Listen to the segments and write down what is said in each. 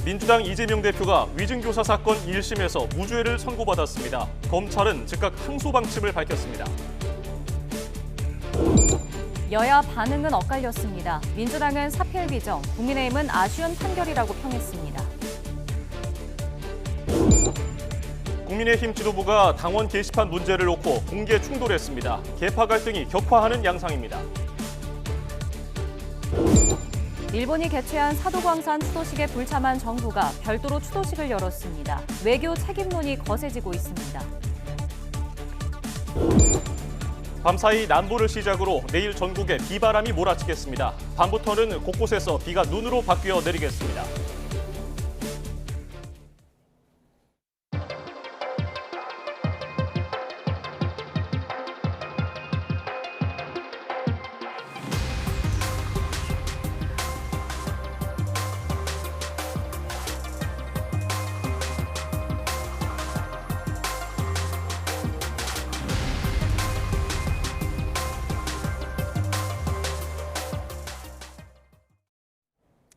민주당 이재명 대표가 위증교사 사건 1심에서 무죄를 선고받았습니다. 검찰은 즉각 항소 방침을 밝혔습니다. 여야 반응은 엇갈렸습니다. 민주당은 사필 규정, 국민의힘은 아쉬운 판결이라고 평했습니다. 국민의힘 지도부가 당원 게시판 문제를 놓고 공개 충돌했습니다. 계파 갈등이 격화하는 양상입니다. 일본이 개최한 사도광산 추도식에 불참한 정부가 별도로 추도식을 열었습니다. 외교 책임론이 거세지고 있습니다. 밤사이 남부를 시작으로 내일 전국에 비바람이 몰아치겠습니다. 밤부터는 곳곳에서 비가 눈으로 바뀌어 내리겠습니다.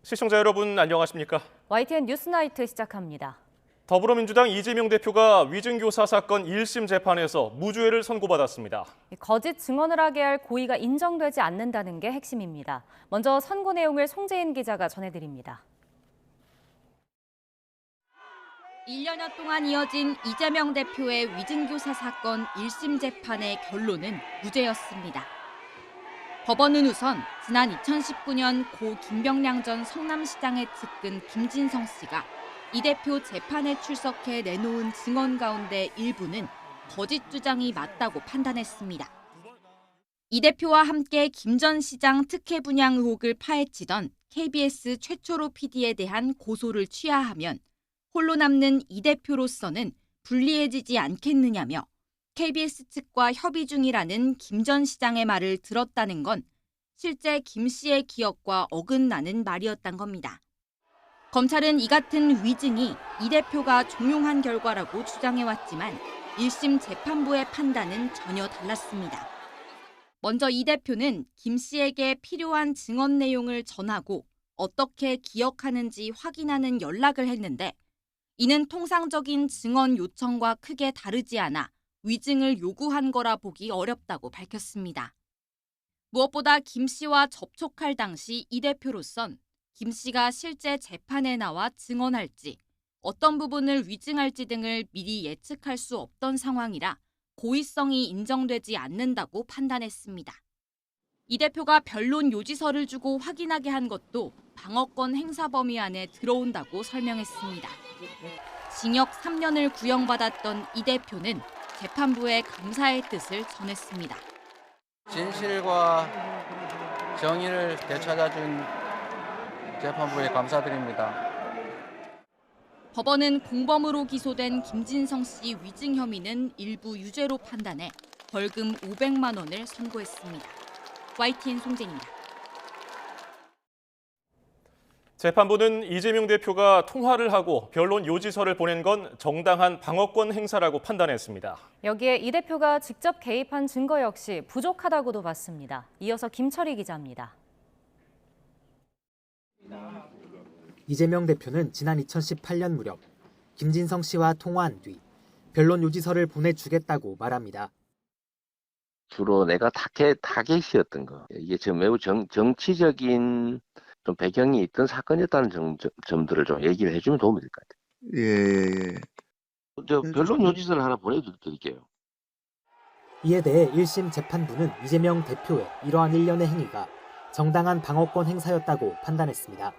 시청자 여러분 안녕하십니까? YTN 뉴스나이트 시작합니다. 더불어민주당 이재명 대표가 위증교사 사건 1심 재판에서 무죄를 선고받았습니다. 거짓 증언을 하게 할 고의가 인정되지 않는다는 게 핵심입니다. 먼저 선고 내용을 송재인 기자가 전해드립니다. 1년여 동안 이어진 이재명 대표의 위증교사 사건 1심 재판의 결론은 무죄였습니다. 법원은 우선 지난 2019년 고 김병량 전 성남시장의 측근 김진성 씨가 이 대표 재판에 출석해 내놓은 증언 가운데 일부는 거짓 주장이 맞다고 판단했습니다. 이 대표와 함께 김 전 시장 특혜 분양 의혹을 파헤치던 KBS 최초로 PD에 대한 고소를 취하하면 홀로 남는 이 대표로서는 불리해지지 않겠느냐며 KBS 측과 협의 중이라는 김 전 시장의 말을 들었다는 건 실제 김 씨의 기억과 어긋나는 말이었단 겁니다. 검찰은 이 같은 위증이 이 대표가 종용한 결과라고 주장해왔지만 1심 재판부의 판단은 전혀 달랐습니다. 먼저 이 대표는 김 씨에게 필요한 증언 내용을 전하고 어떻게 기억하는지 확인하는 연락을 했는데 이는 통상적인 증언 요청과 크게 다르지 않아 위증을 요구한 거라 보기 어렵다고 밝혔습니다. 무엇보다 김 씨와 접촉할 당시 이 대표로선 김 씨가 실제 재판에 나와 증언할지, 어떤 부분을 위증할지 등을 미리 예측할 수 없던 상황이라 고의성이 인정되지 않는다고 판단했습니다. 이 대표가 변론 요지서를 주고 확인하게 한 것도 방어권 행사 범위 안에 들어온다고 설명했습니다. 징역 3년을 구형받았던 이 대표는 재판부에 감사의 뜻을 전했습니다. 진실과 정의를 되찾아준 재판부에 감사드립니다. 법원은 공범으로 기소된 김진성 씨 위증 혐의는 일부 유죄로 판단해 벌금 500만 원을 선고했습니다. YTN 송재입니다. 재판부는 이재명 대표가 통화를 하고 변론 요지서를 보낸 건 정당한 방어권 행사라고 판단했습니다. 여기에 이 대표가 직접 개입한 증거 역시 부족하다고도 봤습니다. 이어서 김철희 기자입니다. 이재명 대표는 지난 2018년 무렵 김진성 씨와 통화한 뒤 변론 요지서를 보내주겠다고 말합니다. 주로 내가 타겟이었던 거. 이게 지금 매우 정치적인 좀 배경이 있던 사건이었다는 점들을 좀 얘기를 해주면 도움이 될 것 같아요. 예. 저 변론 요지서를 하나 보내드릴게요. 이에 대해 1심 재판부는 이재명 대표의 이러한 일련의 행위가 정당한 방어권 행사였다고 판단했습니다.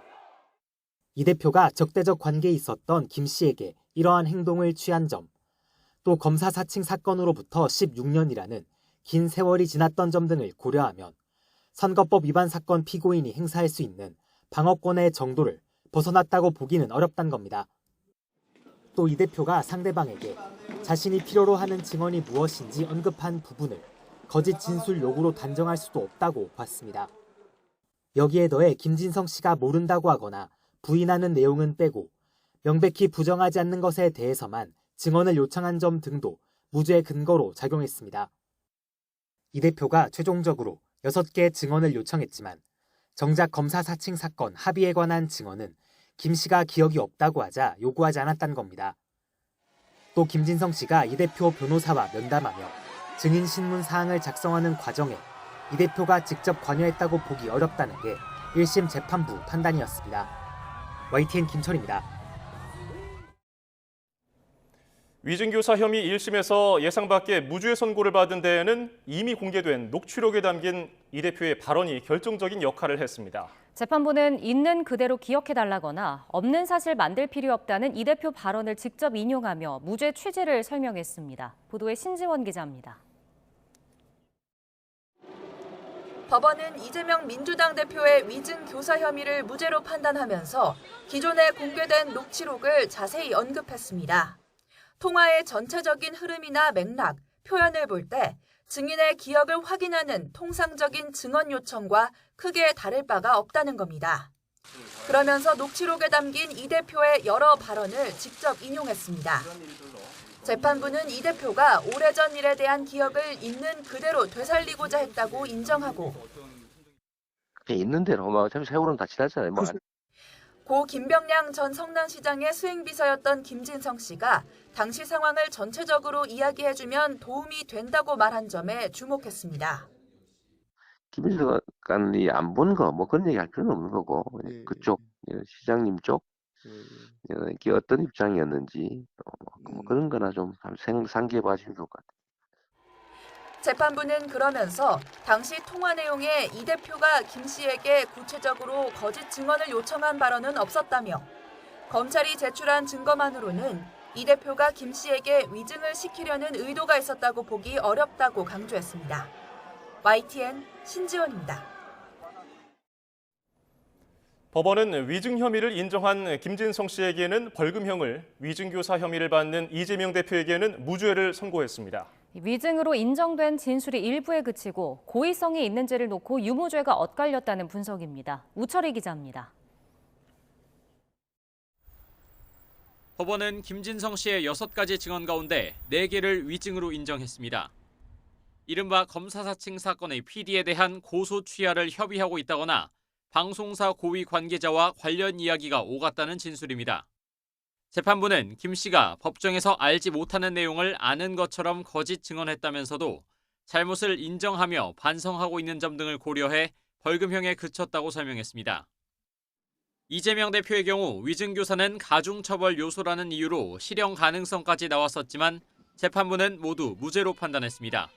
이 대표가 적대적 관계에 있었던 김 씨에게 이러한 행동을 취한 점, 또 검사 사칭 사건으로부터 16년이라는 긴 세월이 지났던 점 등을 고려하면 선거법 위반 사건 피고인이 행사할 수 있는 방어권의 정도를 벗어났다고 보기는 어렵단 겁니다. 또 이 대표가 상대방에게 자신이 필요로 하는 증언이 무엇인지 언급한 부분을 거짓 진술 요구로 단정할 수도 없다고 봤습니다. 여기에 더해 김진성 씨가 모른다고 하거나 부인하는 내용은 빼고 명백히 부정하지 않는 것에 대해서만 증언을 요청한 점 등도 무죄 근거로 작용했습니다. 이 대표가 최종적으로 6개의 증언을 요청했지만 정작 검사 사칭 사건 합의에 관한 증언은 김 씨가 기억이 없다고 하자 요구하지 않았다는 겁니다. 또 김진성 씨가 이 대표 변호사와 면담하며 증인 신문 사항을 작성하는 과정에 이 대표가 직접 관여했다고 보기 어렵다는 게 1심 재판부 판단이었습니다. YTN 김철입니다. 위증교사 혐의 1심에서 예상 밖의 무죄 선고를 받은 데에는 이미 공개된 녹취록에 담긴 이 대표의 발언이 결정적인 역할을 했습니다. 재판부는 있는 그대로 기억해달라거나 없는 사실 만들 필요 없다는 이 대표 발언을 직접 인용하며 무죄 취지를 설명했습니다. 보도에 신지원 기자입니다. 법원은 이재명 민주당 대표의 위증 교사 혐의를 무죄로 판단하면서 기존에 공개된 녹취록을 자세히 언급했습니다. 통화의 전체적인 흐름이나 맥락, 표현을 볼 때 증인의 기억을 확인하는 통상적인 증언 요청과 크게 다를 바가 없다는 겁니다. 그러면서 녹취록에 담긴 이 대표의 여러 발언을 직접 인용했습니다. 재판부는 이 대표가 오래전 일에 대한 기억을 있는 그대로 되살리고자 했다고 인정하고 있는 대로 막 어차피 세월은 다 지났잖아요. 뭐. 고 김병량 전 성남시장의 수행비서였던 김진성 씨가 당시 상황을 전체적으로 이야기해주면 도움이 된다고 말한 점에 주목했습니다. 김일성이 안 본 거 뭐 그런 얘기 할 필요는 없는 거고 그쪽 시장님 쪽 이게 어떤 입장이었는지 뭐 그런 거나 좀 상기해 봐주면 좋을 것 같아요. 재판부는 그러면서 당시 통화 내용에 이 대표가 김 씨에게 구체적으로 거짓 증언을 요청한 발언은 없었다며 검찰이 제출한 증거만으로는 이 대표가 김 씨에게 위증을 시키려는 의도가 있었다고 보기 어렵다고 강조했습니다. YTN 신지원입니다. 법원은 위증 혐의를 인정한 김진성 씨에게는 벌금형을, 위증교사 혐의를 받는 이재명 대표에게는 무죄를 선고했습니다. 위증으로 인정된 진술이 일부에 그치고 고의성이 있는지를 놓고 유무죄가 엇갈렸다는 분석입니다. 우철희 기자입니다. 법원은 김진성 씨의 6가지 증언 가운데 4개를 위증으로 인정했습니다. 이른바 검사 사칭 사건의 PD에 대한 고소 취하를 협의하고 있다거나 방송사 고위 관계자와 관련 이야기가 오갔다는 진술입니다. 재판부는 김 씨가 법정에서 알지 못하는 내용을 아는 것처럼 거짓 증언했다면서도 잘못을 인정하며 반성하고 있는 점 등을 고려해 벌금형에 그쳤다고 설명했습니다. 이재명 대표의 경우 위증교사는 가중처벌 요소라는 이유로 실형 가능성까지 나왔었지만 재판부는 모두 무죄로 판단했습니다.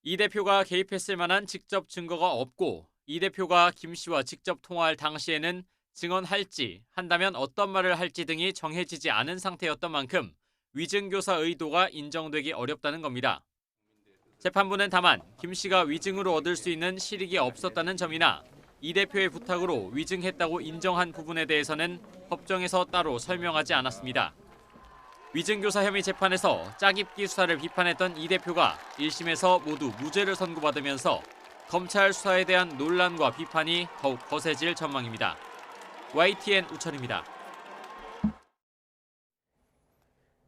이 대표가 개입했을 만한 직접 증거가 없고 이 대표가 김 씨와 직접 통화할 당시에는 증언할지 한다면 어떤 말을 할지 등이 정해지지 않은 상태였던 만큼 위증교사 의도가 인정되기 어렵다는 겁니다. 재판부는 다만 김 씨가 위증으로 얻을 수 있는 실익이 없었다는 점이나 이 대표의 부탁으로 위증했다고 인정한 부분에 대해서는 법정에서 따로 설명하지 않았습니다. 위증교사 혐의 재판에서 짜깁기 수사를 비판했던 이 대표가 1심에서 모두 무죄를 선고받으면서 검찰 수사에 대한 논란과 비판이 더욱 거세질 전망입니다. YTN 우천입니다.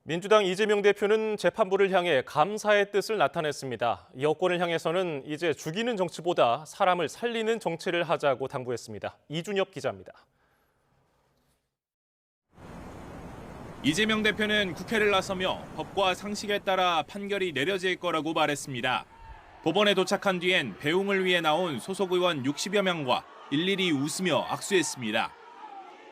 민주당 이재명 대표는 재판부를 향해 감사의 뜻을 나타냈습니다. 여권을 향해서는 이제 죽이는 정치보다 사람을 살리는 정치를 하자고 당부했습니다. 이준엽 기자입니다. 이재명 대표는 국회를 나서며 법과 상식에 따라 판결이 내려질 거라고 말했습니다. 법원에 도착한 뒤엔 배웅을 위해 나온 소속 의원 60여 명과 일일이 웃으며 악수했습니다.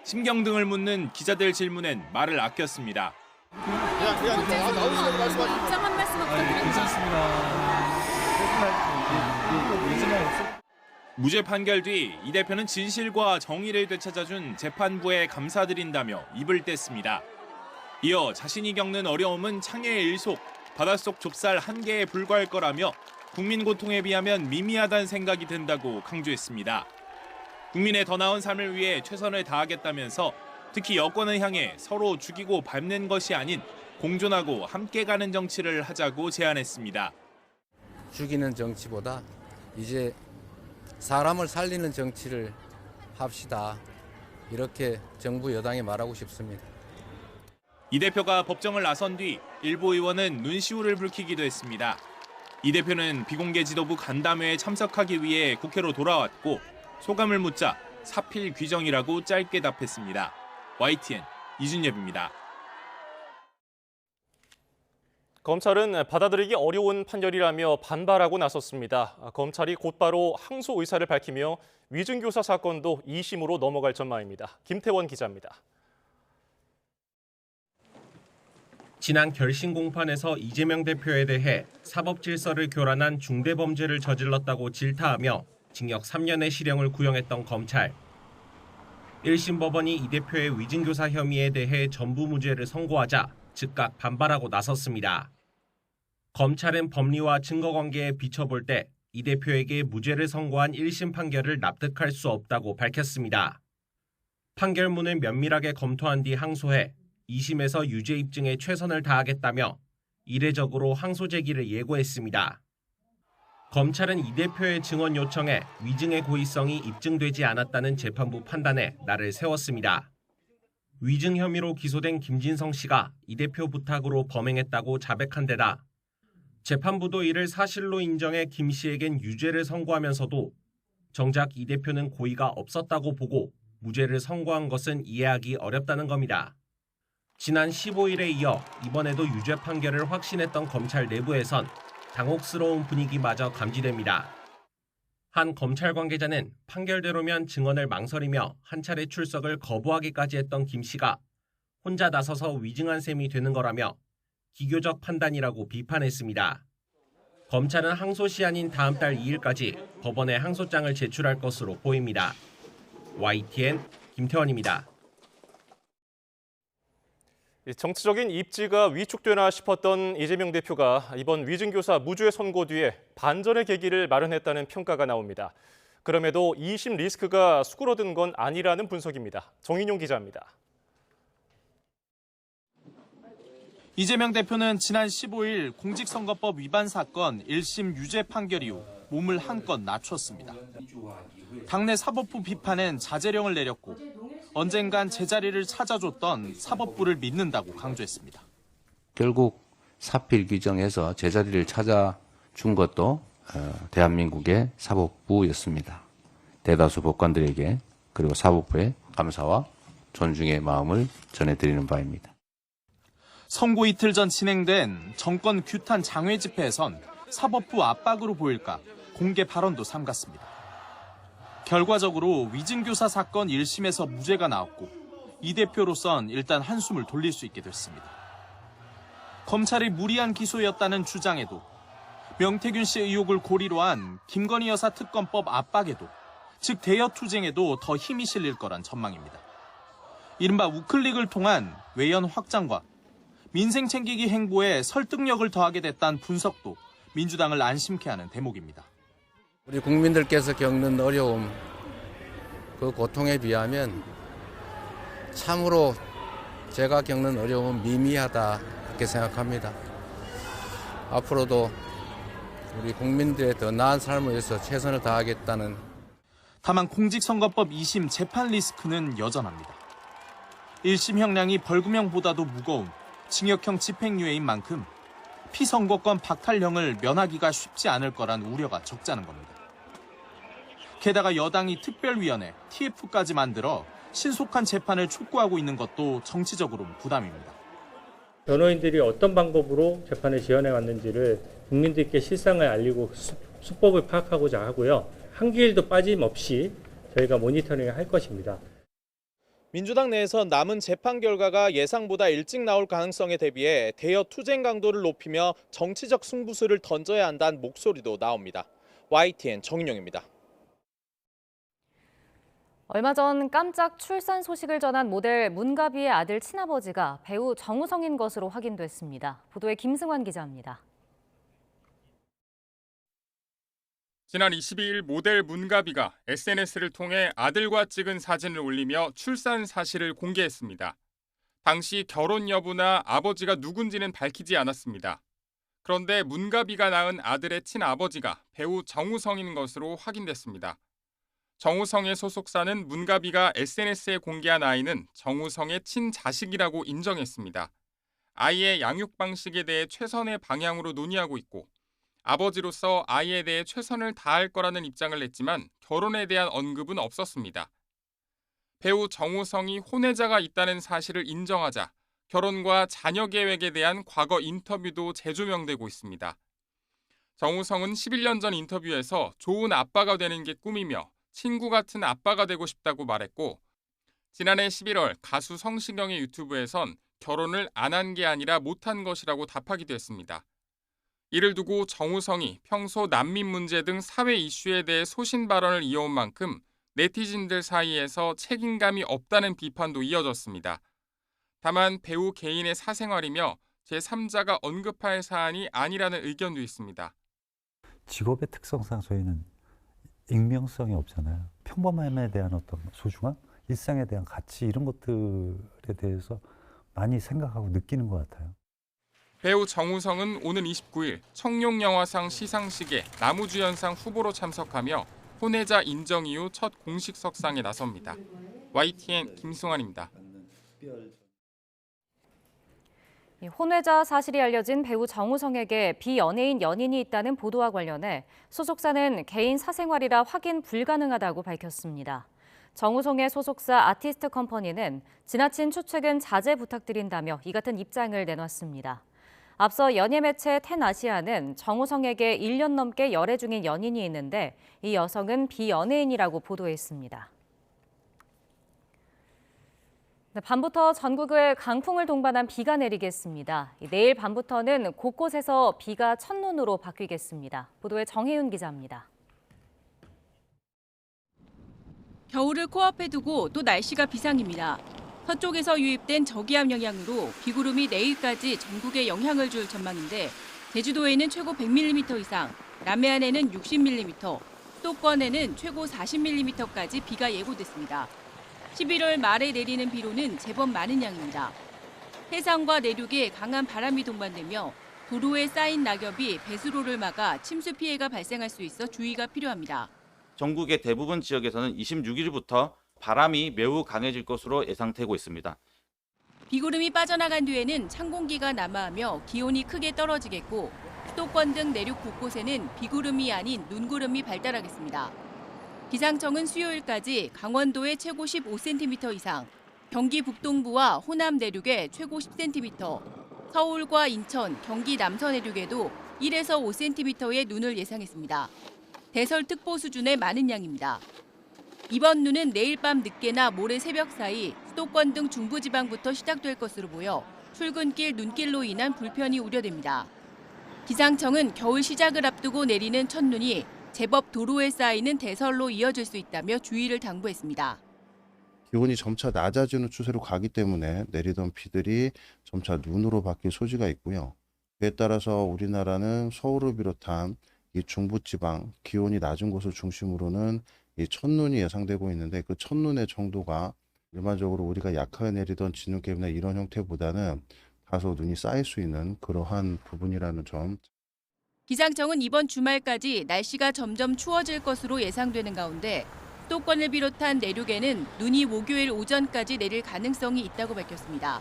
심경 등을 묻는 기자들 질문엔 말을 아꼈습니다. 나오시면 말씀하시죠. 입장 한 말씀 부탁드립니다. 무죄 판결 뒤 이 대표는 진실과 정의를 되찾아준 재판부에 감사드린다며 입을 뗐습니다. 이어 자신이 겪는 어려움은 창의 일속, 바닷속 좁쌀 한 개에 불과할 거라며 국민 고통에 비하면 미미하다는 생각이 든다고 강조했습니다. 국민의 더 나은 삶을 위해 최선을 다하겠다면서 특히 여권을 향해 서로 죽이고 밟는 것이 아닌 공존하고 함께 가는 정치를 하자고 제안했습니다. 죽이는 정치보다 이제 사람을 살리는 정치를 합시다. 이렇게 정부 여당에 말하고 싶습니다. 이 대표가 법정을 나선 뒤 일부 의원은 눈시울을 붉히기도 했습니다. 이 대표는 비공개 지도부 간담회에 참석하기 위해 국회로 돌아왔고 소감을 묻자 사필 규정이라고 짧게 답했습니다. YTN 이준엽입니다. 검찰은 받아들이기 어려운 판결이라며 반발하고 나섰습니다. 검찰이 곧바로 항소 의사를 밝히며 위증교사 사건도 2심으로 넘어갈 전망입니다. 김태원 기자입니다. 지난 결심 공판에서 이재명 대표에 대해 사법 질서를 교란한 중대 범죄를 저질렀다고 질타하며 징역 3년의 실형을 구형했던 검찰. 1심 법원이 이 대표의 위증교사 혐의에 대해 전부 무죄를 선고하자 즉각 반발하고 나섰습니다. 검찰은 법리와 증거관계에 비춰볼 때 이 대표에게 무죄를 선고한 1심 판결을 납득할 수 없다고 밝혔습니다. 판결문을 면밀하게 검토한 뒤 항소해 2심에서 유죄 입증에 최선을 다하겠다며 이례적으로 항소 제기를 예고했습니다. 검찰은 이 대표의 증언 요청에 위증의 고의성이 입증되지 않았다는 재판부 판단에 날을 세웠습니다. 위증 혐의로 기소된 김진성 씨가 이 대표 부탁으로 범행했다고 자백한 데다 재판부도 이를 사실로 인정해 김 씨에겐 유죄를 선고하면서도 정작 이 대표는 고의가 없었다고 보고 무죄를 선고한 것은 이해하기 어렵다는 겁니다. 지난 15일에 이어 이번에도 유죄 판결을 확신했던 검찰 내부에선 당혹스러운 분위기마저 감지됩니다. 한 검찰 관계자는 판결대로면 증언을 망설이며 한 차례 출석을 거부하기까지 했던 김 씨가 혼자 나서서 위증한 셈이 되는 거라며 기교적 판단이라고 비판했습니다. 검찰은 항소 시한인 다음 달 2일까지 법원에 항소장을 제출할 것으로 보입니다. YTN 김태원입니다. 정치적인 입지가 위축되나 싶었던 이재명 대표가 이번 위증교사 무죄 선고 뒤에 반전의 계기를 마련했다는 평가가 나옵니다. 그럼에도 2심 리스크가 수그러든 건 아니라는 분석입니다. 정인용 기자입니다. 이재명 대표는 지난 15일 공직선거법 위반 사건 1심 유죄 판결 이후 몸을 한껏 낮췄습니다. 당내 사법부 비판엔 자제령을 내렸고 언젠간 제자리를 찾아줬던 사법부를 믿는다고 강조했습니다. 결국 사필 규정에서 제자리를 찾아준 것도 대한민국의 사법부였습니다. 대다수 법관들에게 그리고 사법부에 감사와 존중의 마음을 전해드리는 바입니다. 선고 이틀 전 진행된 정권 규탄 장외 집회에선 사법부 압박으로 보일까 공개 발언도 삼갔습니다. 결과적으로 위증교사 사건 1심에서 무죄가 나왔고 이 대표로선 일단 한숨을 돌릴 수 있게 됐습니다. 검찰이 무리한 기소였다는 주장에도 명태균 씨 의혹을 고리로 한 김건희 여사 특검법 압박에도 즉 대여 투쟁에도 더 힘이 실릴 거란 전망입니다. 이른바 우클릭을 통한 외연 확장과 민생 챙기기 행보에 설득력을 더하게 됐다는 분석도 민주당을 안심케 하는 대목입니다. 우리 국민들께서 겪는 어려움, 그 고통에 비하면 참으로 제가 겪는 어려움은 미미하다 이렇게 생각합니다. 앞으로도 우리 국민들의 더 나은 삶을 위해서 최선을 다하겠다는. 다만 공직선거법 2심 재판 리스크는 여전합니다. 1심 형량이 벌금형보다도 무거운 징역형 집행유예인 만큼 피선거권 박탈령을 면하기가 쉽지 않을 거란 우려가 적잖은 겁니다. 게다가 여당이 특별위원회 TF까지 만들어 신속한 재판을 촉구하고 있는 것도 정치적으로는 부담입니다. 변호인들이 어떤 방법으로 재판을 지원해 왔는지를 국민들께 실상을 알리고 수법을 파악하고자 하고요. 한 길도 빠짐없이 저희가 모니터링을 할 것입니다. 민주당 내에서 남은 재판 결과가 예상보다 일찍 나올 가능성에 대비해 대여 투쟁 강도를 높이며 정치적 승부수를 던져야 한다는 목소리도 나옵니다. YTN 정인용입니다. 얼마 전 깜짝 출산 소식을 전한 모델 문가비의 아들 친아버지가 배우 정우성인 것으로 확인됐습니다. 보도에 김승환 기자입니다. 지난 22일 모델 문가비가 SNS를 통해 아들과 찍은 사진을 올리며 출산 사실을 공개했습니다. 당시 결혼 여부나 아버지가 누군지는 밝히지 않았습니다. 그런데 문가비가 낳은 아들의 친아버지가 배우 정우성인 것으로 확인됐습니다. 정우성의 소속사는 문가비가 SNS에 공개한 아이는 정우성의 친자식이라고 인정했습니다. 아이의 양육 방식에 대해 최선의 방향으로 논의하고 있고 아버지로서 아이에 대해 최선을 다할 거라는 입장을 냈지만 결혼에 대한 언급은 없었습니다. 배우 정우성이 혼외자가 있다는 사실을 인정하자 결혼과 자녀 계획에 대한 과거 인터뷰도 재조명되고 있습니다. 정우성은 11년 전 인터뷰에서 좋은 아빠가 되는 게 꿈이며 친구 같은 아빠가 되고 싶다고 말했고, 지난해 11월 가수 성시경의 유튜브에선 결혼을 안 한 게 아니라 못한 것이라고 답하기도 했습니다. 이를 두고 정우성이 평소 난민 문제 등 사회 이슈에 대해 소신 발언을 이어온 만큼 네티즌들 사이에서 책임감이 없다는 비판도 이어졌습니다. 다만 배우 개인의 사생활이며 제3자가 언급할 사안이 아니라는 의견도 있습니다. 직업의 특성상 저희는 익명성이 없잖아요. 평범함에 대한 어떤 소중함, 일상에 대한 가치 이런 것들에 대해서 많이 생각하고 느끼는 것 같아요. 배우 정우성은 오는 29일 청룡영화상 시상식에 나무주연상 후보로 참석하며 혼외자 인정 이후 첫 공식 석상에 나섭니다. YTN 김승환입니다. 혼외자 사실이 알려진 배우 정우성에게 비연예인 연인이 있다는 보도와 관련해 소속사는 개인 사생활이라 확인 불가능하다고 밝혔습니다. 정우성의 소속사 아티스트 컴퍼니는 지나친 추측은 자제 부탁드린다며 이 같은 입장을 내놨습니다. 앞서 연예 매체 텐아시아는 정우성에게 1년 넘게 열애 중인 연인이 있는데 이 여성은 비연예인이라고 보도했습니다. 밤부터 전국을 강풍을 동반한 비가 내리겠습니다. 내일 밤부터는 곳곳에서 비가 첫눈으로 바뀌겠습니다. 보도에 정혜윤 기자입니다. 겨울을 코앞에 두고 또 날씨가 비상입니다. 서쪽에서 유입된 저기압 영향으로 비구름이 내일까지 전국에 영향을 줄 전망인데 제주도에는 최고 100mm 이상, 남해안에는 60mm, 수도권에는 최고 40mm까지 비가 예고됐습니다. 11월 말에 내리는 비로는 제법 많은 양입니다. 해상과 내륙에 강한 바람이 동반되며 도로에 쌓인 낙엽이 배수로를 막아 침수 피해가 발생할 수 있어 주의가 필요합니다. 전국의 대부분 지역에서는 26일부터 바람이 매우 강해질 것으로 예상되고 있습니다. 비구름이 빠져나간 뒤에는 찬 공기가 남하하며 기온이 크게 떨어지겠고 수도권 등 내륙 곳곳에는 비구름이 아닌 눈구름이 발달하겠습니다. 기상청은 수요일까지 강원도에 최고 15cm 이상, 경기 북동부와 호남 내륙에 최고 10cm, 서울과 인천, 경기 남서 내륙에도 1에서 5cm의 눈을 예상했습니다. 대설특보 수준의 많은 양입니다. 이번 눈은 내일 밤 늦게나 모레 새벽 사이 수도권 등 중부지방부터 시작될 것으로 보여 출근길 눈길로 인한 불편이 우려됩니다. 기상청은 겨울 시작을 앞두고 내리는 첫눈이 제법 도로에 쌓이는 대설로 이어질 수 있다며 주의를 당부했습니다. 기온이 점차 낮아지는 추세로 가기 때문에 내리던 비들이 점차 눈으로 바뀔 소지가 있고요. 그에 따라서 우리나라는 서울을 비롯한 이 중부지방 기온이 낮은 곳을 중심으로는 이 첫눈이 예상되고 있는데 그 첫눈의 정도가 일반적으로 우리가 약하게 내리던 진눈깨비나 이런 형태보다는 다소 눈이 쌓일 수 있는 그러한 부분이라는 점. 기상청은 이번 주말까지 날씨가 점점 추워질 것으로 예상되는 가운데 수도권을 비롯한 내륙에는 눈이 목요일 오전까지 내릴 가능성이 있다고 밝혔습니다.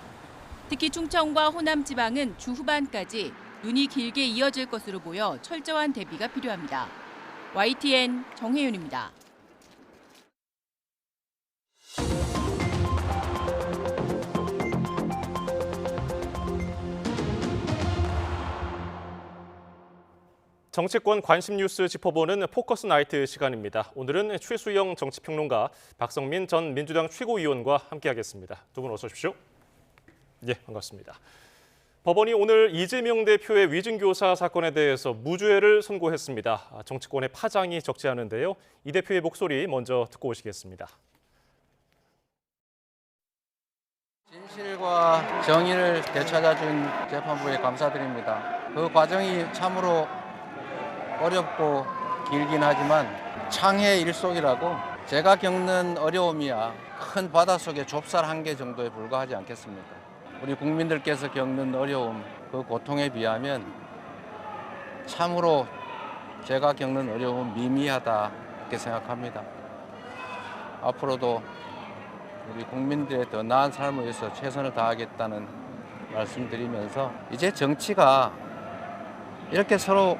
특히 충청과 호남 지방은 주 후반까지 눈이 길게 이어질 것으로 보여 철저한 대비가 필요합니다. YTN 정혜윤입니다. 정치권 관심 뉴스 짚어보는 포커스 나이트 시간입니다. 오늘은 최수영 정치평론가, 박성민 전 민주당 최고위원과 함께하겠습니다. 두 분 어서 오십시오. 예, 반갑습니다. 법원이 오늘 이재명 대표의 위증교사 사건에 대해서 무죄를 선고했습니다. 정치권의 파장이 적지 않은데요. 이 대표의 목소리 먼저 듣고 오시겠습니다. 진실과 정의를 되찾아준 재판부에 감사드립니다. 그 과정이 참으로 어렵고 길긴 하지만 창의 일속이라고 제가 겪는 어려움이야 큰 바닷속의 좁쌀 한 개 정도에 불과하지 않겠습니까? 우리 국민들께서 겪는 어려움, 그 고통에 비하면 참으로 제가 겪는 어려움은 미미하다 이렇게 생각합니다. 앞으로도 우리 국민들의 더 나은 삶을 위해서 최선을 다하겠다는 말씀드리면서 이제 정치가 이렇게 서로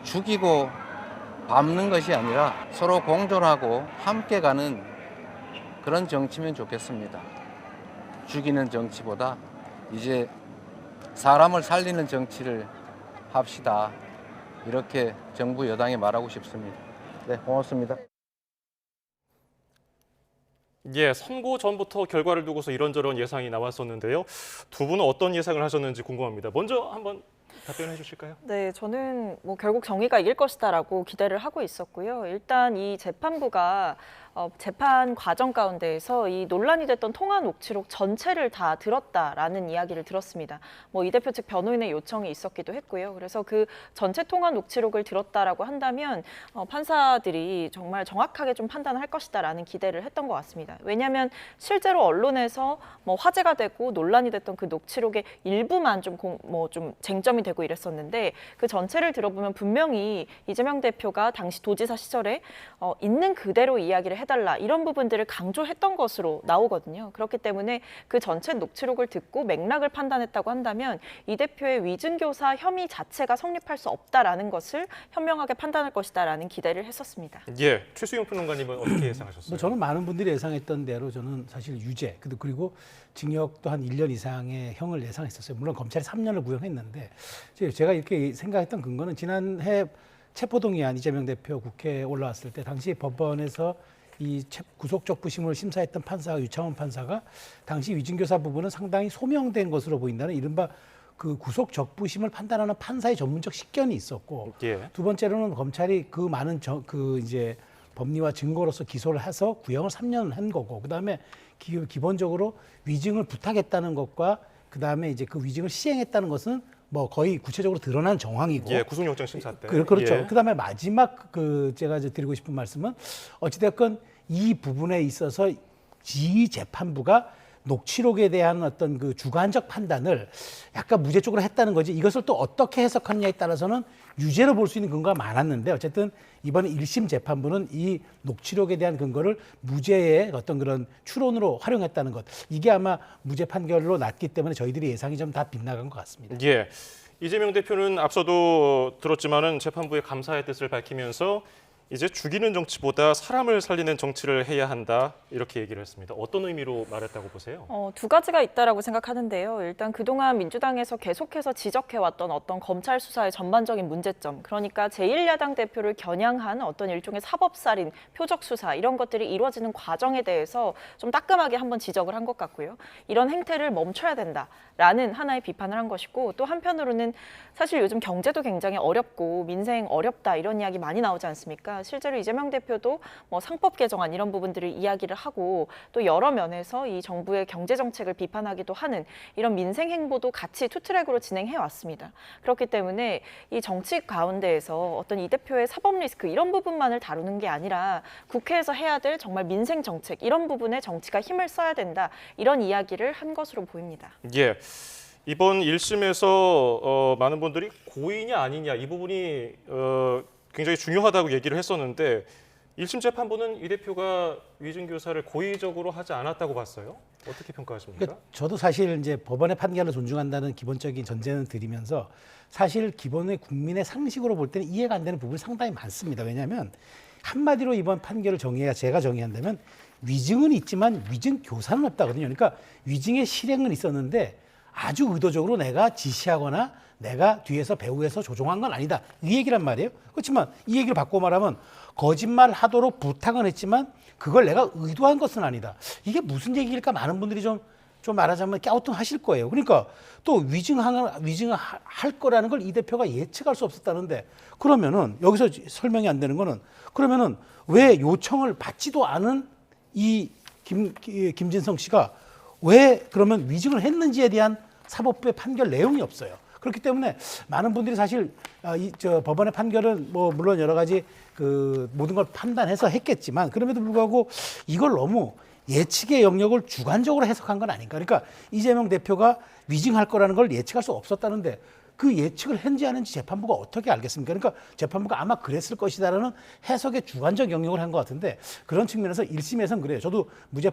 죽이고 밟는 것이 아니라 서로 공존하고 함께 가는 그런 정치면 좋겠습니다. 죽이는 정치보다 이제 사람을 살리는 정치를 합시다. 이렇게 정부 여당에 말하고 싶습니다. 네, 고맙습니다. 예, 선고 전부터 결과를 두고서 이런저런 예상이 나왔었는데요. 두 분은 어떤 예상을 하셨는지 궁금합니다. 먼저 한번 답변해 주실까요? 네, 저는 뭐 결국 정의가 이길 것이다라고 기대를 하고 있었고요. 일단 이 재판부가 재판 과정 가운데에서 이 논란이 됐던 통화 녹취록 전체를 다 들었다라는 이야기를 들었습니다. 뭐 이 대표 측 변호인의 요청이 있었기도 했고요. 그래서 그 전체 통화 녹취록을 들었다라고 한다면 판사들이 정말 정확하게 좀 판단할 것이다라는 기대를 했던 것 같습니다. 왜냐하면 실제로 언론에서 뭐 화제가 되고 논란이 됐던 그 녹취록의 일부만 좀 쟁점이 되고 이랬었는데 그 전체를 들어보면 분명히 이재명 대표가 당시 도지사 시절에 있는 그대로 이야기를 해달라 이런 부분들을 강조했던 것으로 나오거든요. 그렇기 때문에 그 전체 녹취록을 듣고 맥락을 판단했다고 한다면 이 대표의 위증교사 혐의 자체가 성립할 수 없다라는 것을 현명하게 판단할 것이다라는 기대를 했었습니다. 예, 최수영 평론가님은 어떻게 예상하셨어요? 저는 많은 분들이 예상했던 대로 저는 사실 유죄 그리고 징역도 한 1년 이상의 형을 예상했었어요. 물론 검찰이 3년을 구형했는데 제가 이렇게 생각했던 근거는 지난해 체포동의안 이재명 대표 국회에 올라왔을 때 당시 법원에서 이 구속적부심을 심사했던 판사가 유창훈 판사가 당시 위증교사 부분은 상당히 소명된 것으로 보인다는 이른바 그 구속적부심을 판단하는 판사의 전문적 식견이 있었고 예. 두 번째로는 검찰이 그 많은 이제 법리와 증거로서 기소를 해서 구형을 3년을 한 거고 그다음에 기본적으로 위증을 부탁했다는 것과 그다음에 이제 그 위증을 시행했다는 것은 뭐 거의 구체적으로 드러난 정황이고 예, 구속영장 심사 때 그렇죠. 예. 그다음에 마지막 제가 이제 드리고 싶은 말씀은 어찌됐건 이 부분에 있어서 이 재판부가 녹취록에 대한 어떤 그 주관적 판단을 약간 무죄 쪽으로 했다는 거지 이것을 또 어떻게 해석하느냐에 따라서는 유죄로 볼 수 있는 근거가 많았는데 어쨌든 이번에 1심 재판부는 이 녹취록에 대한 근거를 무죄의 어떤 그런 추론으로 활용했다는 것 이게 아마 무죄 판결로 났기 때문에 저희들이 예상이 좀 다 빗나간 것 같습니다. 예, 이재명 대표는 앞서도 들었지만은 재판부의 감사의 뜻을 밝히면서 이제 죽이는 정치보다 사람을 살리는 정치를 해야 한다 이렇게 얘기를 했습니다. 어떤 의미로 말했다고 보세요? 두 가지가 있다라고 생각하는데요. 일단 그동안 민주당에서 계속해서 지적해왔던 어떤 검찰 수사의 전반적인 문제점, 그러니까 제1야당 대표를 겨냥한 어떤 일종의 사법살인, 표적 수사 이런 것들이 이루어지는 과정에 대해서 좀 따끔하게 한번 지적을 한 것 같고요. 이런 행태를 멈춰야 된다라는 하나의 비판을 한 것이고 또 한편으로는 사실 요즘 경제도 굉장히 어렵고 민생 어렵다 이런 이야기 많이 나오지 않습니까? 실제로 이재명 대표도 뭐 상법 개정안 이런 부분들을 이야기를 하고 또 여러 면에서 이 정부의 경제 정책을 비판하기도 하는 이런 민생 행보도 같이 투트랙으로 진행해 왔습니다. 그렇기 때문에 이 정치 가운데에서 어떤 이 대표의 사법 리스크 이런 부분만을 다루는 게 아니라 국회에서 해야 될 정말 민생 정책 이런 부분에 정치가 힘을 써야 된다 이런 이야기를 한 것으로 보입니다. 예. 이번 1심에서 많은 분들이 고의냐 아니냐 이 부분이 굉장히 중요하다고 얘기를 했었는데 1심 재판부는 이 대표가 위증교사를 고의적으로 하지 않았다고 봤어요. 어떻게 평가하십니까? 그러니까 저도 사실 이제 법원의 판결을 존중한다는 기본적인 전제는 드리면서 사실 기본의 국민의 상식으로 볼 때는 이해가 안 되는 부분이 상당히 많습니다. 왜냐하면 한마디로 이번 판결을 제가 정의한다면 위증은 있지만 위증 교사는 없다거든요. 그러니까 위증의 실행은 있었는데 아주 의도적으로 내가 지시하거나 내가 뒤에서 배후에서 조종한 건 아니다. 이 얘기란 말이에요. 그렇지만 이 얘기를 바꿔 말하면 거짓말 하도록 부탁은 했지만 그걸 내가 의도한 것은 아니다. 이게 무슨 얘기일까 많은 분들이 좀 말하자면 갸우뚱하실 거예요. 그러니까 또 위증을 할 거라는 걸 이 대표가 예측할 수 없었다는데 그러면은 여기서 설명이 안 되는 거는 그러면은 왜 요청을 받지도 않은 이 김진성 씨가 왜 그러면 위증을 했는지에 대한 사법부의 판결 내용이 없어요. 그렇기 때문에 많은 분들이 사실 법원의 판결은 뭐 물론 여러 가지 그 모든 걸 판단해서 했겠지만 그럼에도 불구하고 이걸 너무 예측의 영역을 주관적으로 해석한 건 아닌가. 그러니까 이재명 대표가 위증할 거라는 걸 예측할 수 없었다는데 그 예측을 했는지 안 했는지 재판부가 어떻게 알겠습니까? 그러니까 재판부가 아마 그랬을 것이다라는 해석의 주관적 영역을 한 것 같은데 그런 측면에서 1심에서는 그래요. 저도 무죄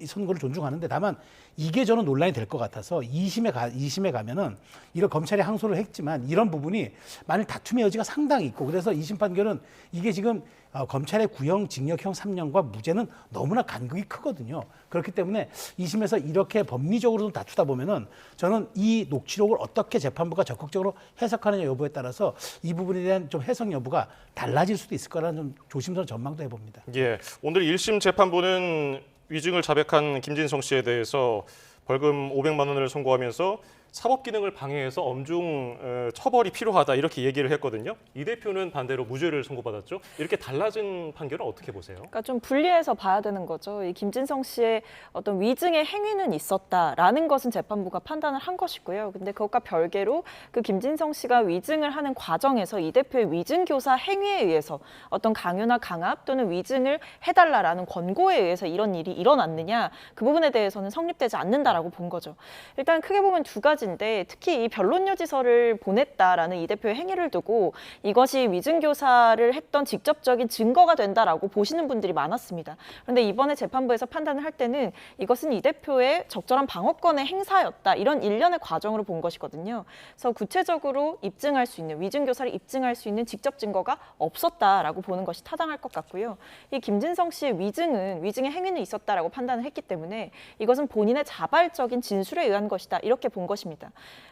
선고를 존중하는데 다만 이게 저는 논란이 될 것 같아서 2심에 가면은 이런 검찰이 항소를 했지만 이런 부분이 만일 다툼의 여지가 상당히 있고 그래서 2심 판결은 이게 지금 검찰의 구형, 징역형 3년과 무죄는 너무나 간극이 크거든요. 그렇기 때문에 2심에서 이렇게 법리적으로 좀 다투다 보면은 저는 이 녹취록을 어떻게 재판부가 적극적으로 해석하느냐 여부에 따라서 이 부분에 대한 좀 해석 여부가 달라질 수도 있을 거라는 좀 조심스러운 전망도 해봅니다. 예, 오늘 1심 재판부는 위증을 자백한 김진성 씨에 대해서 벌금 500만 원을 선고하면서 사법 기능을 방해해서 엄중 처벌이 필요하다 이렇게 얘기를 했거든요. 이 대표는 반대로 무죄를 선고받았죠. 이렇게 달라진 판결은 어떻게 보세요? 그러니까 좀 분리해서 봐야 되는 거죠. 이 김진성 씨의 어떤 위증의 행위는 있었다라는 것은 재판부가 판단을 한 것이고요. 근데 그것과 별개로 그 김진성 씨가 위증을 하는 과정에서 이 대표의 위증 교사 행위에 의해서 어떤 강요나 강압 또는 위증을 해달라라는 권고에 의해서 이런 일이 일어났느냐 그 부분에 대해서는 성립되지 않는다라고 본 거죠. 일단 크게 보면 두 가지인데 특히 이 변론여지서를 보냈다라는 이 대표의 행위를 두고 이것이 위증교사를 했던 직접적인 증거가 된다라고 보시는 분들이 많았습니다. 그런데 이번에 재판부에서 판단을 할 때는 이것은 이 대표의 적절한 방어권의 행사였다. 이런 일련의 과정으로 본 것이거든요. 그래서 구체적으로 입증할 수 있는 위증교사를 입증할 수 있는 직접 증거가 없었다라고 보는 것이 타당할 것 같고요. 이 김진성 씨의 위증의 행위는 있었다라고 판단을 했기 때문에 이것은 본인의 자발적인 진술에 의한 것이다. 이렇게 본 것입니다.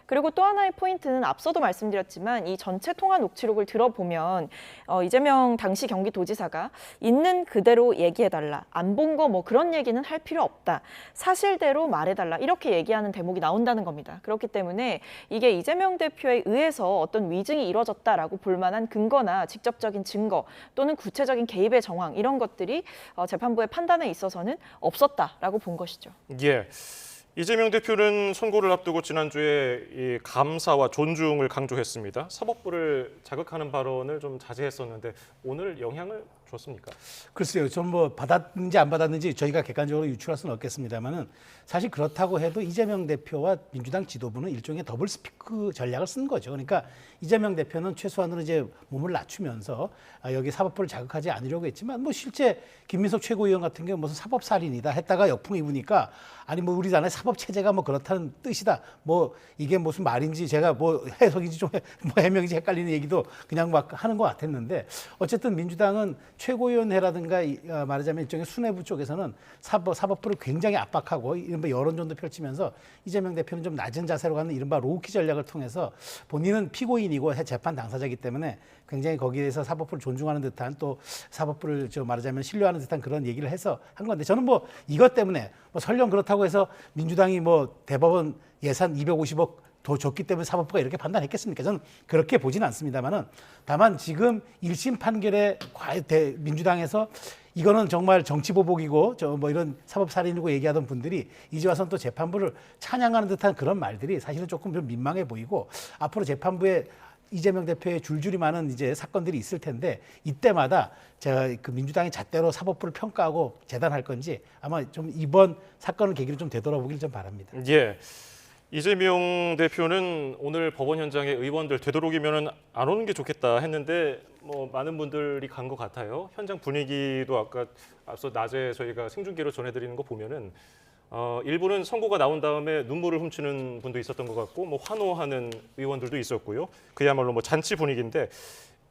그리고 또 하나의 포인트는 앞서도 말씀드렸지만 이 전체 통화 녹취록을 들어보면 이재명 당시 경기도지사가 있는 그대로 얘기해달라. 안 본 거 뭐 그런 얘기는 할 필요 없다. 사실대로 말해달라. 이렇게 얘기하는 대목이 나온다는 겁니다. 그렇기 때문에 이게 이재명 대표에 의해서 어떤 위증이 이뤄졌다라고 볼 만한 근거나 직접적인 증거 또는 구체적인 개입의 정황 이런 것들이 재판부의 판단에 있어서는 없었다라고 본 것이죠. 예. 이재명 대표는 선고를 앞두고 지난주에 이 감사와 존중을 강조했습니다. 사법부를 자극하는 발언을 좀 자제했었는데 오늘 영향을 줬습니까? 글쎄요. 좀 뭐 받았는지 안 받았는지 저희가 객관적으로 유출할 수는 없겠습니다만은 사실 그렇다고 해도 이재명 대표와 민주당 지도부는 일종의 더블 스피크 전략을 쓴 거죠. 그러니까 이재명 대표는 최소한으로 이제 몸을 낮추면서 여기 사법부를 자극하지 않으려고 했지만 뭐 실제 김민석 최고위원 같은 경우 무슨 사법살인이다 했다가 역풍 입으니까 아니 뭐 우리나라의 사법 체제가 뭐 그렇다는 뜻이다. 뭐 이게 무슨 말인지 제가 뭐 해석인지 좀 뭐 해명인지 헷갈리는 얘기도 그냥 막 하는 것 같았는데 어쨌든 민주당은 최고위원회라든가 말하자면 일종의 수뇌부 쪽에서는 사법부를 굉장히 압박하고 이른바 여론전도 펼치면서 이재명 대표는 좀 낮은 자세로 가는 이른바 로우키 전략을 통해서 본인은 피고인이고 재판 당사자이기 때문에 굉장히 거기에서 사법부를 존중하는 듯한 또 사법부를 말하자면 신뢰하는 듯한 그런 얘기를 해서 한 건데 저는 뭐 이것 때문에 뭐 설령 그렇다고 해서 민주당이 뭐 대법원 예산 250억 더 줬기 때문에 사법부가 이렇게 판단했겠습니까? 저는 그렇게 보지는 않습니다만은 다만 지금 1심 판결에 민주당에서 이거는 정말 정치보복이고 뭐 이런 사법살인이고 얘기하던 분들이 이제 와서는 또 재판부를 찬양하는 듯한 그런 말들이 사실은 조금 좀 민망해 보이고 앞으로 재판부에 이재명 대표의 줄줄이 많은 이제 사건들이 있을 텐데 이때마다 제가 그 민주당이 잣대로 사법부를 평가하고 재단할 건지 아마 좀 이번 사건을 계기로 좀 되돌아보길 좀 바랍니다. 예. 이재명 대표는 오늘 법원 현장에 의원들 되도록이면 안 오는 게 좋겠다 했는데 뭐 많은 분들이 간 것 같아요. 현장 분위기도 아까 앞서 낮에 저희가 생중계로 전해드리는 거 보면은 일부는 선고가 나온 다음에 눈물을 훔치는 분도 있었던 것 같고 뭐 환호하는 의원들도 있었고요. 그야말로 뭐 잔치 분위기인데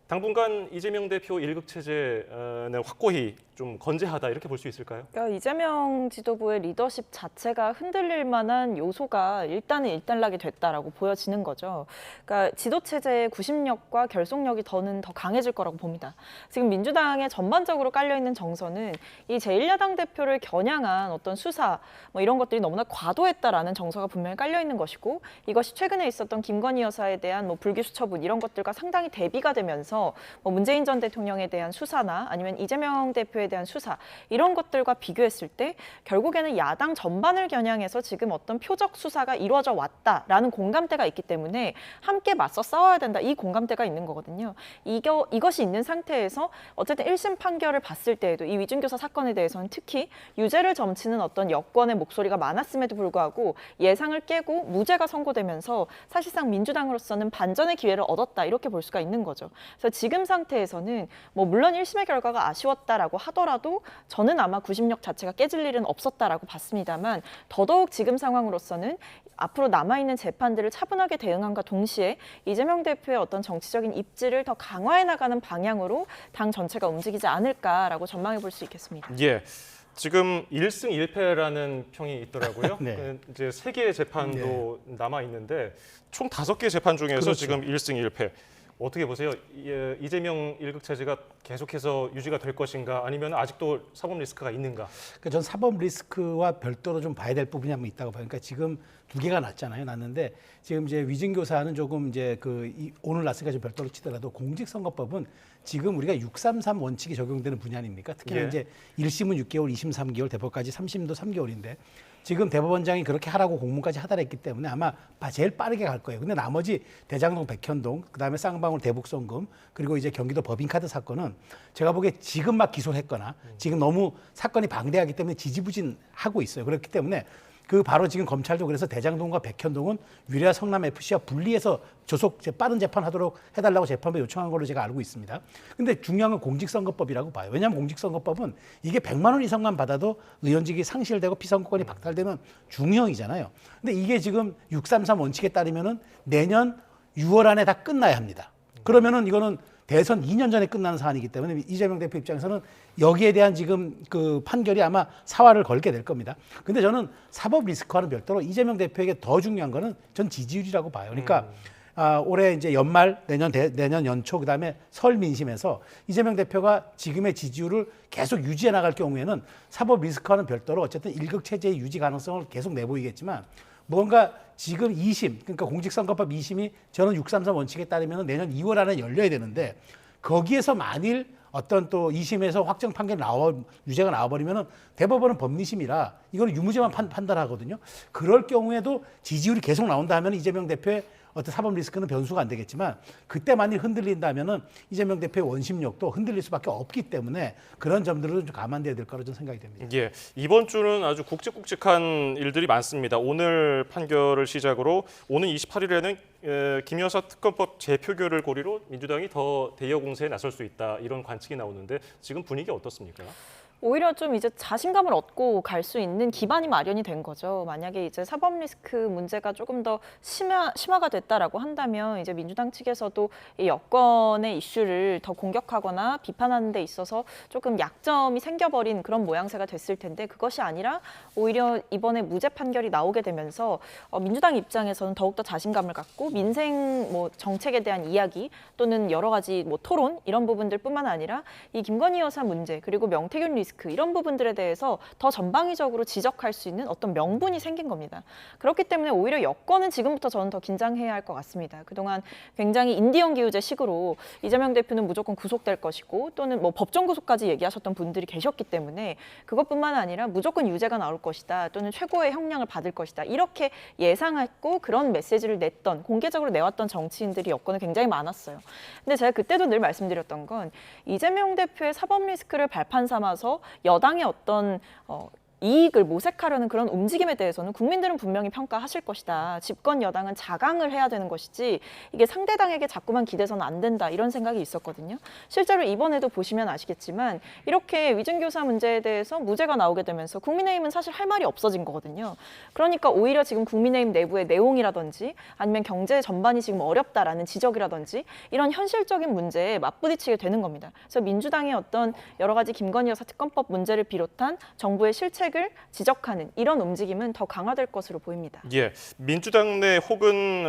당분간 이재명 대표 일극 체제는 확고히 좀 건재하다 이렇게 볼 수 있을까요? 그러니까 이재명 지도부의 리더십 자체가 흔들릴 만한 요소가 일단은 일단락이 됐다라고 보여지는 거죠. 그러니까 지도 체제의 구심력과 결속력이 더 강해질 거라고 봅니다. 지금 민주당에 전반적으로 깔려 있는 정서는 이 제1야당 대표를 겨냥한 어떤 수사 뭐 이런 것들이 너무나 과도했다라는 정서가 분명히 깔려 있는 것이고 이것이 최근에 있었던 김건희 여사에 대한 뭐 불기소 처분 이런 것들과 상당히 대비가 되면서 뭐 문재인 전 대통령에 대한 수사나 아니면 이재명 대표에 대한 수사 이런 것들과 비교했을 때 결국에는 야당 전반을 겨냥해서 지금 어떤 표적 수사가 이루어져 왔다라는 공감대가 있기 때문에 함께 맞서 싸워야 된다 이 공감대가 있는 거거든요. 이것이 있는 상태에서 어쨌든 1심 판결을 봤을 때에도 이 위증교사 사건에 대해서는 특히 유죄를 점치는 어떤 여권의 목소리가 많았음에도 불구하고 예상을 깨고 무죄가 선고되면서 사실상 민주당으로서는 반전의 기회를 얻었다 이렇게 볼 수가 있는 거죠. 그래서 그래서 지금 상태에서는 뭐 물론 1심의 결과가 아쉬웠다라고 하더라도 저는 아마 구심력 자체가 깨질 일은 없었다라고 봤습니다만 더더욱 지금 상황으로서는 앞으로 남아있는 재판들을 차분하게 대응함과 동시에 이재명 대표의 어떤 정치적인 입지를 더 강화해 나가는 방향으로 당 전체가 움직이지 않을까라고 전망해 볼 수 있겠습니다. 예. 지금 1승 1패라는 평이 있더라고요. 네. 이제 3개의 재판도 남아 있는데 총 5개 재판 중에서 그렇죠. 지금 1승 1패. 어떻게 보세요? 이재명 일극 체제가 계속해서 유지가 될 것인가 아니면 아직도 사법 리스크가 있는가? 그러니까 전 사법 리스크와 별도로 좀 봐야 될 부분이 한번 있다고 봐요. 그러니까 지금 2개가 났잖아요. 났는데 지금 이제 위증교사는 조금 이제 오늘 났으니까 좀 별도로 치더라도 공직선거법은 지금 우리가 633 원칙이 적용되는 분야 아닙니까? 특히나 예. 이제 1심은 6개월, 2심 3개월, 대법까지 3심도 3개월인데 지금 대법원장이 그렇게 하라고 공문까지 하달했기 때문에 아마 제일 빠르게 갈 거예요. 근데 나머지 대장동, 백현동, 그다음에 쌍방울 대북송금, 그리고 이제 경기도 법인카드 사건은 제가 보기에 지금 막 기소를 했거나 지금 너무 사건이 방대하기 때문에 지지부진하고 있어요. 그렇기 때문에 바로 지금 검찰도 그래서 대장동과 백현동은 위례와 성남 FC와 분리해서 조속 빠른 재판하도록 해달라고 재판부에 요청한 걸로 제가 알고 있습니다. 근데 중요한 건 공직선거법이라고 봐요. 왜냐하면 공직선거법은 이게 100만 원 이상만 받아도 의원직이 상실되고 피선거권이 박탈되는 중형이잖아요. 근데 이게 지금 633 원칙에 따르면은 내년 6월 안에 다 끝나야 합니다. 그러면은 이거는 대선 2년 전에 끝나는 사안이기 때문에 이재명 대표 입장에서는 여기에 대한 지금 판결이 아마 사활을 걸게 될 겁니다. 근데 저는 사법 리스크와는 별도로 이재명 대표에게 더 중요한 거는 전 지지율이라고 봐요. 그러니까 올해 이제 연말, 내년 연초, 그다음에 설 민심에서 이재명 대표가 지금의 지지율을 계속 유지해 나갈 경우에는 사법 리스크와는 별도로 어쨌든 일극 체제의 유지 가능성을 계속 내보이겠지만 뭔가 지금 2심, 그러니까 공직선거법 2심이 저는 633 원칙에 따르면 내년 2월 안에 열려야 되는데 거기에서 만일 어떤 또 2심에서 확정 판결이 유죄가 나와버리면은 대법원은 법리심이라 이거는 유무죄만 판단하거든요. 그럴 경우에도 지지율이 계속 나온다 하면 이재명 대표의 어떤 사법 리스크는 변수가 안 되겠지만 그때 만일 흔들린다면은 이재명 대표의 원심력도 흔들릴 수밖에 없기 때문에 그런 점들을 좀 감안돼야 될 거라고 저는 생각이 됩니다. 예, 이번 주는 아주 굵직굵직한 일들이 많습니다. 오늘 판결을 시작으로 오는 28일에는 김 여사 특검법 재표결을 고리로 민주당이 더 대여 공세에 나설 수 있다 이런 관측이 나오는데 지금 분위기 어떻습니까? 오히려 좀 이제 자신감을 얻고 갈 수 있는 기반이 마련이 된 거죠. 만약에 이제 사법 리스크 문제가 조금 더 심화가 됐다라고 한다면 이제 민주당 측에서도 이 여권의 이슈를 더 공격하거나 비판하는 데 있어서 조금 약점이 생겨버린 그런 모양새가 됐을 텐데 그것이 아니라 오히려 이번에 무죄 판결이 나오게 되면서 민주당 입장에서는 더욱더 자신감을 갖고 민생 정책에 대한 이야기 또는 여러 가지 토론 이런 부분들뿐만 아니라 이 김건희 여사 문제 그리고 명태균 리스크 이런 부분들에 대해서 더 전방위적으로 지적할 수 있는 어떤 명분이 생긴 겁니다. 그렇기 때문에 오히려 여권은 지금부터 저는 더 긴장해야 할 것 같습니다. 그동안 굉장히 인디언 기우제식으로 이재명 대표는 무조건 구속될 것이고 또는 법정 구속까지 얘기하셨던 분들이 계셨기 때문에 그것뿐만 아니라 무조건 유죄가 나올 것이다 또는 최고의 형량을 받을 것이다 이렇게 예상했고 그런 메시지를 냈던 공개적으로 내왔던 정치인들이 여권에 굉장히 많았어요. 근데 제가 그때도 늘 말씀드렸던 건 이재명 대표의 사법 리스크를 발판 삼아서 여당의 어떤 이익을 모색하려는 그런 움직임에 대해서는 국민들은 분명히 평가하실 것이다. 집권 여당은 자강을 해야 되는 것이지 이게 상대당에게 자꾸만 기대서는 안 된다. 이런 생각이 있었거든요. 실제로 이번에도 보시면 아시겠지만 이렇게 위증교사 문제에 대해서 무죄가 나오게 되면서 국민의힘은 사실 할 말이 없어진 거거든요. 그러니까 오히려 지금 국민의힘 내부의 내용이라든지 아니면 경제 전반이 지금 어렵다라는 지적이라든지 이런 현실적인 문제에 맞부딪히게 되는 겁니다. 그래서 민주당의 어떤 여러 가지 김건희 여사 특검법 문제를 비롯한 정부의 실책을 지적하는 이런 움직임은 더 강화될 것으로 보입니다. 예, 민주당 내 혹은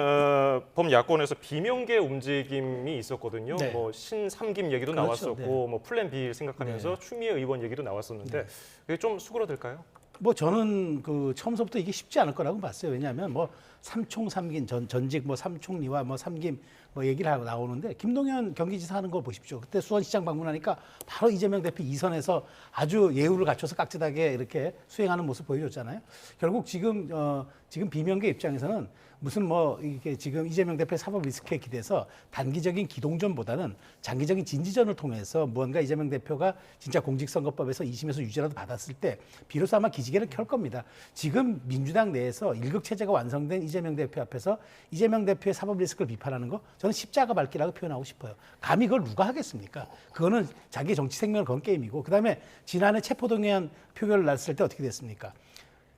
범야권에서 비명계 움직임이 있었거든요. 네. 신삼김 얘기도 그렇죠. 나왔었고 플랜 B 생각하면서 추미애 의원 얘기도 나왔었는데 그게 좀 수그러들까요? 저는 처음부터 이게 쉽지 않을 거라고 봤어요. 왜냐하면 삼총 삼김 전직 삼총리와 삼김 얘기를 하고 나오는데 김동연 경기지사 하는 걸 보십시오. 그때 수원시장 방문하니까 바로 이재명 대표 2선에서 아주 예우를 갖춰서 깍지다게 이렇게 수행하는 모습 보여줬잖아요. 결국 지금 비명계 입장에서는 무슨 이게 지금 이재명 대표의 사법 리스크에 기대서 단기적인 기동전보다는 장기적인 진지전을 통해서 무언가 이재명 대표가 진짜 공직선거법에서 2심에서 유죄라도 받았을 때 비로소 아마 기지개를 켤 겁니다. 지금 민주당 내에서 일극 체제가 완성된 이재명 대표 앞에서 이재명 대표의 사법 리스크를 비판하는 거 저는 십자가 밟기라고 표현하고 싶어요. 감히 그걸 누가 하겠습니까? 그거는 자기 정치 생명을 건 게임이고, 그다음에 지난해 체포동의안 표결을 났을 때 어떻게 됐습니까?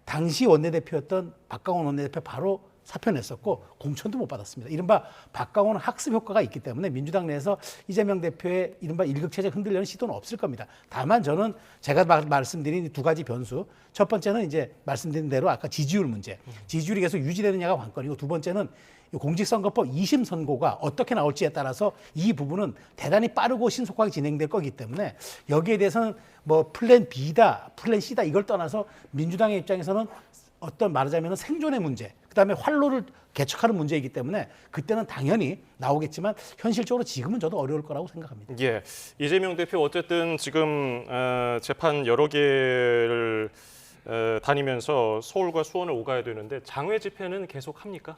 당시 원내대표였던 박강원 원내대표 바로 사표 냈었고 공천도 못 받았습니다. 이른바 박강원 학습 효과가 있기 때문에 민주당 내에서 이재명 대표의 이른바 일극체제 흔들려는 시도는 없을 겁니다. 다만 저는 제가 말씀드린 두 가지 변수, 첫 번째는 이제 말씀드린 대로 아까 지지율 문제, 지지율이 계속 유지되느냐가 관건이고, 두 번째는 공직선거법 2심 선고가 어떻게 나올지에 따라서 이 부분은 대단히 빠르고 신속하게 진행될 거기 때문에 여기에 대해서는 뭐 플랜 B다, 플랜 C다 이걸 떠나서 민주당의 입장에서는 어떤 말하자면 생존의 문제, 그다음에 활로를 개척하는 문제이기 때문에 그때는 당연히 나오겠지만 현실적으로 지금은 저도 어려울 거라고 생각합니다. 예, 이재명 대표 어쨌든 지금 재판 여러 개를 다니면서 서울과 수원을 오가야 되는데 장외 집회는 계속 합니까?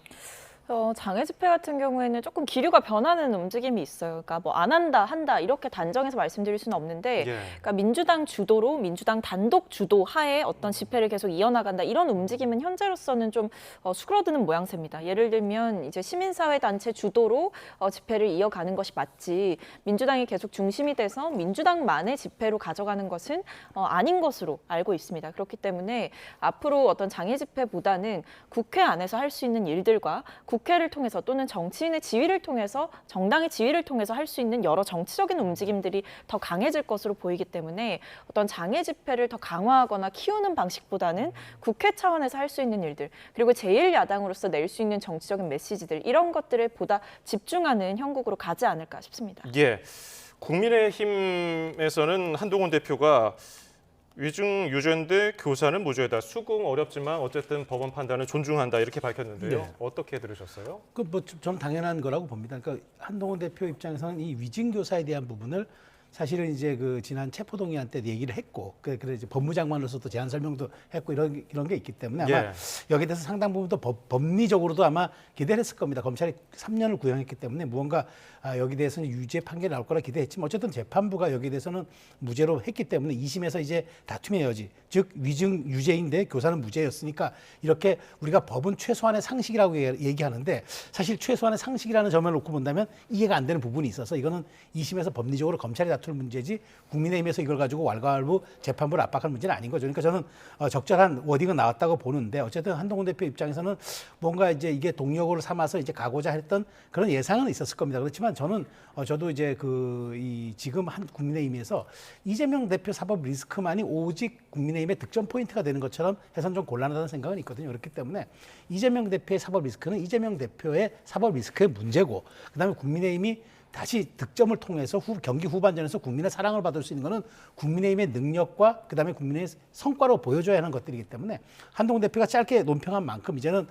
장외 집회 같은 경우에는 조금 기류가 변하는 움직임이 있어요. 그러니까 뭐 안 한다, 한다 이렇게 단정해서 말씀드릴 수는 없는데, 그러니까 민주당 주도로 민주당 단독 주도 하에 어떤 집회를 계속 이어나간다 이런 움직임은 현재로서는 좀 수그러드는 모양새입니다. 예를 들면 이제 시민사회 단체 주도로 집회를 이어가는 것이 맞지, 민주당이 계속 중심이 돼서 민주당만의 집회로 가져가는 것은 아닌 것으로 알고 있습니다. 그렇기 때문에 앞으로 어떤 장외 집회보다는 국회 안에서 할 수 있는 일들과 국회를 통해서 또는 정치인의 지위를 통해서, 정당의 지위를 통해서 할 수 있는 여러 정치적인 움직임들이 더 강해질 것으로 보이기 때문에 어떤 장외 집회를 더 강화하거나 키우는 방식보다는 국회 차원에서 할 수 있는 일들, 그리고 제1야당으로서 낼 수 있는 정치적인 메시지들, 이런 것들에 보다 집중하는 형국으로 가지 않을까 싶습니다. 예, 국민의힘에서는 한동훈 대표가 위증 유죄인데 교사는 무죄다. 수긍 어렵지만 어쨌든 법원 판단을 존중한다 이렇게 밝혔는데요. 네. 어떻게 들으셨어요? 전 당연한 거라고 봅니다. 그러니까 한동훈 대표 입장에서는 이 위증 교사에 대한 부분을 사실은 이제 그 지난 체포동의안 때 얘기를 했고, 그래 이제 법무장관으로서도 제안 설명도 했고 이런 게 있기 때문에 아마 여기에 대해서 상당 부분 또 법리적으로도 아마 기대를 했을 겁니다. 검찰이 3년을 구형했기 때문에 무언가 여기 대해서는 유죄 판결이 나올 거라 기대했지만 어쨌든 재판부가 여기에 대해서는 무죄로 했기 때문에 2심에서 이제 다툼의 여지, 즉 위증 유죄인데 교사는 무죄였으니까 이렇게 우리가 법은 최소한의 상식이라고 얘기하는데 사실 최소한의 상식이라는 점을 놓고 본다면 이해가 안 되는 부분이 있어서 이거는 2심에서 법리적으로 검찰이 다툴 문제지 국민의힘에서 이걸 가지고 왈가왈부 재판부를 압박할 문제는 아닌 거죠. 그러니까 저는 적절한 워딩은 나왔다고 보는데 어쨌든 한동훈 대표 입장에서는 뭔가 이제 이게 동력으로 삼아서 이제 가고자 했던 그런 예상은 있었을 겁니다. 그렇지만 저는 저도 이제 지금 한 국민의힘에서 이재명 대표 사법 리스크만이 오직 국민의힘의 득점 포인트가 되는 것처럼 해서는 좀 곤란하다는 생각은 있거든요. 그렇기 때문에 이재명 대표의 사법 리스크는 이재명 대표의 사법 리스크의 문제고, 그다음에 국민의힘이 다시 득점을 통해서 경기 후반전에서 국민의 사랑을 받을 수 있는 것은 국민의힘의 능력과 그다음에 국민의 성과로 보여줘야 하는 것들이기 때문에 한동훈 대표가 짧게 논평한 만큼 이제는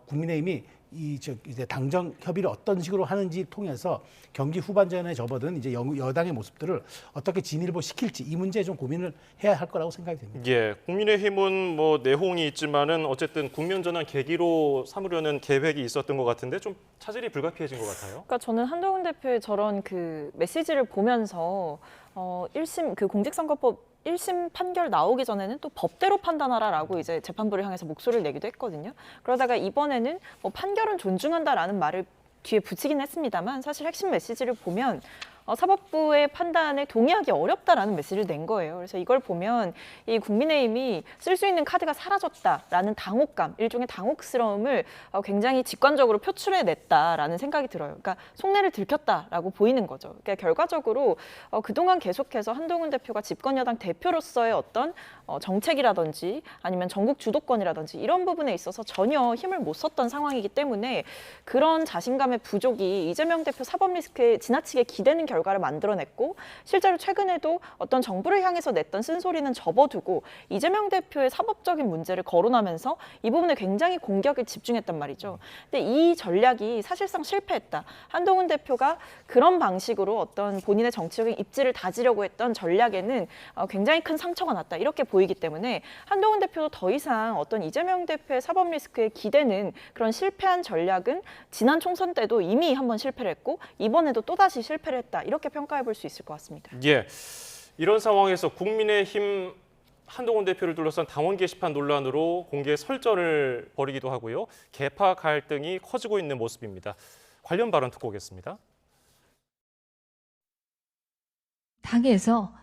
국민의힘이 이제 당정 협의를 어떤 식으로 하는지 통해서 경기 후반전에 접어든 이제 여당의 모습들을 어떻게 진일보 시킬지 이 문제에 좀 고민을 해야 할 거라고 생각이 됩니다. 예, 국민의힘은 뭐 내홍이 있지만은 어쨌든 국면전환 계기로 삼으려는 계획이 있었던 것 같은데 좀 차질이 불가피해진 것 같아요. 그러니까 저는 한동훈 대표의 저런 그 메시지를 보면서 1심 그 공직선거법 1심 판결 나오기 전에는 또 법대로 판단하라라고 이제 재판부를 향해서 목소리를 내기도 했거든요. 그러다가 이번에는 뭐 판결은 존중한다라는 말을 뒤에 붙이긴 했습니다만 사실 핵심 메시지를 보면 사법부의 판단에 동의하기 어렵다라는 메시지를 낸 거예요. 그래서 이걸 보면 이 국민의힘이 쓸 수 있는 카드가 사라졌다라는 당혹감, 일종의 당혹스러움을 굉장히 직관적으로 표출해냈다라는 생각이 들어요. 그러니까 속내를 들켰다라고 보이는 거죠. 그러니까 결과적으로 그동안 계속해서 한동훈 대표가 집권여당 대표로서의 어떤 정책이라든지 아니면 전국 주도권이라든지 이런 부분에 있어서 전혀 힘을 못 썼던 상황이기 때문에 그런 자신감의 부족이 이재명 대표 사법 리스크에 지나치게 기대는 결과를 만들어냈고, 실제로 최근에도 어떤 정부를 향해서 냈던 쓴소리는 접어두고 이재명 대표의 사법적인 문제를 거론하면서 이 부분에 굉장히 공격에 집중했단 말이죠. 근데 이 전략이 사실상 실패했다. 한동훈 대표가 그런 방식으로 어떤 본인의 정치적인 입지를 다지려고 했던 전략에는 굉장히 큰 상처가 났다. 이렇게 보이기 때문에 한동훈 대표도 더 이상 어떤 이재명 대표의 사법 리스크에 기대는 그런 실패한 전략은 지난 총선 때도 이미 한번 실패를 했고 이번에도 또다시 실패를 했다. 이렇게 평가해 볼 수 있을 것 같습니다. 예, 이런 상황에서 국민의힘 한동훈 대표를 둘러싼 당원 게시판 논란으로 공개 설전을 벌이기도 하고요. 계파 갈등이 커지고 있는 모습입니다. 관련 발언 듣고 오겠습니다. 당에서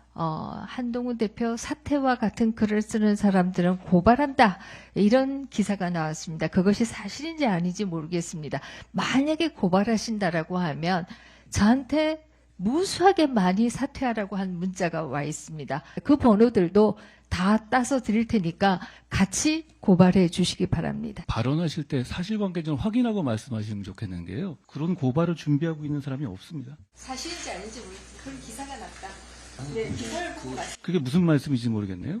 한동훈 대표 사퇴와 같은 글을 쓰는 사람들은 고발한다. 이런 기사가 나왔습니다. 그것이 사실인지 아닌지 모르겠습니다. 만약에 고발하신다라고 하면 저한테 무수하게 많이 사퇴하라고 한 문자가 와 있습니다. 그 번호들도 다 따서 드릴 테니까 같이 고발해 주시기 바랍니다. 발언하실 때 사실관계 좀 확인하고 말씀하시면 좋겠는 게요. 그런 고발을 준비하고 있는 사람이 없습니다. 사실인지 아닌지 모르겠어요. 그런 기사가 났다. 네, 기사를 보고 그게 무슨 말씀인지 모르겠네요.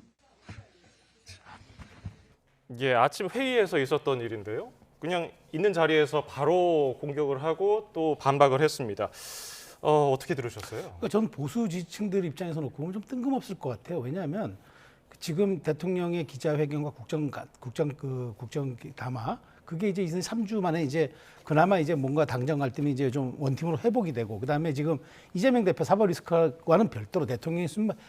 예, 아침 회의에서 있었던 일인데요. 그냥 있는 자리에서 바로 공격을 하고 또 반박을 했습니다. 어떻게 들으셨어요? 그러니까 저는 보수 지지층들 입장에서 놓고 보면 좀 뜬금없을 것 같아요. 왜냐하면 지금 대통령의 기자회견과 국정 담화 그게 이제 3주 만에 이제 그나마 이제 뭔가 당정 갈등이 이제 좀 원팀으로 회복이 되고 그다음에 지금 이재명 대표 사법 리스크와는 별도로 대통령이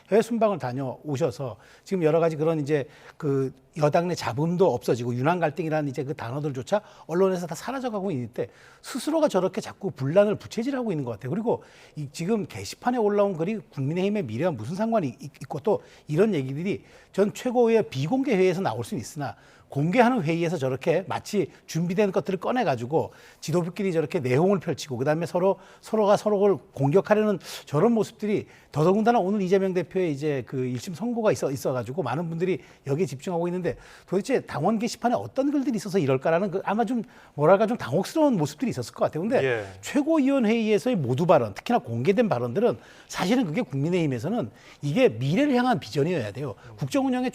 해외 순방을 다녀오셔서 지금 여러 가지 그런 이제 그 여당 내 잡음도 없어지고 윤한 갈등이라는 이제 그 단어들조차 언론에서 다 사라져가고 있는데 스스로가 저렇게 자꾸 분란을 부채질하고 있는 것 같아요. 그리고 지금 게시판에 올라온 글이 국민의힘의 미래와 무슨 상관이 있고 또 이런 얘기들이 전 최고의 비공개 회의에서 나올 수는 있으나 공개하는 회의에서 저렇게 마치 준비된 것들을 꺼내가지고 지도부끼리 저렇게 내홍을 펼치고 그다음에 서로가 서로를 공격하려는 저런 모습들이 더더군다나 오늘 이재명 대표의 이제 그 1심 선고가 있어가지고 많은 분들이 여기에 집중하고 있는데 도대체 당원 게시판에 어떤 글들이 있어서 이럴까라는 그 아마 좀 뭐랄까 좀 당혹스러운 모습들이 있었을 것 같아요. 근데 예. 최고위원회의에서의 모두 발언, 특히나 공개된 발언들은 사실은 그게 국민의힘에서는 이게 미래를 향한 비전이어야 돼요. 국정 운영의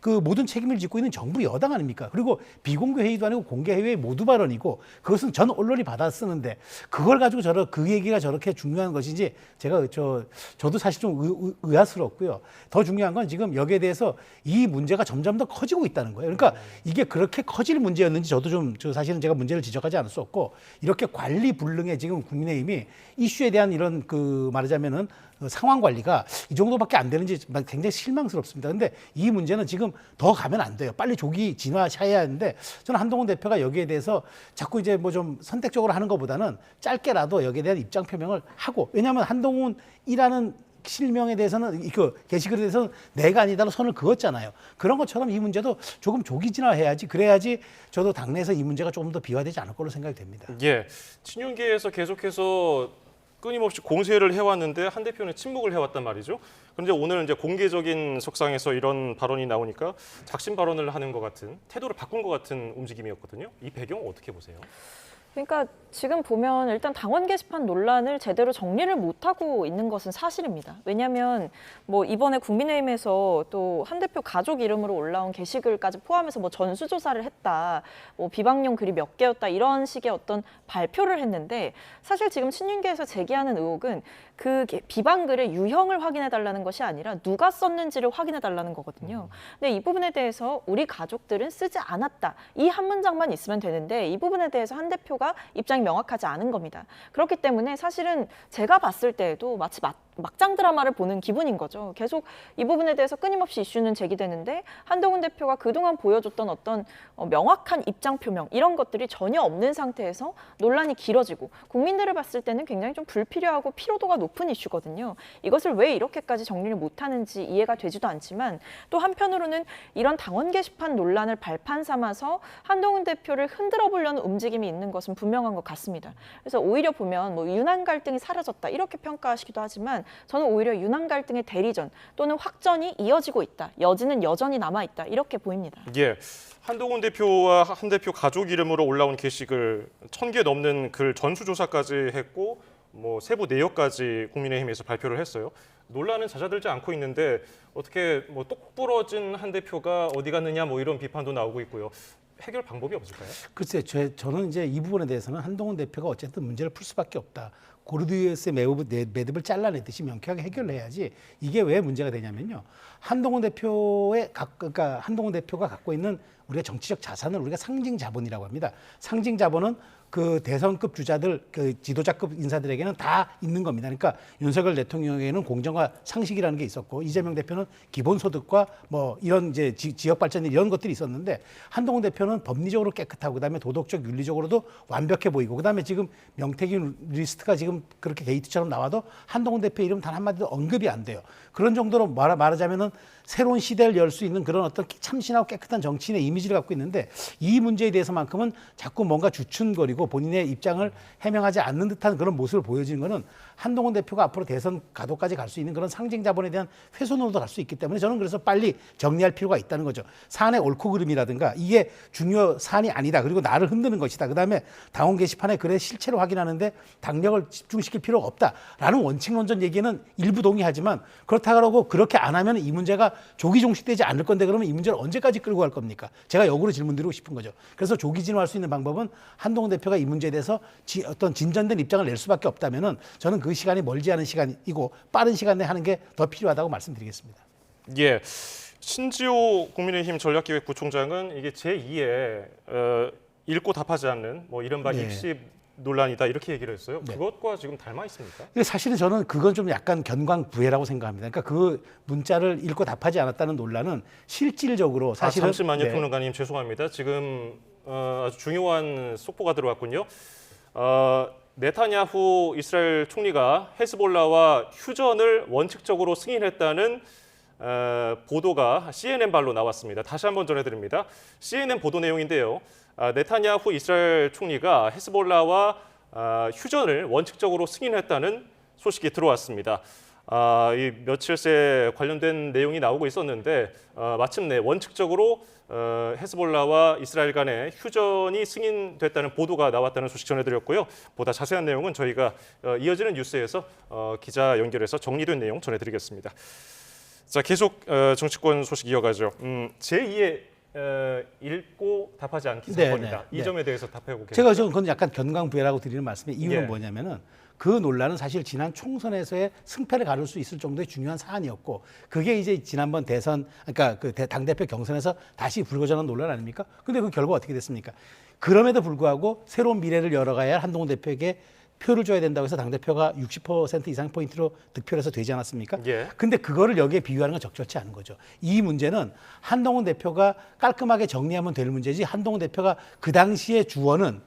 그 모든 책임을 짓고 있는 정부 여당 아닙니까? 그리고 비공개 회의도 아니고 공개 회의 모두 발언이고 그것은 전 언론이 받아 쓰는데 그걸 가지고 그 얘기가 저렇게 중요한 것인지 저도 사실 좀 의아스럽고요. 더 중요한 건 지금 여기에 대해서 이 문제가 점점 더 커지고 있다는 거예요. 그러니까 이게 그렇게 커질 문제였는지 저도 사실은 제가 문제를 지적하지 않을 수 없고 이렇게 관리 불능에 지금 국민의힘이 이슈에 대한 이런 그 말하자면은 상황 관리가 이 정도밖에 안 되는지 굉장히 실망스럽습니다. 근데 이 문제는 지금 더 가면 안 돼요. 빨리 조기 진화해야 하는데 저는 한동훈 대표가 여기에 대해서 자꾸 이제 뭐 좀 선택적으로 하는 것보다는 짧게라도 여기에 대한 입장 표명을 하고 왜냐하면 한동훈이라는 실명에 대해서는 그 게시글에 대해서는 내가 아니다로 선을 그었잖아요. 그런 것처럼 이 문제도 조금 조기 진화해야지 그래야지 저도 당내에서 이 문제가 조금 더 비화되지 않을 걸로 생각이 됩니다. 예, 친윤계에서 계속해서 끊임없이 공세를 해왔는데 한 대표는 침묵을 해왔단 말이죠. 그런데 오늘 이제 공개적인 석상에서 이런 발언이 나오니까 작심 발언을 하는 것 같은 태도를 바꾼 것 같은 움직임이었거든요. 이 배경 어떻게 보세요? 그러니까 지금 보면 일단 당원 게시판 논란을 제대로 정리를 못하고 있는 것은 사실입니다. 왜냐하면 뭐 이번에 국민의힘에서 또 한 대표 가족 이름으로 올라온 게시글까지 포함해서 뭐 전수조사를 했다, 뭐 비방용 글이 몇 개였다 이런 식의 어떤 발표를 했는데 사실 지금 친윤계에서 제기하는 의혹은 그 비방글의 유형을 확인해달라는 것이 아니라 누가 썼는지를 확인해달라는 거거든요. 근데 이 부분에 대해서 우리 가족들은 쓰지 않았다. 이 한 문장만 있으면 되는데 이 부분에 대해서 한 대표가 입장이 명확하지 않은 겁니다. 그렇기 때문에 사실은 제가 봤을 때에도 마치 막장 드라마를 보는 기분인 거죠. 계속 이 부분에 대해서 끊임없이 이슈는 제기되는데 한동훈 대표가 그동안 보여줬던 어떤 명확한 입장 표명 이런 것들이 전혀 없는 상태에서 논란이 길어지고 국민들을 봤을 때는 굉장히 좀 불필요하고 피로도가 높은 이슈거든요. 이것을 왜 이렇게까지 정리를 못하는지 이해가 되지도 않지만 또 한편으로는 이런 당원 게시판 논란을 발판 삼아서 한동훈 대표를 흔들어 보려는 움직임이 있는 것은 분명한 것 같습니다. 그래서 오히려 보면 뭐 윤한 갈등이 사라졌다 이렇게 평가하시기도 하지만 저는 오히려 윤한 갈등의 대리전 또는 확전이 이어지고 있다. 여지는 여전히 남아있다. 이렇게 보입니다. 예, 한동훈 대표와 한 대표 가족 이름으로 올라온 게시글 1000개 넘는 글 전수조사까지 했고 뭐 세부 내역까지 국민의힘에서 발표를 했어요. 논란은 잦아들지 않고 있는데 어떻게 뭐 똑부러진 한 대표가 어디 갔느냐 뭐 이런 비판도 나오고 있고요. 해결 방법이 없을까요? 글쎄, 저는 이제 이 부분에 대해서는 한동훈 대표가 어쨌든 문제를 풀 수밖에 없다. 고르디우스의 매듭을 잘라내듯이 명쾌하게 해결해야지 이게 왜 문제가 되냐면요. 한동훈 대표가 갖고 있는 우리가 정치적 자산을 우리가 상징 자본이라고 합니다. 상징 자본은 그 대선급 주자들, 그 지도자급 인사들에게는 다 있는 겁니다. 그러니까 윤석열 대통령에게는 공정과 상식이라는 게 있었고 이재명 대표는 기본소득과 뭐 이런 이제 지역 발전 이런 것들이 있었는데 한동훈 대표는 법리적으로 깨끗하고 그다음에 도덕적 윤리적으로도 완벽해 보이고 그다음에 지금 명태균 리스트가 지금 그렇게 게이트처럼 나와도 한동훈 대표 이름 단 한마디도 언급이 안 돼요. 그런 정도로 말하자면은 새로운 시대를 열 수 있는 그런 어떤 참신하고 깨끗한 정치인의 이미지를 갖고 있는데 이 문제에 대해서만큼은 자꾸 뭔가 주춤거리고 본인의 입장을 해명하지 않는 듯한 그런 모습을 보여지는 것은 한동훈 대표가 앞으로 대선 가도까지 갈 수 있는 그런 상징 자본에 대한 훼손으로도 갈 수 있기 때문에 저는 그래서 빨리 정리할 필요가 있다는 거죠. 사안의 옳고 그름이라든가 이게 중요 사안이 아니다. 그리고 나를 흔드는 것이다. 그다음에 당원 게시판에 글의 실체를 확인하는데 당력을 집중시킬 필요가 없다라는 원칙론전 얘기는 일부 동의하지만 그렇다고 그렇게 안 하면 이 문제가 조기 종식되지 않을 건데 그러면 이 문제를 언제까지 끌고 갈 겁니까? 제가 역으로 질문드리고 싶은 거죠. 그래서 조기 진화할 수 있는 방법은 한동훈 대표가 이 문제에 대해서 어떤 진전된 입장을 낼 수밖에 없다면은 저는 그 시간이 멀지 않은 시간이고 빠른 시간 내에 하는 게 더 필요하다고 말씀드리겠습니다. 예, 신지호 국민의힘 전략기획부총장은 이게 제2의 읽고 답하지 않는 뭐 이른바 입시 논란이다 이렇게 얘기를 했어요. 그것과 지금 닮아 있습니까? 사실은 저는 그건 좀 약간 견광부회라고 생각합니다. 그러니까 그 문자를 읽고 답하지 않았다는 논란은 실질적으로 사실은 잠시만요, 평론가님 죄송합니다. 지금 아주 중요한 속보가 들어왔군요. 네타냐후 이스라엘 총리가 헤즈볼라와 휴전을 원칙적으로 승인했다는 보도가 CNN 발로 나왔습니다. 다시 한번 전해드립니다. CNN 보도 내용인데요. 네타냐후 이스라엘 총리가 헤즈볼라와 휴전을 원칙적으로 승인했다는 소식이 들어왔습니다. 이 며칠 새 관련된 내용이 나오고 있었는데 마침내 원칙적으로 헤즈볼라와 이스라엘 간의 휴전이 승인됐다는 보도가 나왔다는 소식 전해드렸고요. 보다 자세한 내용은 저희가 이어지는 뉴스에서 기자 연결해서 정리된 내용 전해드리겠습니다. 자, 계속 정치권 소식 이어가죠. 제2의 읽고 답하지 않기 사건이다. 이 점에 대해서 답하고 계세요. 제가 지금 그건 약간 견광부회라고 드리는 말씀의 이유는 예. 뭐냐면은 그 논란은 사실 지난 총선에서의 승패를 가를 수 있을 정도의 중요한 사안이었고 그게 이제 지난번 대선 그러니까 그 당대표 경선에서 다시 불거져난 논란 아닙니까? 근데 그 결과 어떻게 됐습니까? 그럼에도 불구하고 새로운 미래를 열어가야 할 한동훈 대표에게 표를 줘야 된다고 해서 당대표가 60% 이상 포인트로 득표를 해서 되지 않았습니까? 예. 근데 그거를 여기에 비유하는 건 적절치 않은 거죠. 이 문제는 한동훈 대표가 깔끔하게 정리하면 될 문제지 한동훈 대표가 그 당시의 주어는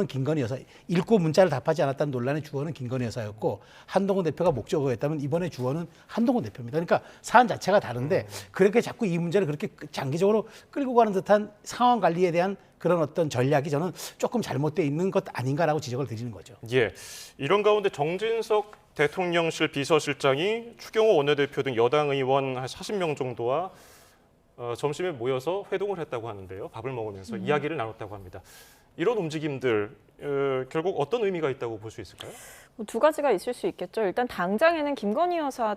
김건희 여사, 읽고 문자를 답하지 않았다는 논란의 주어는 김건희 여사였고 한동훈 대표가 목적어였다면 이번에 주어는 한동훈 대표입니다. 그러니까 사안 자체가 다른데 그렇게 자꾸 이 문제를 그렇게 장기적으로 끌고 가는 듯한 상황 관리에 대한 그런 어떤 전략이 저는 조금 잘못되어 있는 것 아닌가라고 지적을 드리는 거죠. 예, 이런 가운데 정진석 대통령실 비서실장이 추경호 원내대표 등 여당 의원 한 40명 정도와 점심에 모여서 회동을 했다고 하는데요. 밥을 먹으면서 이야기를 나눴다고 합니다. 이런 움직임들 결국 어떤 의미가 있다고 볼 수 있을까요? 두 가지가 있을 수 있겠죠. 일단 당장에는 김건희 여사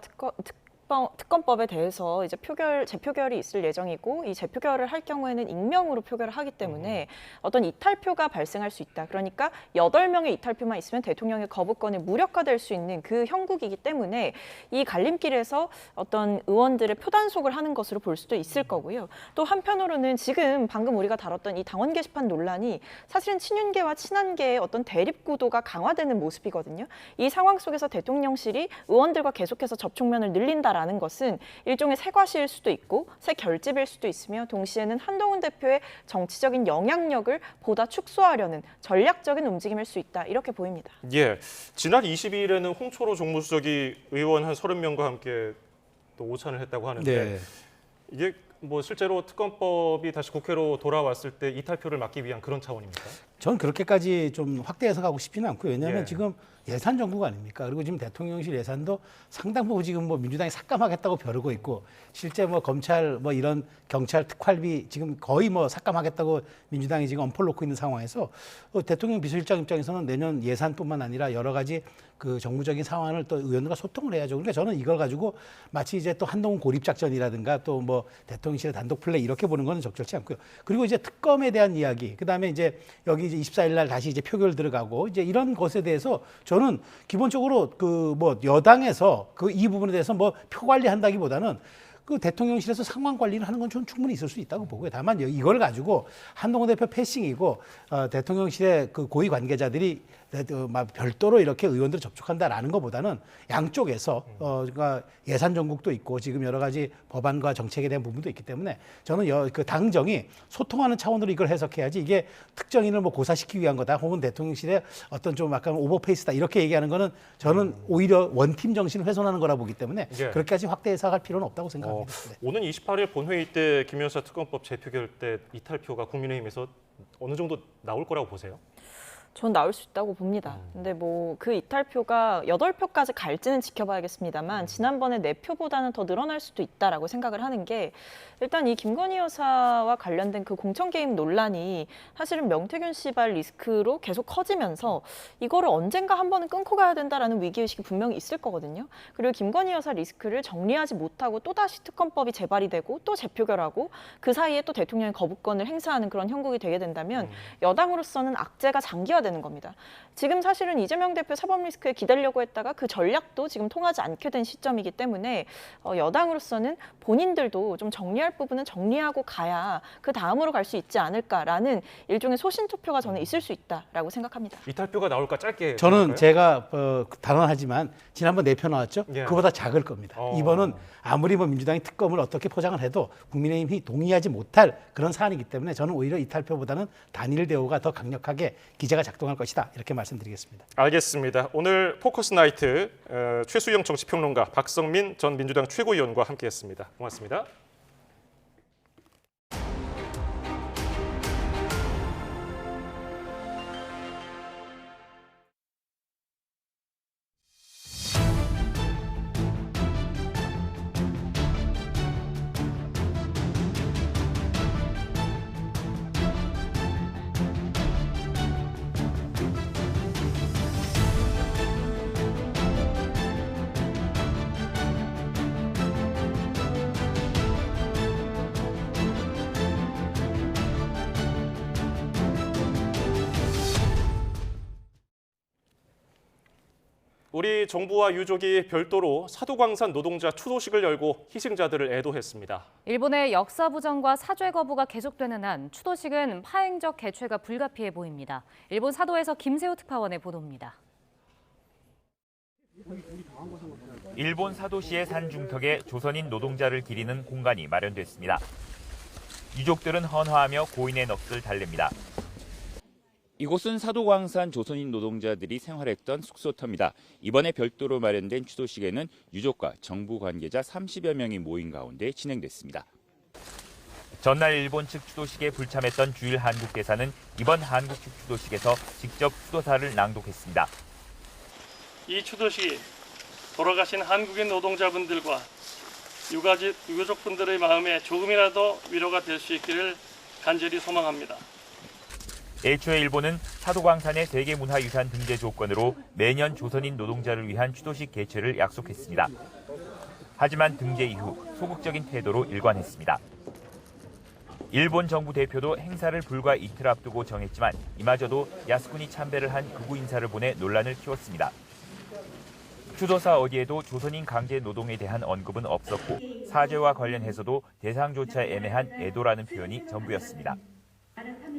특검법에 대해서 이제 재표결이 있을 예정이고 이 재표결을 할 경우에는 익명으로 표결을 하기 때문에 어떤 이탈표가 발생할 수 있다. 그러니까 8명의 이탈표만 있으면 대통령의 거부권이 무력화될 수 있는 그 형국이기 때문에 이 갈림길에서 어떤 의원들의 표단속을 하는 것으로 볼 수도 있을 거고요. 또 한편으로는 지금 방금 우리가 다뤘던 이 당원 게시판 논란이 사실은 친윤계와 친한계의 어떤 대립 구도가 강화되는 모습이거든요. 이 상황 속에서 대통령실이 의원들과 계속해서 접촉면을 늘린다 라는 것은 일종의 새 과시일 수도 있고 새 결집일 수도 있으며 동시에는 한동훈 대표의 정치적인 영향력을 보다 축소하려는 전략적인 움직임일 수 있다 이렇게 보입니다. 예, 지난 22일에는 홍철호 정무수석이 의원 한 30명과 함께 또 오찬을 했다고 하는데 이게 뭐 실제로 특검법이 다시 국회로 돌아왔을 때 이탈표를 막기 위한 그런 차원입니까? 전 그렇게까지 좀 확대 해석하고 싶지는 않고요. 왜냐하면 지금 예산 정부가 아닙니까? 그리고 지금 대통령실 예산도 상당 부분 지금 뭐 민주당이 삭감하겠다고 벼르고 있고 실제 뭐 검찰 뭐 이런 경찰 특활비 지금 거의 뭐 삭감하겠다고 민주당이 지금 엄포를 놓고 있는 상황에서 대통령 비서실장 입장에서는 내년 예산뿐만 아니라 여러 가지 그 정무적인 상황을 또 의원들과 소통을 해야죠. 그러니까 저는 이걸 가지고 마치 이제 또 한동훈 고립작전이라든가 또 뭐 대통령실의 단독 플레이 이렇게 보는 건 적절치 않고요. 그리고 이제 특검에 대한 이야기, 그다음에 이제 여기 이제 24일 날 다시 이제 표결 들어가고 이제 이런 것에 대해서 저는 기본적으로 그 뭐 여당에서 그 이 부분에 대해서 뭐 표 관리한다기보다는 그 대통령실에서 상황 관리를 하는 건 저는 충분히 있을 수 있다고 보고요. 다만 이걸 가지고 한동훈 대표 패싱이고 대통령실의 그 고위 관계자들이 별도로 이렇게 의원들을 접촉한다라는 것보다는 양쪽에서 그러니까 예산 정국도 있고 지금 여러 가지 법안과 정책에 대한 부분도 있기 때문에 저는 그 당정이 소통하는 차원으로 이걸 해석해야지 이게 특정인을 뭐 고사시키기 위한 거다 혹은 대통령실의 어떤 좀 약간 오버페이스다 이렇게 얘기하는 거는 저는 오히려 원팀 정신을 훼손하는 거라 보기 때문에 예. 그렇게까지 확대 해석할 필요는 없다고 생각합니다. 네. 오는 28일 본회의 때 김여사 특검법 재표결 때 이탈표가 국민의힘에서 어느 정도 나올 거라고 보세요? 전 나올 수 있다고 봅니다. 근데 뭐 그 이탈표가 8표까지 갈지는 지켜봐야겠습니다만 지난번에 4표보다는 더 늘어날 수도 있다라고 생각을 하는 게 일단 이 김건희 여사와 관련된 그 공천 개입 논란이 사실은 명태균 씨발 리스크로 계속 커지면서 이거를 언젠가 한 번은 끊고 가야 된다라는 위기의식이 분명히 있을 거거든요. 그리고 김건희 여사 리스크를 정리하지 못하고 또다시 특검법이 재발이 되고 또 재표결하고 그 사이에 또 대통령이 거부권을 행사하는 그런 형국이 되게 된다면 여당으로서는 악재가 장기화되는 겁니다. 지금 사실은 이재명 대표 사법 리스크에 기대려고 했다가 그 전략도 지금 통하지 않게 된 시점이기 때문에 여당으로서는 본인들도 좀 정리할 부분은 정리하고 가야 그 다음으로 갈 수 있지 않을까라는 일종의 소신 투표가 저는 있을 수 있다라고 생각합니다. 이탈표가 나올까 짧게. 저는 제가 단언하지만 지난번 4표 나왔죠? 예. 그보다 작을 겁니다. 이번은 아무리 뭐 민주당이 특검을 어떻게 포장을 해도 국민의힘이 동의하지 못할 그런 사안이기 때문에 저는 오히려 이탈표보다는 단일 대우가 더 강력하게 기제가 작동할 것이다. 이렇게 말씀드리겠습니다. 알겠습니다. 오늘 포커스 나이트 최수영 정치평론가 박성민 전 민주당 최고위원과 함께했습니다. 고맙습니다. 우리 정부와 유족이 별도로 사도광산 노동자 추도식을 열고 희생자들을 애도했습니다. 일본의 역사 부정과 사죄 거부가 계속되는 한 추도식은 파행적 개최가 불가피해 보입니다. 일본 사도에서 김세호 특파원의 보도입니다. 일본 사도시의 산 중턱에 조선인 노동자를 기리는 공간이 마련됐습니다. 유족들은 헌화하며 고인의 넋을 달랩니다. 이곳은 사도광산 조선인 노동자들이 생활했던 숙소터입니다. 이번에 별도로 마련된 추도식에는 유족과 정부 관계자 30여 명이 모인 가운데 진행됐습니다. 전날 일본 측 추도식에 불참했던 주일 한국 대사는 이번 한국 측 추도식에서 직접 추도사를 낭독했습니다. 이 추도식이 돌아가신 한국인 노동자분들과 유가족분들의 마음에 조금이라도 위로가 될 수 있기를 간절히 소망합니다. 애초에 일본은 사도광산의 세계문화유산 등재 조건으로 매년 조선인 노동자를 위한 추도식 개최를 약속했습니다. 하지만 등재 이후 소극적인 태도로 일관했습니다. 일본 정부 대표도 행사를 불과 이틀 앞두고 정했지만 이마저도 야스쿠니 참배를 한 극우 인사를 보내 논란을 키웠습니다. 추도사 어디에도 조선인 강제 노동에 대한 언급은 없었고 사죄와 관련해서도 대상조차 애매한 애도라는 표현이 전부였습니다.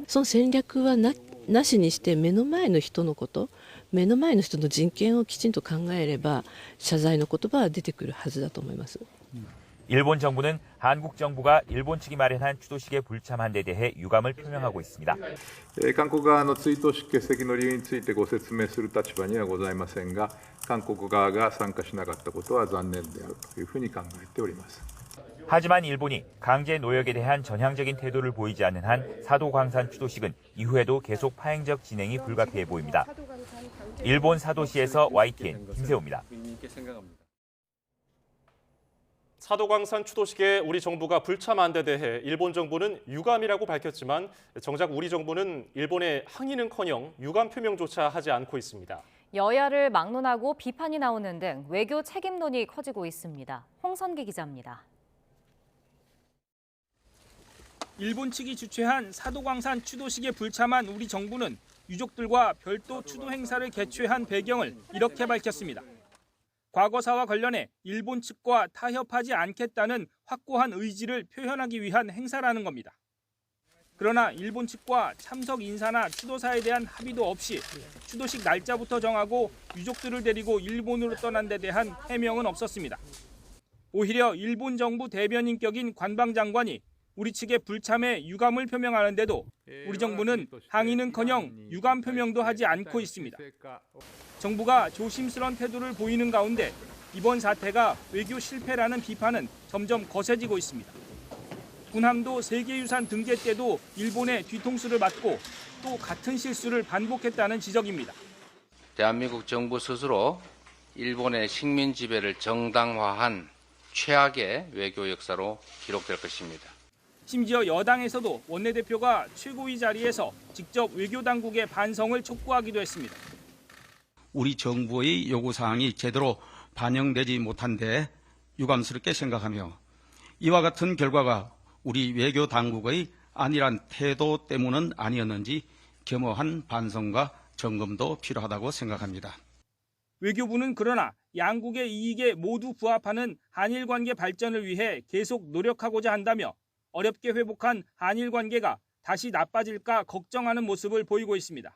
その戦略はなしにして目の前の人のこと目の前の人の人権をきちんと考えれば謝罪の言葉は出てくるはずだと思います。 일본 정부는 한국 정부가 일본 측이 마련한 추도식에 불참한 데 대해 유감을 표명하고 있습니다. 韓国側の追悼式欠席の理由についてご説明する立場にはございませんが、韓国側が参加しなかったことは残念であるというふうに考えております。 하지만 일본이 강제 노역에 대한 전향적인 태도를 보이지 않는 한 사도광산 추도식은 이후에도 계속 파행적 진행이 불가피해 보입니다. 일본 사도시에서 YTN 김세호입니다. 사도광산 추도식에 우리 정부가 불참한 데 대해 일본 정부는 유감이라고 밝혔지만 정작 우리 정부는 일본의 항의는커녕 유감 표명조차 하지 않고 있습니다. 여야를 막론하고 비판이 나오는 등 외교 책임론이 커지고 있습니다. 홍선기 기자입니다. 일본 측이 주최한 사도광산 추도식에 불참한 우리 정부는 유족들과 별도 추도 행사를 개최한 배경을 이렇게 밝혔습니다. 과거사와 관련해 일본 측과 타협하지 않겠다는 확고한 의지를 표현하기 위한 행사라는 겁니다. 그러나 일본 측과 참석 인사나 추도사에 대한 합의도 없이 추도식 날짜부터 정하고 유족들을 데리고 일본으로 떠난 데 대한 해명은 없었습니다. 오히려 일본 정부 대변인격인 관방장관이 우리 측의 불참에 유감을 표명하는데도 우리 정부는 항의는커녕 유감 표명도 하지 않고 있습니다. 정부가 조심스런 태도를 보이는 가운데 이번 사태가 외교 실패라는 비판은 점점 거세지고 있습니다. 군함도 세계유산 등재 때도 일본의 뒤통수를 맞고 또 같은 실수를 반복했다는 지적입니다. 대한민국 정부 스스로 일본의 식민 지배를 정당화한 최악의 외교 역사로 기록될 것입니다. 심지어 여당에서도 원내대표가 최고위 자리에서 직접 외교당국의 반성을 촉구하기도 했습니다. 우리 정부의 요구사항이 제대로 반영되지 못한 데 유감스럽게 생각하며 이와 같은 결과가 우리 외교당국의 안일한 태도 때문은 아니었는지 겸허한 반성과 점검도 필요하다고 생각합니다. 외교부는 그러나 양국의 이익에 모두 부합하는 한일 관계 발전을 위해 계속 노력하고자 한다며 어렵게 회복한 한일 관계가 다시 나빠질까 걱정하는 모습을 보이고 있습니다.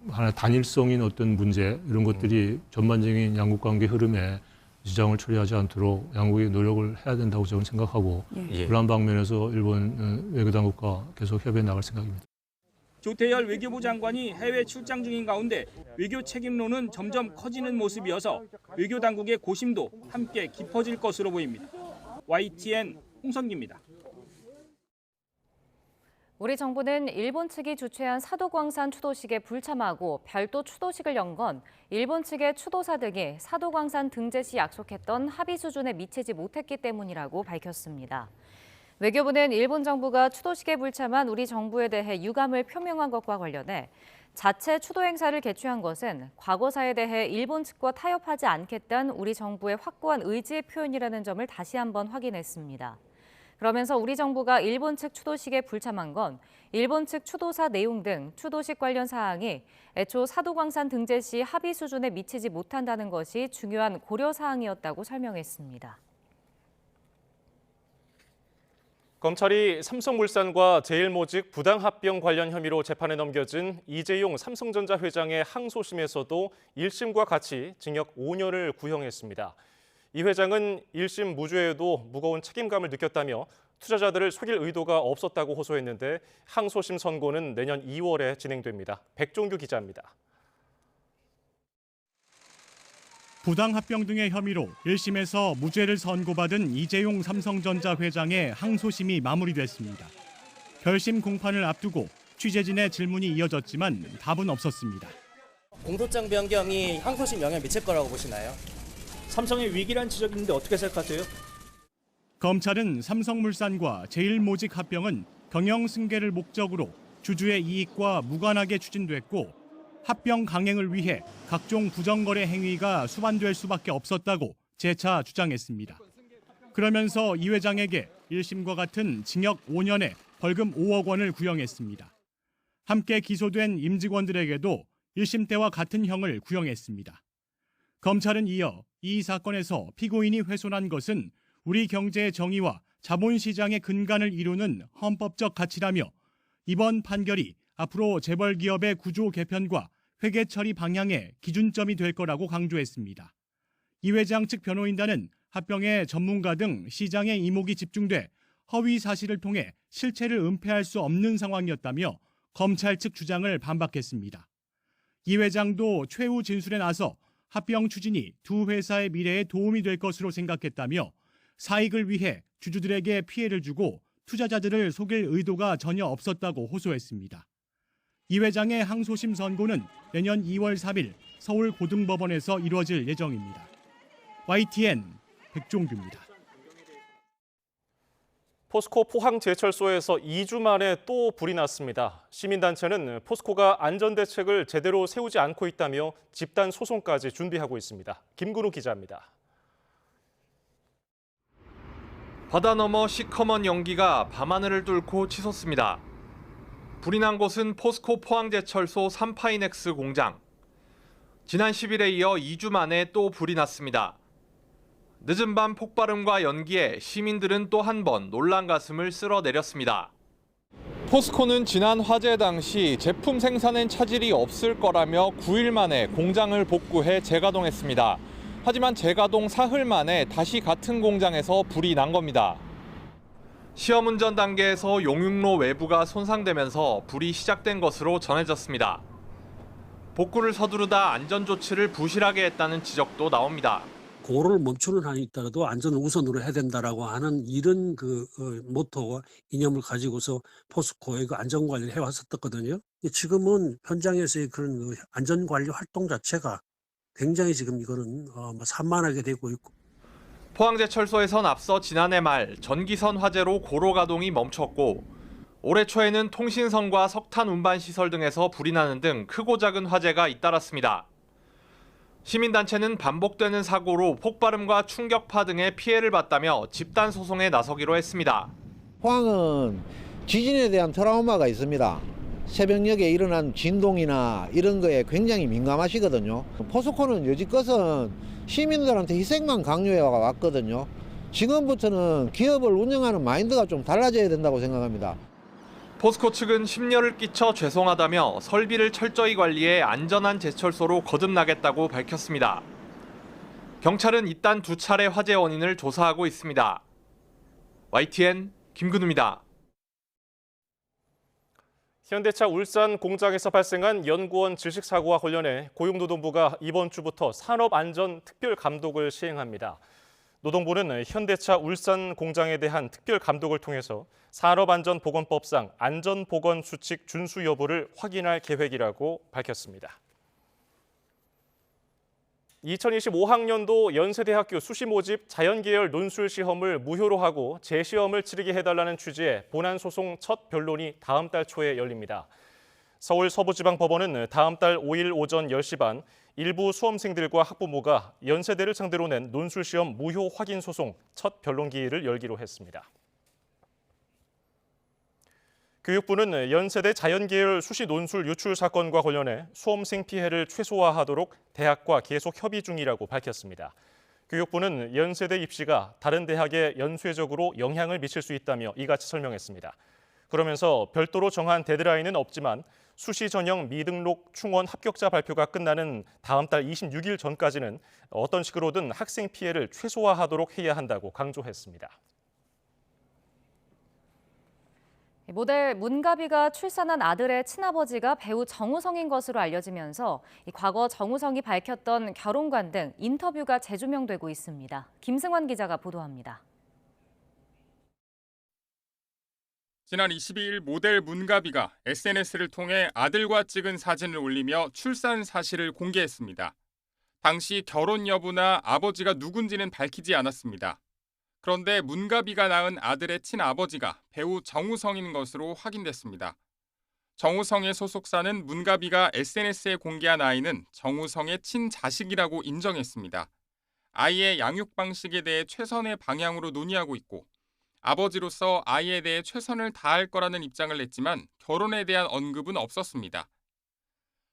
하나 단일성인 어떤 문제 이런 것들이 전반적인 양국 관계 흐름에 지장을 초래하지 않도록 양국이 노력을 해야 된다고 저는 생각하고 그런 방면에서 일본 외교당국과 계속 협의해 나갈 생각입니다. 조태열 외교부 장관이 해외 출장 중인 가운데 외교 책임론은 점점 커지는 모습이어서 외교당국의 고심도 함께 깊어질 것으로 보입니다. YTN 홍성기입니다. 우리 정부는 일본 측이 주최한 사도광산 추도식에 불참하고 별도 추도식을 연 건 일본 측의 추도사 등이 사도광산 등재 시 약속했던 합의 수준에 미치지 못했기 때문이라고 밝혔습니다. 외교부는 일본 정부가 추도식에 불참한 우리 정부에 대해 유감을 표명한 것과 관련해 자체 추도 행사를 개최한 것은 과거사에 대해 일본 측과 타협하지 않겠다는 우리 정부의 확고한 의지의 표현이라는 점을 다시 한번 확인했습니다. 그러면서 우리 정부가 일본 측 추도식에 불참한 건 일본 측 추도사 내용 등 추도식 관련 사항이 애초 사도광산 등재 시 합의 수준에 미치지 못한다는 것이 중요한 고려 사항이었다고 설명했습니다. 검찰이 삼성물산과 제일모직 부당합병 관련 혐의로 재판에 넘겨진 이재용 삼성전자 회장의 항소심에서도 1심과 같이 징역 5년을 구형했습니다. 이 회장은 1심 무죄에도 무거운 책임감을 느꼈다며 투자자들을 속일 의도가 없었다고 호소했는데 항소심 선고는 내년 2월에 진행됩니다. 백종규 기자입니다. 부당합병 등의 혐의로 1심에서 무죄를 선고받은 이재용 삼성전자 회장의 항소심이 마무리됐습니다. 결심 공판을 앞두고 취재진의 질문이 이어졌지만 답은 없었습니다. 공소장 변경이 항소심 영향 미칠 거라고 보시나요? 삼성의 위기란 지적이 있는데 어떻게 생각하세요? 검찰은 삼성물산과 제일모직 합병은 경영 승계를 목적으로 주주의 이익과 무관하게 추진됐고 합병 강행을 위해 각종 부정거래 행위가 수반될 수밖에 없었다고 재차 주장했습니다. 그러면서 이 회장에게 1심과 같은 징역 5년에 벌금 5억 원을 구형했습니다. 함께 기소된 임직원들에게도 1심 때와 같은 형을 구형했습니다. 검찰은 이어 이 사건에서 피고인이 훼손한 것은 우리 경제의 정의와 자본시장의 근간을 이루는 헌법적 가치라며 이번 판결이 앞으로 재벌기업의 구조 개편과 회계 처리 방향의 기준점이 될 거라고 강조했습니다. 이 회장 측 변호인단은 합병에 전문가 등 시장의 이목이 집중돼 허위 사실을 통해 실체를 은폐할 수 없는 상황이었다며 검찰 측 주장을 반박했습니다. 이 회장도 최후 진술에 나서 합병 추진이 두 회사의 미래에 도움이 될 것으로 생각했다며 사익을 위해 주주들에게 피해를 주고 투자자들을 속일 의도가 전혀 없었다고 호소했습니다. 이 회장의 항소심 선고는 내년 2월 3일 서울고등법원에서 이루어질 예정입니다. YTN 백종규입니다. 포스코 포항제철소에서 2주 만에 또 불이 났습니다. 시민단체는 포스코가 안전대책을 제대로 세우지 않고 있다며 집단 소송까지 준비하고 있습니다. 김근우 기자입니다. 바다 너머 시커먼 연기가 밤하늘을 뚫고 치솟습니다. 불이 난 곳은 포스코 포항제철소 3파이넥스 공장. 지난 10일에 이어 2주 만에 또 불이 났습니다. 늦은 밤 폭발음과 연기에 시민들은 또 한 번 놀란 가슴을 쓸어내렸습니다. 포스코는 지난 화재 당시 제품 생산엔 차질이 없을 거라며 9일 만에 공장을 복구해 재가동했습니다. 하지만 재가동 사흘 만에 다시 같은 공장에서 불이 난 겁니다. 시험 운전 단계에서 용융로 외부가 손상되면서 불이 시작된 것으로 전해졌습니다. 복구를 서두르다 안전조치를 부실하게 했다는 지적도 나옵니다. 고를 멈추는 한이 있더라도 안전을 우선으로 해야 된다라고 하는 이런 모토와 이념을 가지고서 포스코의 그 안전관리를 해왔었거든요. 지금은 현장에서의 그런 안전관리 활동 자체가 굉장히 지금 이거는 산만하게 되고 있고. 포항제철소에선 앞서 지난해 말 전기선 화재로 고로 가동이 멈췄고 올해 초에는 통신선과 석탄 운반 시설 등에서 불이 나는 등 크고 작은 화재가 잇따랐습니다. 시민단체는 반복되는 사고로 폭발음과 충격파 등의 피해를 봤다며 집단 소송에 나서기로 했습니다. 포항은 지진에 대한 트라우마가 있습니다. 새벽녘에 일어난 진동이나 이런 거에 굉장히 민감하시거든요. 포스코는 여지껏은 시민들한테 희생만 강요해 왔거든요. 지금부터는 기업을 운영하는 마인드가 좀 달라져야 된다고 생각합니다. 포스코 측은 심려를 끼쳐 죄송하다며 설비를 철저히 관리해 안전한 제철소로 거듭나겠다고 밝혔습니다. 경찰은 잇단 2차례 화재 원인을 조사하고 있습니다. YTN 김근우입니다. 현대차 울산 공장에서 발생한 연구원 질식 사고와 관련해 고용노동부가 이번 주부터 산업안전특별감독을 시행합니다. 노동부는 현대차 울산 공장에 대한 특별감독을 통해서 산업안전보건법상 안전보건수칙 준수 여부를 확인할 계획이라고 밝혔습니다. 2025학년도 연세대학교 수시 모집 자연계열 논술 시험을 무효로 하고 재시험을 치르게 해달라는 취지의 본안소송 첫 변론이 다음 달 초에 열립니다. 서울 서부지방법원은 다음 달 5일 오전 10시 반 일부 수험생들과 학부모가 연세대를 상대로 낸 논술시험 무효 확인 소송 첫 변론 기일을 열기로 했습니다. 교육부는 연세대 자연계열 수시 논술 유출 사건과 관련해 수험생 피해를 최소화하도록 대학과 계속 협의 중이라고 밝혔습니다. 교육부는 연세대 입시가 다른 대학에 연쇄적으로 영향을 미칠 수 있다며 이같이 설명했습니다. 그러면서 별도로 정한 데드라인은 없지만 수시 전형 미등록 충원 합격자 발표가 끝나는 다음 달 26일 전까지는 어떤 식으로든 학생 피해를 최소화하도록 해야 한다고 강조했습니다. 모델 문가비가 출산한 아들의 친아버지가 배우 정우성인 것으로 알려지면서 과거 정우성이 밝혔던 결혼관 등 인터뷰가 재조명되고 있습니다. 김승환 기자가 보도합니다. 지난 22일 모델 문가비가 SNS를 통해 아들과 찍은 사진을 올리며 출산 사실을 공개했습니다. 당시 결혼 여부나 아버지가 누군지는 밝히지 않았습니다. 그런데 문가비가 낳은 아들의 친아버지가 배우 정우성인 것으로 확인됐습니다. 정우성의 소속사는 문가비가 SNS에 공개한 아이는 정우성의 친자식이라고 인정했습니다. 아이의 양육 방식에 대해 최선의 방향으로 논의하고 있고 아버지로서 아이에 대해 최선을 다할 거라는 입장을 냈지만 결혼에 대한 언급은 없었습니다.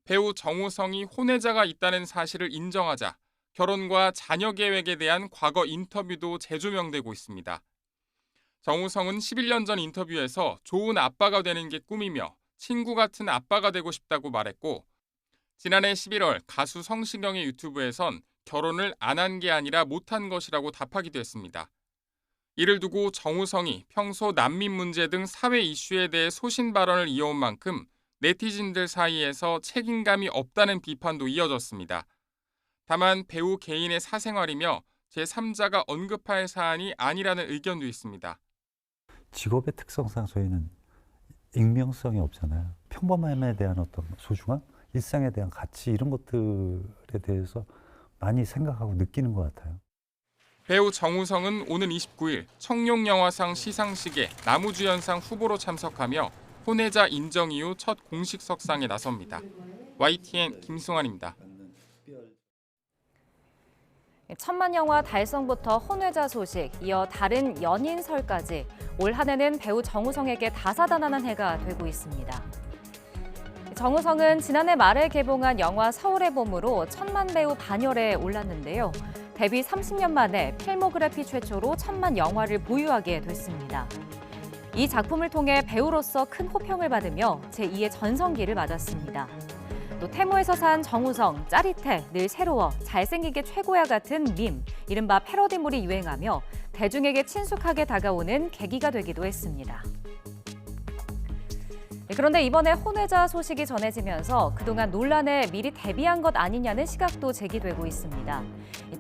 배우 정우성이 혼외자가 있다는 사실을 인정하자 결혼과 자녀 계획에 대한 과거 인터뷰도 재조명되고 있습니다. 정우성은 11년 전 인터뷰에서 좋은 아빠가 되는 게 꿈이며 친구 같은 아빠가 되고 싶다고 말했고 지난해 11월 가수 성시경의 유튜브에선 결혼을 안 한 게 아니라 못한 것이라고 답하기도 했습니다. 이를 두고 정우성이 평소 난민 문제 등 사회 이슈에 대해 소신 발언을 이어온 만큼 네티즌들 사이에서 책임감이 없다는 비판도 이어졌습니다. 다만 배우 개인의 사생활이며 제3자가 언급할 사안이 아니라는 의견도 있습니다. 직업의 특성상 저희는 익명성이 없잖아요. 평범함에 대한 어떤 소중함, 일상에 대한 가치 이런 것들에 대해서 많이 생각하고 느끼는 것 같아요. 배우 정우성은 오는 29일 청룡영화상 시상식에 나무주연상 후보로 참석하며 혼외자 인정 이후 첫 공식 석상에 나섭니다. YTN 김승환입니다. 천만 영화 달성부터 혼외자 소식, 이어 다른 연인설까지 올 한 해는 배우 정우성에게 다사다난한 해가 되고 있습니다. 정우성은 지난해 말에 개봉한 영화 서울의 봄으로 천만 배우 반열에 올랐는데요. 데뷔 30년 만에 필모그래피 최초로 1000만 영화를 보유하게 됐습니다. 이 작품을 통해 배우로서 큰 호평을 받으며 제2의 전성기를 맞았습니다. 또 태모에서 산 정우성, 짜릿해, 늘 새로워, 잘생기게 최고야 같은 밈, 이른바 패러디물이 유행하며 대중에게 친숙하게 다가오는 계기가 되기도 했습니다. 그런데 이번에 혼외자 소식이 전해지면서 그동안 논란에 미리 대비한 것 아니냐는 시각도 제기되고 있습니다.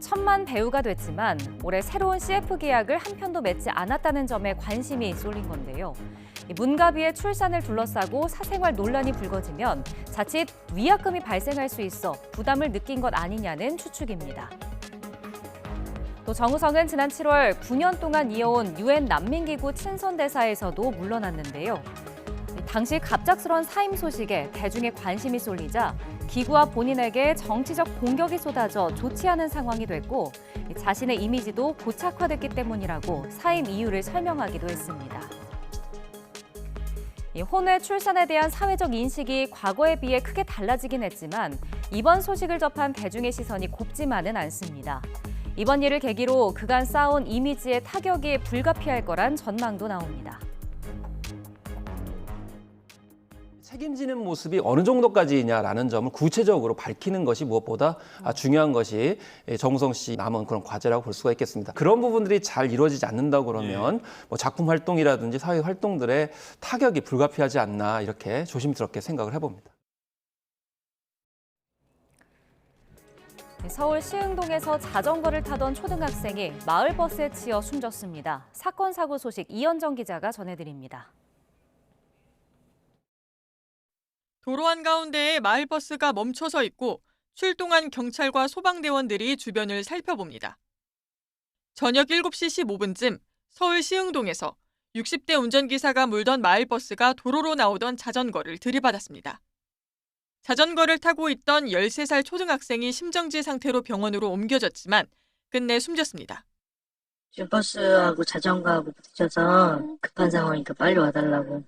1000만 배우가 됐지만 올해 새로운 CF 계약을 한 편도 맺지 않았다는 점에 관심이 쏠린 건데요. 문가비의 출산을 둘러싸고 사생활 논란이 불거지면 자칫 위약금이 발생할 수 있어 부담을 느낀 것 아니냐는 추측입니다. 또 정우성은 지난 7월 9년 동안 이어온 UN 난민기구 친선대사에서도 물러났는데요. 당시 갑작스런 사임 소식에 대중의 관심이 쏠리자 기구와 본인에게 정치적 공격이 쏟아져 좋지 않은 상황이 됐고 자신의 이미지도 고착화됐기 때문이라고 사임 이유를 설명하기도 했습니다. 혼외 출산에 대한 사회적 인식이 과거에 비해 크게 달라지긴 했지만 이번 소식을 접한 대중의 시선이 곱지만은 않습니다. 이번 일을 계기로 그간 쌓아온 이미지의 타격이 불가피할 거란 전망도 나옵니다. 책임지는 모습이 어느 정도까지냐라는 점을 구체적으로 밝히는 것이 무엇보다 중요한 것이 정우성 씨 남은 그런 과제라고 볼 수가 있겠습니다. 그런 부분들이 잘 이루어지지 않는다고 그러면 뭐 작품 활동이라든지 사회 활동들의 타격이 불가피하지 않나 이렇게 조심스럽게 생각을 해봅니다. 서울 시흥동에서 자전거를 타던 초등학생이 마을버스에 치여 숨졌습니다. 사건 사고 소식 이현정 기자가 전해드립니다. 도로 한가운데에 마을버스가 멈춰서 있고 출동한 경찰과 소방대원들이 주변을 살펴봅니다. 저녁 7시 15분쯤 서울 시흥동에서 60대 운전기사가 몰던 마을버스가 도로로 나오던 자전거를 들이받았습니다. 자전거를 타고 있던 13살 초등학생이 심정지 상태로 병원으로 옮겨졌지만 끝내 숨졌습니다. 버스하고 자전거하고 부딪혀서 급한 상황이니까 빨리 와달라고.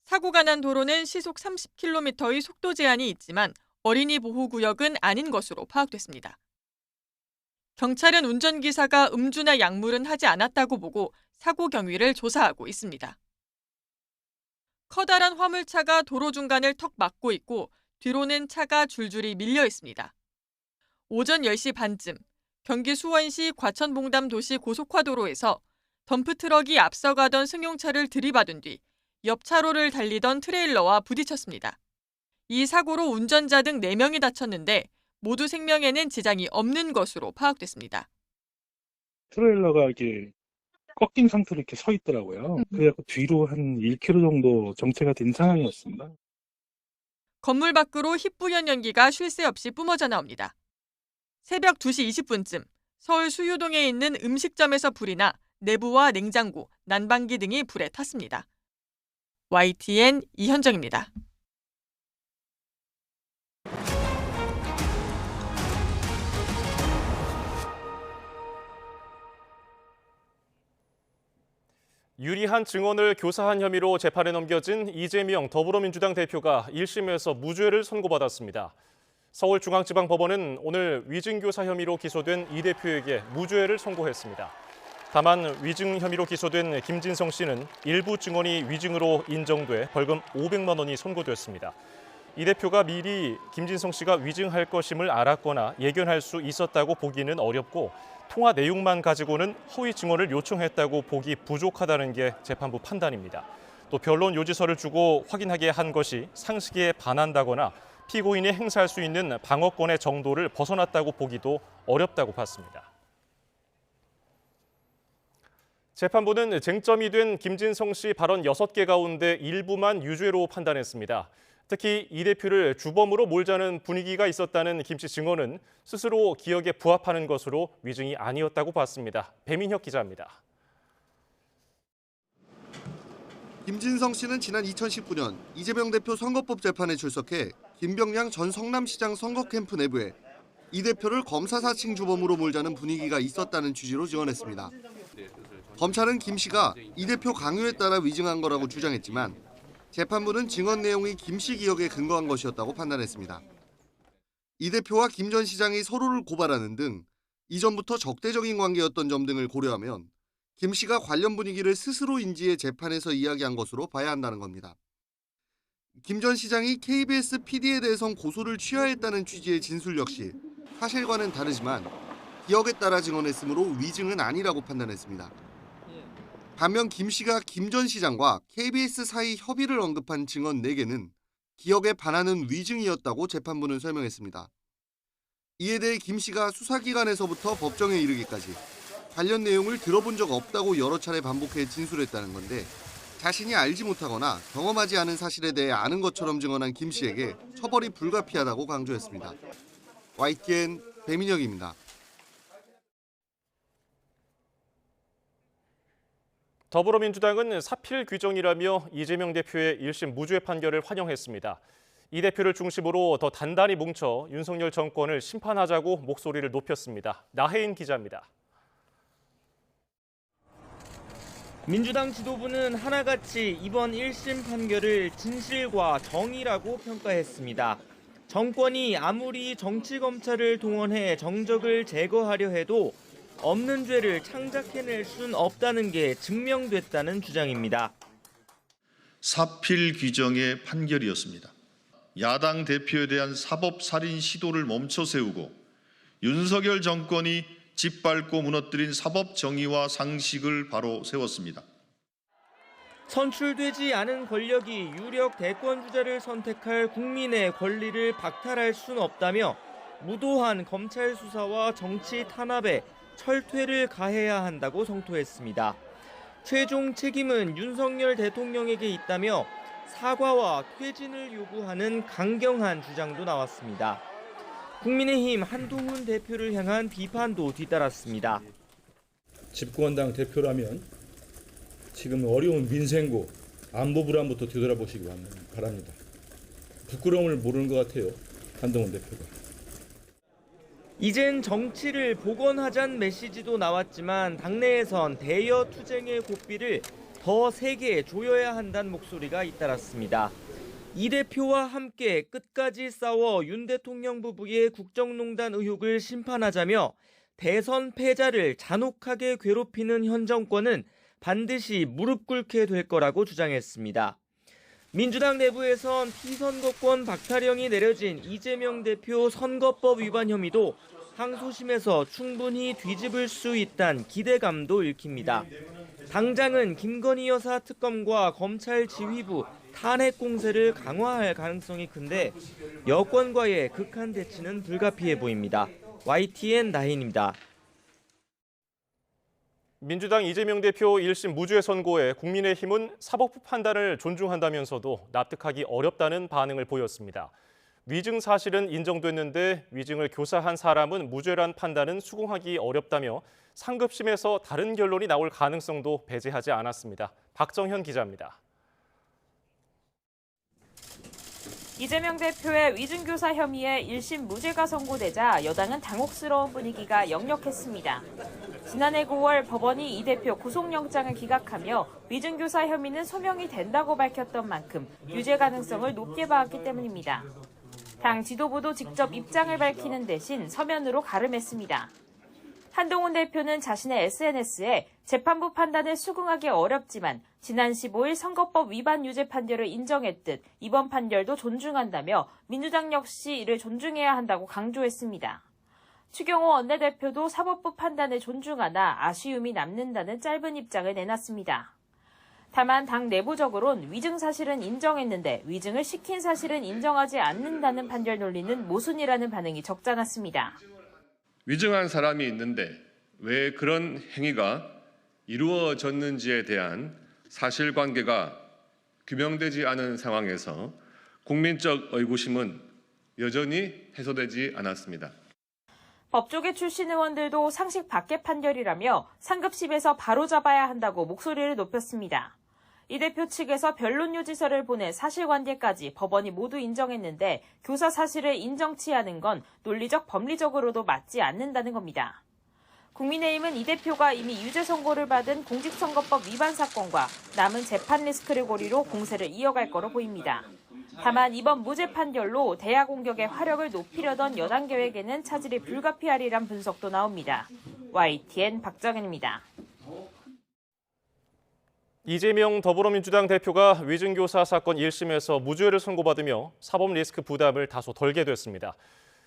사고가 난 도로는 시속 30km의 속도 제한이 있지만 어린이 보호구역은 아닌 것으로 파악됐습니다. 경찰은 운전기사가 음주나 약물은 하지 않았다고 보고 사고 경위를 조사하고 있습니다. 커다란 화물차가 도로 중간을 턱 막고 있고 뒤로는 차가 줄줄이 밀려 있습니다. 오전 10시 반쯤 경기 수원시 과천봉담 도시 고속화도로에서 덤프트럭이 앞서가던 승용차를 들이받은 뒤 옆 차로를 달리던 트레일러와 부딪혔습니다. 이 사고로 운전자 등 4명이 다쳤는데 모두 생명에는 지장이 없는 것으로 파악됐습니다. 트레일러가 이게 꺾인 상태로 이렇게 서 있더라고요. 그래서 뒤로 한 1km 정도 정체가 된 상황이었습니다. 건물 밖으로 희뿌연 연기가 쉴 새 없이 뿜어져 나옵니다. 새벽 2시 20분쯤 서울 수유동에 있는 음식점에서 불이 나 내부와 냉장고, 난방기 등이 불에 탔습니다. YTN 이현정입니다. 유리한 증언을 교사한 혐의로 재판에 넘겨진 이재명 더불어민주당 대표가 1심에서 무죄를 선고받았습니다. 서울중앙지방법원은 오늘 위증교사 혐의로 기소된 이 대표에게 무죄를 선고했습니다. 다만 위증 혐의로 기소된 김진성 씨는 일부 증언이 위증으로 인정돼 벌금 500만 원이 선고됐습니다. 이 대표가 미리 김진성 씨가 위증할 것임을 알았거나 예견할 수 있었다고 보기는 어렵고 통화 내용만 가지고는 허위 증언을 요청했다고 보기 부족하다는 게 재판부 판단입니다. 또 변론 요지서를 주고 확인하게 한 것이 상식에 반한다거나 피고인이 행사할 수 있는 방어권의 정도를 벗어났다고 보기도 어렵다고 봤습니다. 재판부는 쟁점이 된 김진성 씨 발언 6개 가운데 일부만 유죄로 판단했습니다. 특히 이 대표를 주범으로 몰자는 분위기가 있었다는 김 씨 증언은 스스로 기억에 부합하는 것으로 위증이 아니었다고 봤습니다. 배민혁 기자입니다. 김진성 씨는 지난 2019년 이재명 대표 선거법 재판에 출석해 김병량 전 성남시장 선거 캠프 내부에 이 대표를 검사 사칭 주범으로 몰자는 분위기가 있었다는 취지로 증언했습니다. 검찰은 김 씨가 이 대표 강요에 따라 위증한 거라고 주장했지만 재판부는 증언 내용이 김 씨 기억에 근거한 것이었다고 판단했습니다. 이 대표와 김 전 시장이 서로를 고발하는 등 이전부터 적대적인 관계였던 점 등을 고려하면 김 씨가 관련 분위기를 스스로 인지해 재판에서 이야기한 것으로 봐야 한다는 겁니다. 김 전 시장이 KBS PD에 대해선 고소를 취하했다는 취지의 진술 역시 사실과는 다르지만 기억에 따라 증언했으므로 위증은 아니라고 판단했습니다. 반면 김 씨가 김 전 시장과 KBS 사이 협의를 언급한 증언 4개는 기억에 반하는 위증이었다고 재판부는 설명했습니다. 이에 대해 김 씨가 수사기관에서부터 법정에 이르기까지 관련 내용을 들어본 적 없다고 여러 차례 반복해 진술했다는 건데 자신이 알지 못하거나 경험하지 않은 사실에 대해 아는 것처럼 증언한 김 씨에게 처벌이 불가피하다고 강조했습니다. YTN 배민혁입니다. 더불어민주당은 사필 규정이라며 이재명 대표의 1심 무죄 판결을 환영했습니다. 이 대표를 중심으로 더 단단히 뭉쳐 윤석열 정권을 심판하자고 목소리를 높였습니다. 나혜인 기자입니다. 민주당 지도부는 하나같이 이번 1심 판결을 진실과 정의라고 평가했습니다. 정권이 아무리 정치검찰을 동원해 정적을 제거하려 해도 없는 죄를 창작해낼 순 없다는 게 증명됐다는 주장입니다. 사필 규정의 판결이었습니다. 야당 대표에 대한 사법살인 시도를 멈춰 세우고 윤석열 정권이 짓밟고 무너뜨린 사법 정의와 상식을 바로 세웠습니다. 선출되지 않은 권력이 유력 대권 주자를 선택할 국민의 권리를 박탈할 순 없다며 무도한 검찰 수사와 정치 탄압에 철퇴를 가해야 한다고 성토했습니다. 최종 책임은 윤석열 대통령에게 있다며 사과와 퇴진을 요구하는 강경한 주장도 나왔습니다. 국민의힘 한동훈 대표를 향한 비판도 뒤따랐습니다. 집권당 대표라면 지금 어려운 민생고, 안보 불안부터 뒤돌아보시기 바랍니다. 부끄러움을 모르는 것 같아요, 한동훈 대표가. 이젠 정치를 복원하자는 메시지도 나왔지만 당내에선 대여 투쟁의 고삐를 더 세게 조여야 한다는 목소리가 잇따랐습니다. 이 대표와 함께 끝까지 싸워 윤 대통령 부부의 국정농단 의혹을 심판하자며 대선 패자를 잔혹하게 괴롭히는 현 정권은 반드시 무릎 꿇게 될 거라고 주장했습니다. 민주당 내부에선 피선거권 박탈형이 내려진 이재명 대표 선거법 위반 혐의도 항소심에서 충분히 뒤집을 수 있다는 기대감도 읽힙니다. 당장은 김건희 여사 특검과 검찰 지휘부 탄핵 공세를 강화할 가능성이 큰데 여권과의 극한 대치는 불가피해 보입니다. YTN 나혜인입니다. 민주당 이재명 대표 1심 무죄 선고에 국민의힘은 사법부 판단을 존중한다면서도 납득하기 어렵다는 반응을 보였습니다. 위증 사실은 인정됐는데 위증을 교사한 사람은 무죄란 판단은 수긍하기 어렵다며 상급심에서 다른 결론이 나올 가능성도 배제하지 않았습니다. 박정현 기자입니다. 이재명 대표의 위증교사 혐의에 1심 무죄가 선고되자 여당은 당혹스러운 분위기가 역력했습니다. 지난해 9월 법원이 이 대표 구속영장을 기각하며 위증교사 혐의는 소명이 된다고 밝혔던 만큼 유죄 가능성을 높게 봐왔기 때문입니다. 당 지도부도 직접 입장을 밝히는 대신 서면으로 가름했습니다. 한동훈 대표는 자신의 SNS에 재판부 판단을 수긍하기 어렵지만 지난 15일 선거법 위반 유죄 판결을 인정했듯 이번 판결도 존중한다며 민주당 역시 이를 존중해야 한다고 강조했습니다. 추경호 원내대표도 사법부 판단을 존중하나 아쉬움이 남는다는 짧은 입장을 내놨습니다. 다만 당 내부적으론 위증 사실은 인정했는데 위증을 시킨 사실은 인정하지 않는다는 판결 논리는 모순이라는 반응이 적잖았습니다. 위증한 사람이 있는데 왜 그런 행위가 이루어졌는지에 대한 사실관계가 규명되지 않은 상황에서 국민적 의구심은 여전히 해소되지 않았습니다. 법조계 출신 의원들도 상식 밖의 판결이라며 상급심에서 바로잡아야 한다고 목소리를 높였습니다. 이 대표 측에서 변론 요지서를 보내 사실관계까지 법원이 모두 인정했는데 교사 사실을 인정치 않은 건 논리적 법리적으로도 맞지 않는다는 겁니다. 국민의힘은 이 대표가 이미 유죄 선고를 받은 공직선거법 위반 사건과 남은 재판 리스크를 고리로 공세를 이어갈 거로 보입니다. 다만 이번 무죄 판결로 대야 공격의 화력을 높이려던 여당 계획에는 차질이 불가피하리란 분석도 나옵니다. YTN 박정현입니다. 이재명 더불어민주당 대표가 위증교사 사건 1심에서 무죄를 선고받으며 사법 리스크 부담을 다소 덜게 됐습니다.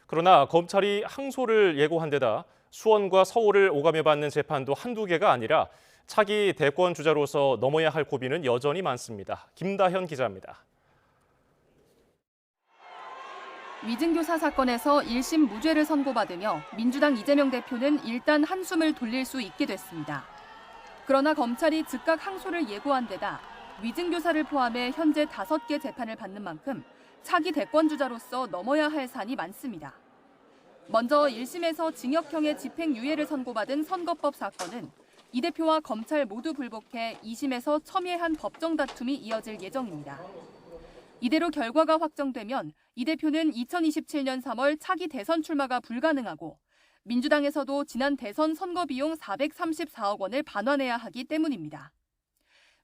그러나 검찰이 항소를 예고한 데다 수원과 서울을 오가며 받는 재판도 한두 개가 아니라 차기 대권 주자로서 넘어야 할 고비는 여전히 많습니다. 김다현 기자입니다. 위증교사 사건에서 1심 무죄를 선고받으며 민주당 이재명 대표는 일단 한숨을 돌릴 수 있게 됐습니다. 그러나 검찰이 즉각 항소를 예고한 데다 위증교사를 포함해 현재 5개 재판을 받는 만큼 차기 대권 주자로서 넘어야 할 산이 많습니다. 먼저 1심에서 징역형의 집행유예를 선고받은 선거법 사건은 이 대표와 검찰 모두 불복해 2심에서 첨예한 법정 다툼이 이어질 예정입니다. 이대로 결과가 확정되면 이 대표는 2027년 3월 차기 대선 출마가 불가능하고 민주당에서도 지난 대선 선거 비용 434억 원을 반환해야 하기 때문입니다.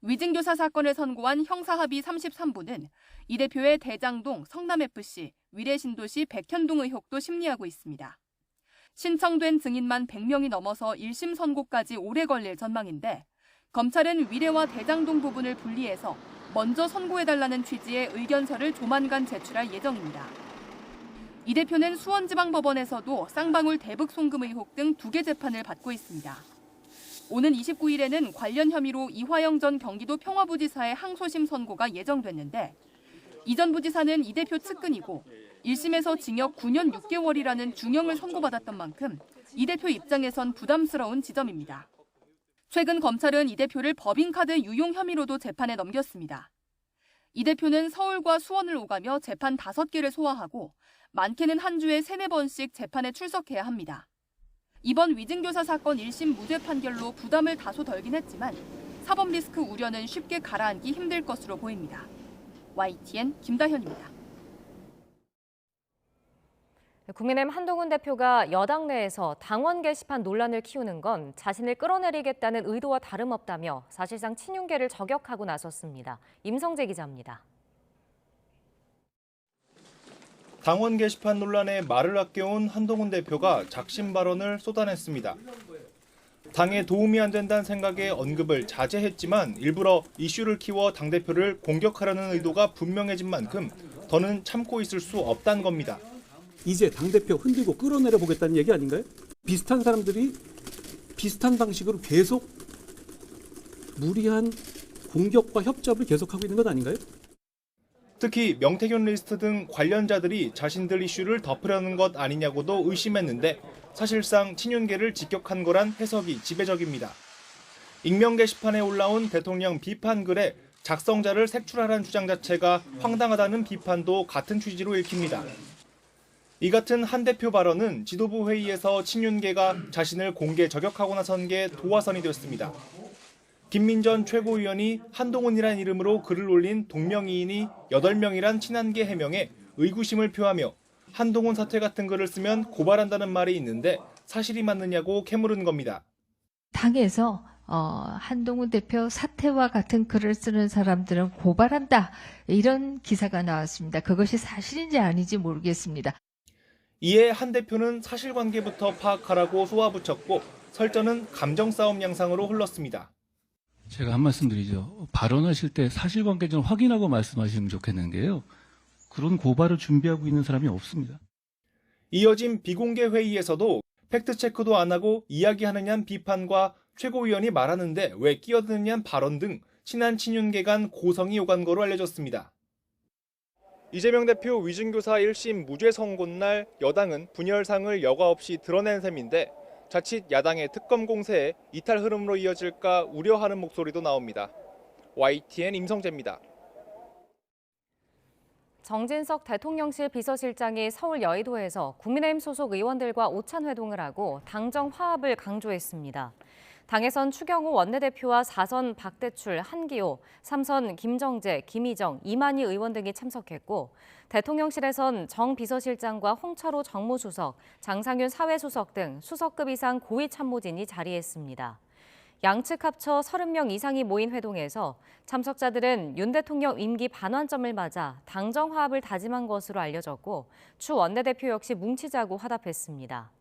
위증교사 사건을 선고한 형사합의 33부는 이 대표의 대장동, 성남FC, 위례신도시 백현동 의혹도 심리하고 있습니다. 신청된 증인만 100명이 넘어서 1심 선고까지 오래 걸릴 전망인데 검찰은 위례와 대장동 부분을 분리해서 먼저 선고해달라는 취지의 의견서를 조만간 제출할 예정입니다. 이 대표는 수원지방법원에서도 쌍방울 대북 송금 의혹 등 2개 재판을 받고 있습니다. 오는 29일에는 관련 혐의로 이화영 전 경기도 평화부지사의 항소심 선고가 예정됐는데 이 전 부지사는 이 대표 측근이고 1심에서 징역 9년 6개월이라는 중형을 선고받았던 만큼 이 대표 입장에선 부담스러운 지점입니다. 최근 검찰은 이 대표를 법인카드 유용 혐의로도 재판에 넘겼습니다. 이 대표는 서울과 수원을 오가며 재판 5개를 소화하고 많게는 한 주에 3-4번씩 재판에 출석해야 합니다. 이번 위증교사 사건 1심 무죄 판결로 부담을 다소 덜긴 했지만 사법 리스크 우려는 쉽게 가라앉기 힘들 것으로 보입니다. YTN 김다현입니다. 국민의힘 한동훈 대표가 여당 내에서 당원 게시판 논란을 키우는 건 자신을 끌어내리겠다는 의도와 다름없다며 사실상 친윤계를 저격하고 나섰습니다. 임성재 기자입니다. 당원 게시판 논란에 말을 아껴온 한동훈 대표가 작심 발언을 쏟아냈습니다. 당에 도움이 안 된다는 생각에 언급을 자제했지만 일부러 이슈를 키워 당대표를 공격하려는 의도가 분명해진 만큼 더는 참고 있을 수 없다는 겁니다. 이제 당대표 흔들고 끌어내려 보겠다는 얘기 아닌가요? 비슷한 사람들이 비슷한 방식으로 계속 무리한 공격과 협잡을 계속하고 있는 것 아닌가요? 특히 명태균 리스트 등 관련자들이 자신들 이슈를 덮으려는 것 아니냐고도 의심했는데 사실상 친윤계를 직격한 거란 해석이 지배적입니다. 익명 게시판에 올라온 대통령 비판 글에 작성자를 색출하라는 주장 자체가 황당하다는 비판도 같은 취지로 읽힙니다. 이 같은 한 대표 발언은 지도부 회의에서 친윤계가 자신을 공개 저격하고 나선 게 도화선이 됐습니다. 김민전 최고위원이 한동훈이란 이름으로 글을 올린 동명이인이 8명이란 친한계 해명에 의구심을 표하며 한동훈 사퇴 같은 글을 쓰면 고발한다는 말이 있는데 사실이 맞느냐고 캐물은 겁니다. 당에서 한동훈 대표 사퇴와 같은 글을 쓰는 사람들은 고발한다. 이런 기사가 나왔습니다. 그것이 사실인지 아닌지 모르겠습니다. 이에 한 대표는 사실관계부터 파악하라고 쏘아붙였고 설전은 감정 싸움 양상으로 흘렀습니다. 제가 한 말씀 드리죠. 발언하실 때 사실관계 좀 확인하고 말씀하시면 좋겠는 게요. 그런 고발을 준비하고 있는 사람이 없습니다. 이어진 비공개 회의에서도 팩트체크도 안 하고 이야기하느냐는 비판과 최고위원이 말하는데 왜 끼어드느냐는 발언 등 친한 친윤계 간 고성이 오간 거로 알려졌습니다. 이재명 대표 위증교사 1심 무죄 선고 날 여당은 분열상을 여과 없이 드러낸 셈인데 자칫 야당의 특검 공세에 이탈 흐름으로 이어질까 우려하는 목소리도 나옵니다. YTN 임성재입니다. 정진석 대통령실 비서실장이 서울 여의도에서 국민의힘 소속 의원들과 오찬 회동을 하고 당정 화합을 강조했습니다. 당에선 추경호 원내대표와 4선 박대출, 한기호, 3선 김정재, 김희정, 이만희 의원 등이 참석했고 대통령실에선 정 비서실장과 홍철호 정무수석, 장상윤 사회수석 등 수석급 이상 고위 참모진이 자리했습니다. 양측 합쳐 30명 이상이 모인 회동에서 참석자들은 윤 대통령 임기 반환점을 맞아 당정 화합을 다짐한 것으로 알려졌고 추 원내대표 역시 뭉치자고 화답했습니다.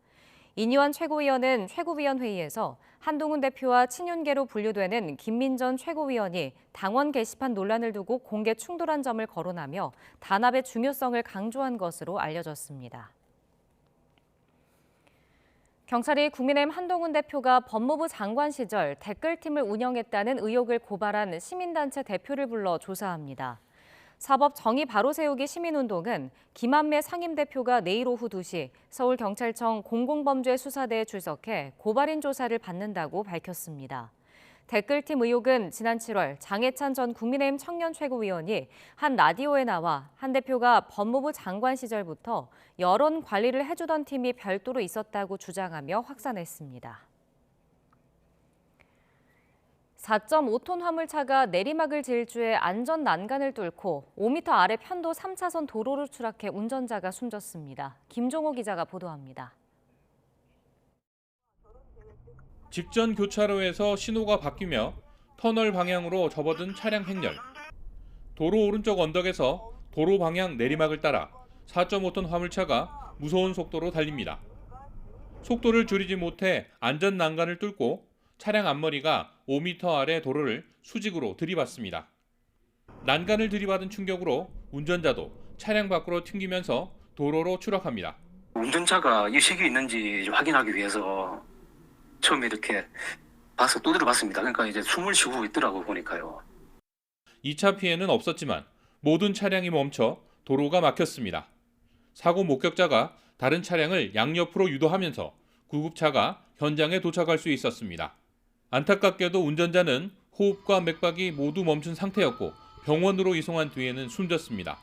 이니원 최고위원은 최고위원회의에서 한동훈 대표와 친윤계로 분류되는 김민전 최고위원이 당원 게시판 논란을 두고 공개 충돌한 점을 거론하며 단합의 중요성을 강조한 것으로 알려졌습니다. 경찰이 국민의힘 한동훈 대표가 법무부 장관 시절 댓글팀을 운영했다는 의혹을 고발한 시민단체 대표를 불러 조사합니다. 사법 정의 바로 세우기 시민운동은 김한매 상임대표가 내일 오후 2시 서울경찰청 공공범죄수사대에 출석해 고발인 조사를 받는다고 밝혔습니다. 댓글팀 의혹은 지난 7월 장해찬 전 국민의힘 청년 최고위원이 한 라디오에 나와 한 대표가 법무부 장관 시절부터 여론 관리를 해주던 팀이 별도로 있었다고 주장하며 확산했습니다. 4.5톤 화물차가 내리막을 질주해 안전 난간을 뚫고 5m 아래 편도 3차선 도로로 추락해 운전자가 숨졌습니다. 김종호 기자가 보도합니다. 직전 교차로에서 신호가 바뀌며 터널 방향으로 접어든 차량 행렬. 도로 오른쪽 언덕에서 도로 방향 내리막을 따라 4.5톤 화물차가 무서운 속도로 달립니다. 속도를 줄이지 못해 안전 난간을 뚫고 차량 앞머리가 5m 아래 도로를 수직으로 들이받습니다. 난간을 들이받은 충격으로 운전자도 차량 밖으로 튕기면서 도로로 추락합니다. 운전자가 의식이 있는지 확인하기 위해서 처음에 이렇게 봐서 두드려 봤습니다. 그러니까 이제 숨을 쉬고 있더라고 보니까요. 2차 피해는 없었지만 모든 차량이 멈춰 도로가 막혔습니다. 사고 목격자가 다른 차량을 양옆으로 유도하면서 구급차가 현장에 도착할 수 있었습니다. 안타깝게도 운전자는 호흡과 맥박이 모두 멈춘 상태였고 병원으로 이송한 뒤에는 숨졌습니다.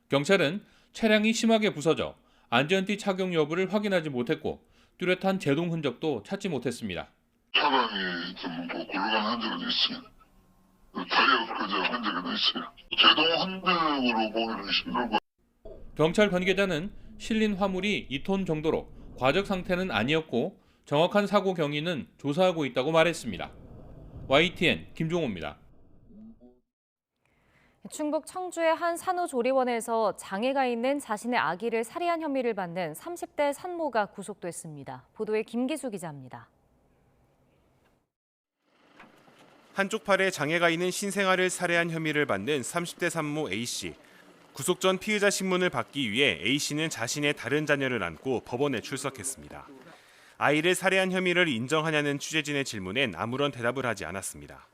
경찰은 차량이 심하게 부서져 안전띠 착용 여부를 확인하지 못했고 뚜렷한 제동 흔적도 찾지 못했습니다. 차량이 좀 굴러가는 흔적은 있어요. 타이어 끄적 흔적은 있어요. 제동 흔적으로 보기는 힘들고. 경찰 관계자는 실린 화물이 2톤 정도로 과적 상태는 아니었고 정확한 사고 경위는 조사하고 있다고 말했습니다. YTN 김종호입니다. 충북 청주의 한 산후조리원에서 장애가 있는 자신의 아기를 살해한 혐의를 받는 30대 산모가 구속됐습니다. 보도에 김기수 기자입니다. 한쪽 팔에 장애가 있는 신생아를 살해한 혐의를 받는 30대 산모 A씨. 구속 전 피의자 신문을 받기 위해 A씨는 자신의 다른 자녀를 안고 법원에 출석했습니다. 아이를 살해한 혐의를 인정하냐는 취재진의 질문엔 아무런 대답을 하지 않았습니다.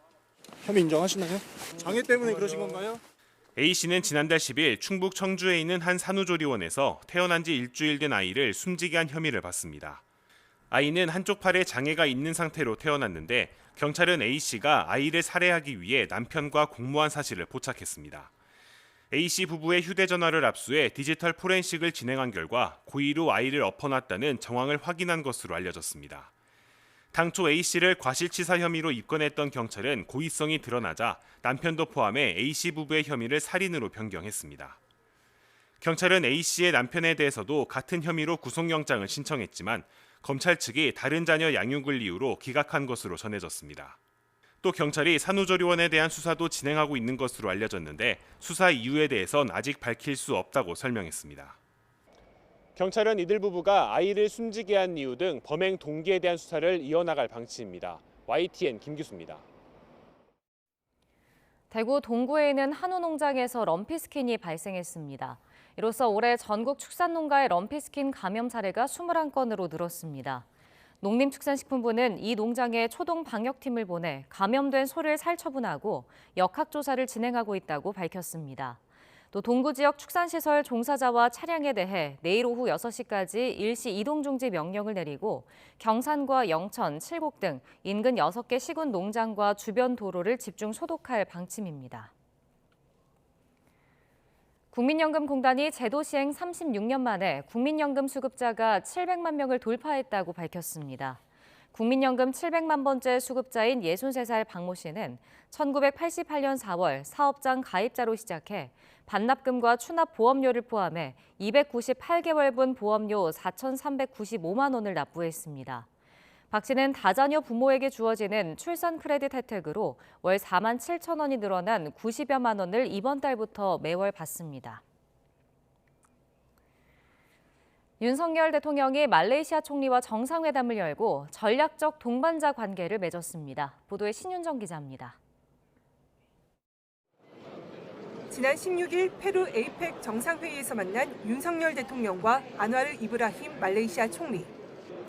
혐의 인정하시나요? 장애 때문에 그러신 건가요? A씨는 지난달 10일 충북 청주에 있는 한 산후조리원에서 태어난 지 일주일 된 아이를 숨지게 한 혐의를 받습니다. 아이는 한쪽 팔에 장애가 있는 상태로 태어났는데 경찰은 A씨가 아이를 살해하기 위해 남편과 공모한 사실을 포착했습니다. A씨 부부의 휴대전화를 압수해 디지털 포렌식을 진행한 결과 고의로 아이를 엎어놨다는 정황을 확인한 것으로 알려졌습니다. 당초 A씨를 과실치사 혐의로 입건했던 경찰은 고의성이 드러나자 남편도 포함해 A씨 부부의 혐의를 살인으로 변경했습니다. 경찰은 A씨의 남편에 대해서도 같은 혐의로 구속영장을 신청했지만 검찰 측이 다른 자녀 양육을 이유로 기각한 것으로 전해졌습니다. 또 경찰이 산후조리원에 대한 수사도 진행하고 있는 것으로 알려졌는데 수사 이유에 대해선 아직 밝힐 수 없다고 설명했습니다. 경찰은 이들 부부가 아이를 숨지게 한 이유 등 범행 동기에 대한 수사를 이어나갈 방침입니다. YTN 김규수입니다. 대구 동구에 있는 한우 농장에서 럼피스킨이 발생했습니다. 이로써 올해 전국 축산농가의 럼피스킨 감염 사례가 21건으로 늘었습니다. 농림축산식품부는 이 농장에 초동 방역팀을 보내 감염된 소를 살처분하고 역학조사를 진행하고 있다고 밝혔습니다. 또 동구 지역 축산시설 종사자와 차량에 대해 내일 오후 6시까지 일시 이동중지 명령을 내리고 경산과 영천, 칠곡 등 인근 6개 시군 농장과 주변 도로를 집중 소독할 방침입니다. 국민연금공단이 제도 시행 36년 만에 국민연금 수급자가 700만 명을 돌파했다고 밝혔습니다. 국민연금 700만 번째 수급자인 63살 박모 씨는 1988년 4월 사업장 가입자로 시작해 반납금과 추납 보험료를 포함해 298개월분 보험료 4,395만 원을 납부했습니다. 박 씨는 다자녀 부모에게 주어지는 출산 크레딧 혜택으로 월 4만 7천 원이 늘어난 90여만 원을 이번 달부터 매월 받습니다. 윤석열 대통령이 말레이시아 총리와 정상회담을 열고 전략적 동반자 관계를 맺었습니다. 보도에 신윤정 기자입니다. 지난 16일 페루 에이펙 정상회의에서 만난 윤석열 대통령과 안와르 이브라힘 말레이시아 총리.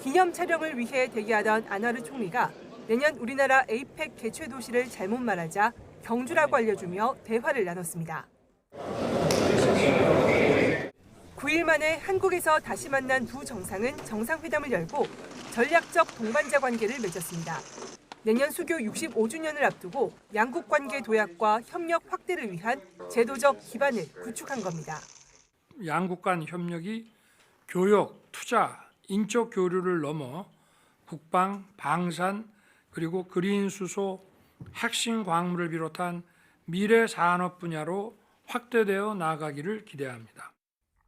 기념 촬영을 위해 대기하던 안와르 총리가 내년 우리나라 에이펙 개최 도시를 잘못 말하자 경주라고 알려주며 대화를 나눴습니다. 9일 만에 한국에서 다시 만난 두 정상은 정상회담을 열고 전략적 동반자 관계를 맺었습니다. 내년 수교 65주년을 앞두고 양국 관계 도약과 협력 확대를 위한 제도적 기반을 구축한 겁니다. 양국 간 협력이 교역, 투자, 인적 교류를 넘어 국방, 방산, 그리고 그린 수소, 핵심 광물을 비롯한 미래 산업 분야로 확대되어 나아가기를 기대합니다.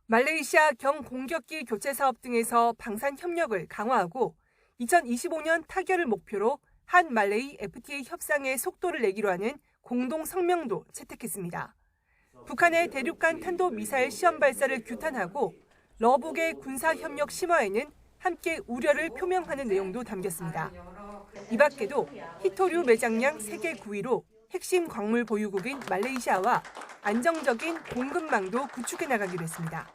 말레이시아 경공격기 교체 사업 등에서 방산 협력을 강화하고 2025년 타결을 목표로 한 말레이 FTA 협상의 속도를 내기로 하는 공동 성명도 채택했습니다. 북한의 대륙간 탄도미사일 시험 발사를 규탄하고 러북의 군사협력 심화에는 함께 우려를 표명하는 내용도 담겼습니다. 이 밖에도 히토류 매장량 세계 9위로 핵심 광물 보유국인 말레이시아와 안정적인 공급망도 구축해 나가기로 했습니다.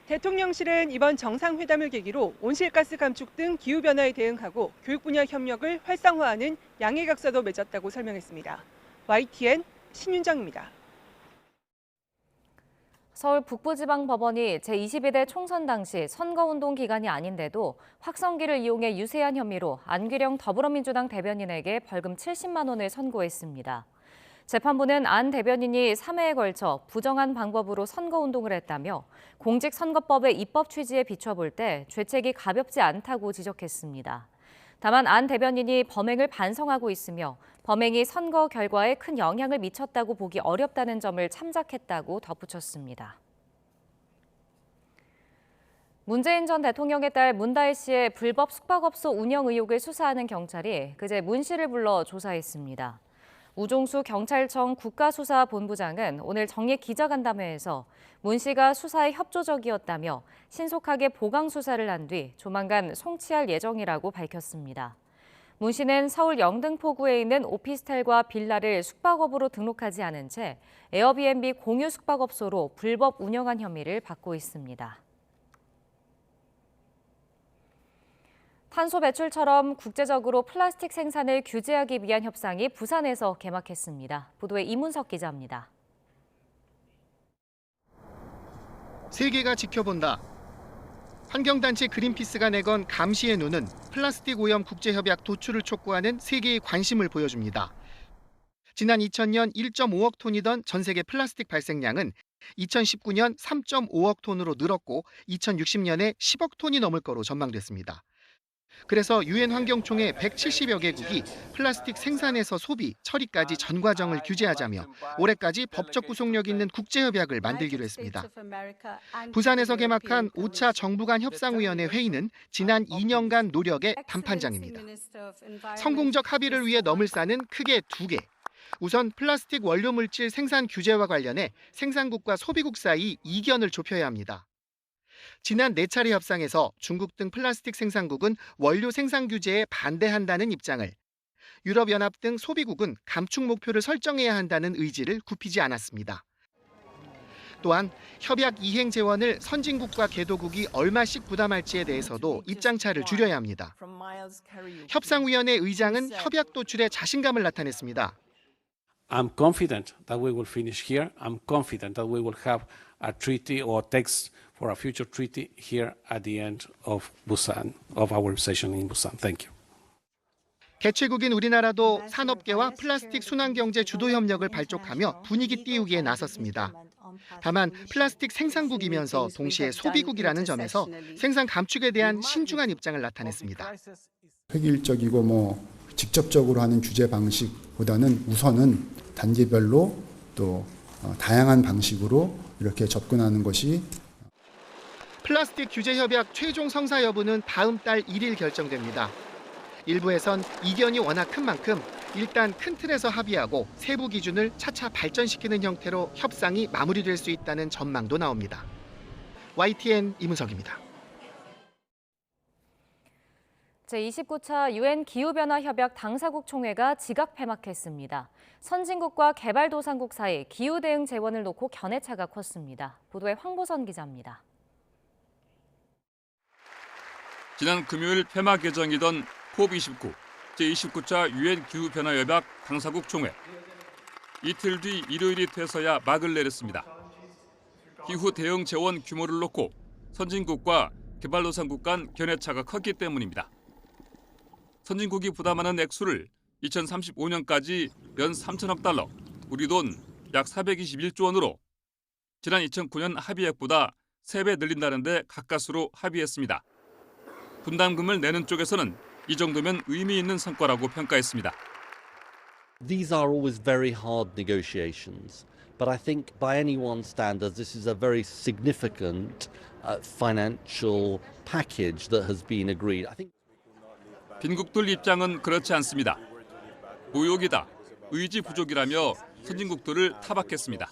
대통령실은 이번 정상회담을 계기로 온실가스 감축 등 기후변화에 대응하고 교육 분야 협력을 활성화하는 양해각서도 맺었다고 설명했습니다. YTN 신윤정입니다. 서울 북부지방법원이 제22대 총선 당시 선거운동 기간이 아닌데도 확성기를 이용해 유세한 혐의로 안규령 더불어민주당 대변인에게 벌금 70만 원을 선고했습니다. 재판부는 안 대변인이 3회에 걸쳐 부정한 방법으로 선거운동을 했다며 공직선거법의 입법 취지에 비춰볼 때 죄책이 가볍지 않다고 지적했습니다. 다만 안 대변인이 범행을 반성하고 있으며 범행이 선거 결과에 큰 영향을 미쳤다고 보기 어렵다는 점을 참작했다고 덧붙였습니다. 문재인 전 대통령의 딸 문다혜 씨의 불법 숙박업소 운영 의혹을 수사하는 경찰이 그제 문 씨를 불러 조사했습니다. 우종수 경찰청 국가수사본부장은 오늘 정례 기자간담회에서 문 씨가 수사에 협조적이었다며 신속하게 보강 수사를 한 뒤 조만간 송치할 예정이라고 밝혔습니다. 문 씨는 서울 영등포구에 있는 오피스텔과 빌라를 숙박업으로 등록하지 않은 채 에어비앤비 공유 숙박업소로 불법 운영한 혐의를 받고 있습니다. 탄소 배출처럼 국제적으로 플라스틱 생산을 규제하기 위한 협상이 부산에서 개막했습니다. 보도에 이문석 기자입니다. 세계가 지켜본다. 환경단체 그린피스가 내건 감시의 눈은 플라스틱 오염 국제협약 도출을 촉구하는 세계의 관심을 보여줍니다. 지난 2000년 1.5억 톤이던 전 세계 플라스틱 발생량은 2019년 3.5억 톤으로 늘었고 2060년에 10억 톤이 넘을 거로 전망됐습니다. 그래서 유엔 환경총회 170여 개국이 플라스틱 생산에서 소비, 처리까지 전 과정을 규제하자며 올해까지 법적 구속력 있는 국제협약을 만들기로 했습니다. 부산에서 개막한 5차 정부 간 협상위원회 회의는 지난 2년간 노력의 단판장입니다. 성공적 합의를 위해 넘을 산은 크게 두 개. 우선 플라스틱 원료 물질 생산 규제와 관련해 생산국과 소비국 사이 이견을 좁혀야 합니다. 지난 4차례 협상에서 중국 등 플라스틱 생산국은 원료 생산 규제에 반대한다는 입장을, 유럽연합 등 소비국은 감축 목표를 설정해야 한다는 의지를 굽히지 않았습니다. 또한 협약 이행 재원을 선진국과 개도국이 얼마씩 부담할지에 대해서도 입장차를 줄여야 합니다. 협상위원회 의장은 협약 도출에 자신감을 나타냈습니다. I'm confident that we will finish here. I'm confident that we will have a treaty or text for a future treaty here at the end of Busan, of our session in Busan. Thank you. 개최국인 우리나라도 산업계와 플라스틱 순환경제 주도 협력을 발족하며 분위기 띄우기에 나섰습니다. 다만 플라스틱 생산국이면서 동시에 소비국이라는 점에서 생산 감축에 대한 신중한 입장을 나타냈습니다. 획일적이고 직접적으로 하는 규제 방식보다는 우선은 단계별로 또 다양한 방식으로 이렇게 접근하는 것이. 플라스틱 규제 협약 최종 성사 여부는 다음 달 1일 결정됩니다. 일부에선 이견이 워낙 큰 만큼 일단 큰 틀에서 합의하고 세부 기준을 차차 발전시키는 형태로 협상이 마무리될 수 있다는 전망도 나옵니다. YTN 이문석입니다. 제29차 UN 기후변화협약 당사국 총회가 지각 폐막했습니다. 선진국과 개발도상국 사이 기후대응 재원을 놓고 견해차가 컸습니다. 보도에 황보선 기자입니다. 지난 금요일 폐막 예정이던 COP29, 제29차 UN 기후변화협약 당사국 총회. 이틀 뒤 일요일이 돼서야 막을 내렸습니다. 기후 대응 재원 규모를 놓고 선진국과 개발도상국 간 견해차가 컸기 때문입니다. 선진국이 부담하는 액수를 2035년까지 연 3천억 달러, 우리 돈 약 421조 원으로 지난 2009년 합의액보다 3배 늘린다는 데 가까스로 합의했습니다. 분담금을 내는 쪽에서는 이 정도면 의미 있는 성과라고 평가했습니다. These are always very hard negotiations, but I think by anyone's standards this is a very significant financial package that has been agreed. I think 빈국들 입장은 그렇지 않습니다. 모욕이다, 의지 부족이라며 선진국들을 타박했습니다.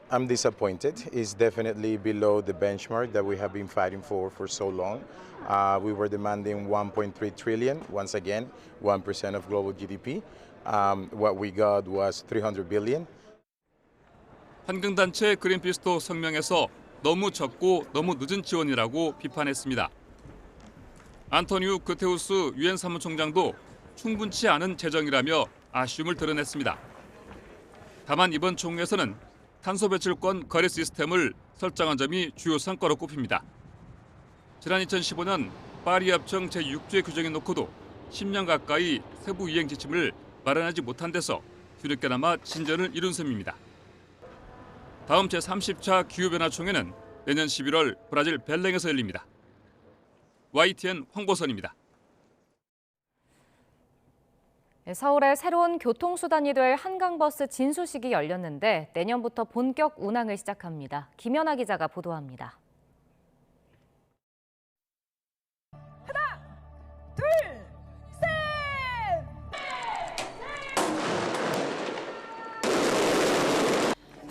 I'm disappointed. It's definitely below the benchmark that we have been fighting for so long. We were demanding 1.3 trillion, once again, 1% of global GDP. What we got was 300 billion. 환경단체 그린피스도 성명에서 너무 적고 너무 늦은 지원이라고 비판했습니다. 안토니우 구테우스 유엔 사무총장도 충분치 않은 재정이라며 아쉬움을 드러냈습니다. 다만 이번 총회에서는 탄소 배출권 거래 시스템을 설정한 점이 주요 성과로 꼽힙니다. 지난 2015년 파리 협정 제6조의 규정에 놓고도 10년 가까이 세부 이행 지침을 마련하지 못한 데서 뒤늦게나마 진전을 이룬 셈입니다. 다음 제30차 기후변화 총회는 내년 11월 브라질 벨랭에서 열립니다. YTN 황보선입니다. 서울의 새로운 교통수단이 될 한강버스 진수식이 열렸는데 내년부터 본격 운항을 시작합니다. 김연아 기자가 보도합니다. 하나, 둘, 셋!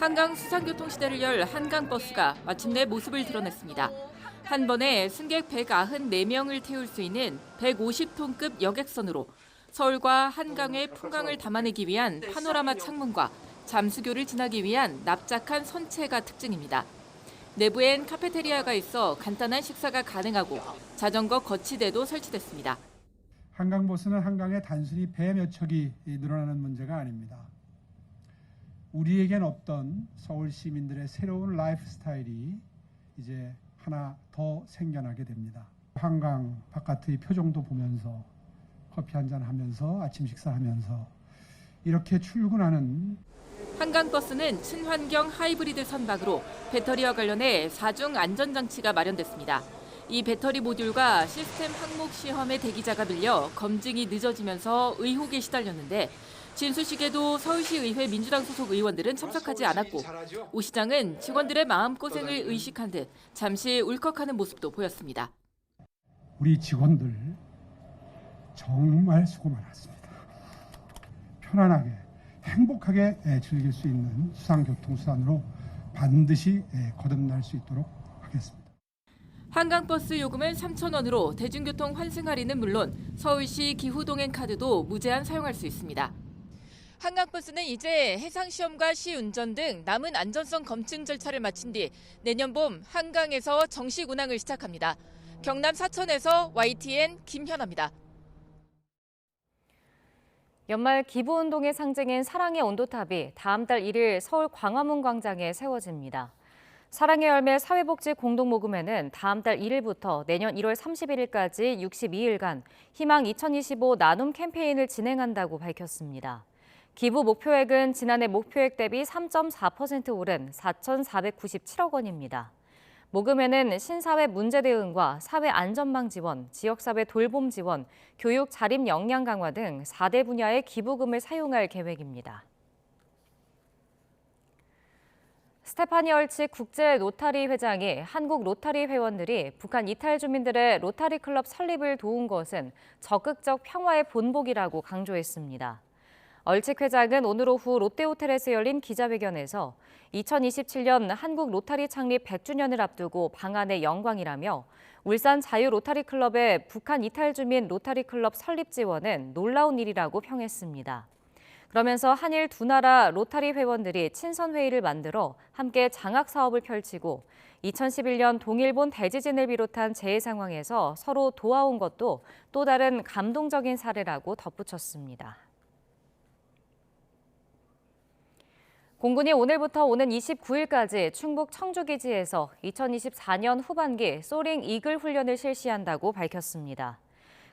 한강 수상교통 시대를 열 한강버스가 마침내 모습을 드러냈습니다. 한 번에 승객 194명을 태울 수 있는 150톤급 여객선으로 서울과 한강의 풍광을 담아내기 위한 파노라마 창문과 잠수교를 지나기 위한 납작한 선체가 특징입니다. 내부엔 카페테리아가 있어 간단한 식사가 가능하고 자전거 거치대도 설치됐습니다. 한강버스는 한강에 단순히 배 몇 척이 늘어나는 문제가 아닙니다. 우리에겐 없던 서울 시민들의 새로운 라이프 스타일이 이제 하나 더 생겨나게 됩니다. 한강 바깥의 표정도 보면서 커피 한잔 하면서 아침 식사하면서 이렇게 출근하는 한강버스는 친환경 하이브리드 선박으로 배터리와 관련해 4중 안전장치가 마련됐습니다. 이 배터리 모듈과 시스템 항목 시험의 대기자가 밀려 검증이 늦어지면서 의혹에 시달렸는데 진수식에도 서울시의회 민주당 소속 의원들은 참석하지 않았고 오 시장은 직원들의 마음고생을 의식한 듯 잠시 울컥하는 모습도 보였습니다. 우리 직원들 정말 수고 많았습니다. 편안하게 행복하게 즐길 수 있는 수상교통수단으로 반드시 거듭날 수 있도록 하겠습니다. 한강버스 요금은 3,000원으로 대중교통 환승 할인은 물론 서울시 기후동행 카드도 무제한 사용할 수 있습니다. 한강버스는 이제 해상시험과 시운전 등 남은 안전성 검증 절차를 마친 뒤 내년 봄 한강에서 정식 운항을 시작합니다. 경남 사천에서 YTN 김현아입니다. 연말 기부운동의 상징인 사랑의 온도탑이 다음 달 1일 서울 광화문 광장에 세워집니다. 사랑의 열매 사회복지 공동모금회는 다음 달 1일부터 내년 1월 31일까지 62일간 희망 2025 나눔 캠페인을 진행한다고 밝혔습니다. 기부 목표액은 지난해 목표액 대비 3.4% 오른 4,497억 원입니다. 모금회는 신사회 문제 대응과 사회 안전망 지원, 지역사회 돌봄 지원, 교육 자립 역량 강화 등 4대 분야의 기부금을 사용할 계획입니다. 스테파니 얼치 국제 로타리 회장이 한국 로타리 회원들이 북한 이탈 주민들의 로타리 클럽 설립을 도운 것은 적극적 평화의 본보기라고 강조했습니다. 얼칙 회장은 오늘 오후 롯데호텔에서 열린 기자회견에서 2027년 한국 로타리 창립 100주년을 앞두고 방한의 영광이라며 울산 자유 로타리 클럽의 북한 이탈 주민 로타리 클럽 설립 지원은 놀라운 일이라고 평했습니다. 그러면서 한일 두 나라 로타리 회원들이 친선회의를 만들어 함께 장학 사업을 펼치고 2011년 동일본 대지진을 비롯한 재해 상황에서 서로 도와온 것도 또 다른 감동적인 사례라고 덧붙였습니다. 공군이 오늘부터 오는 29일까지 충북 청주기지에서 2024년 후반기 소링 이글 훈련을 실시한다고 밝혔습니다.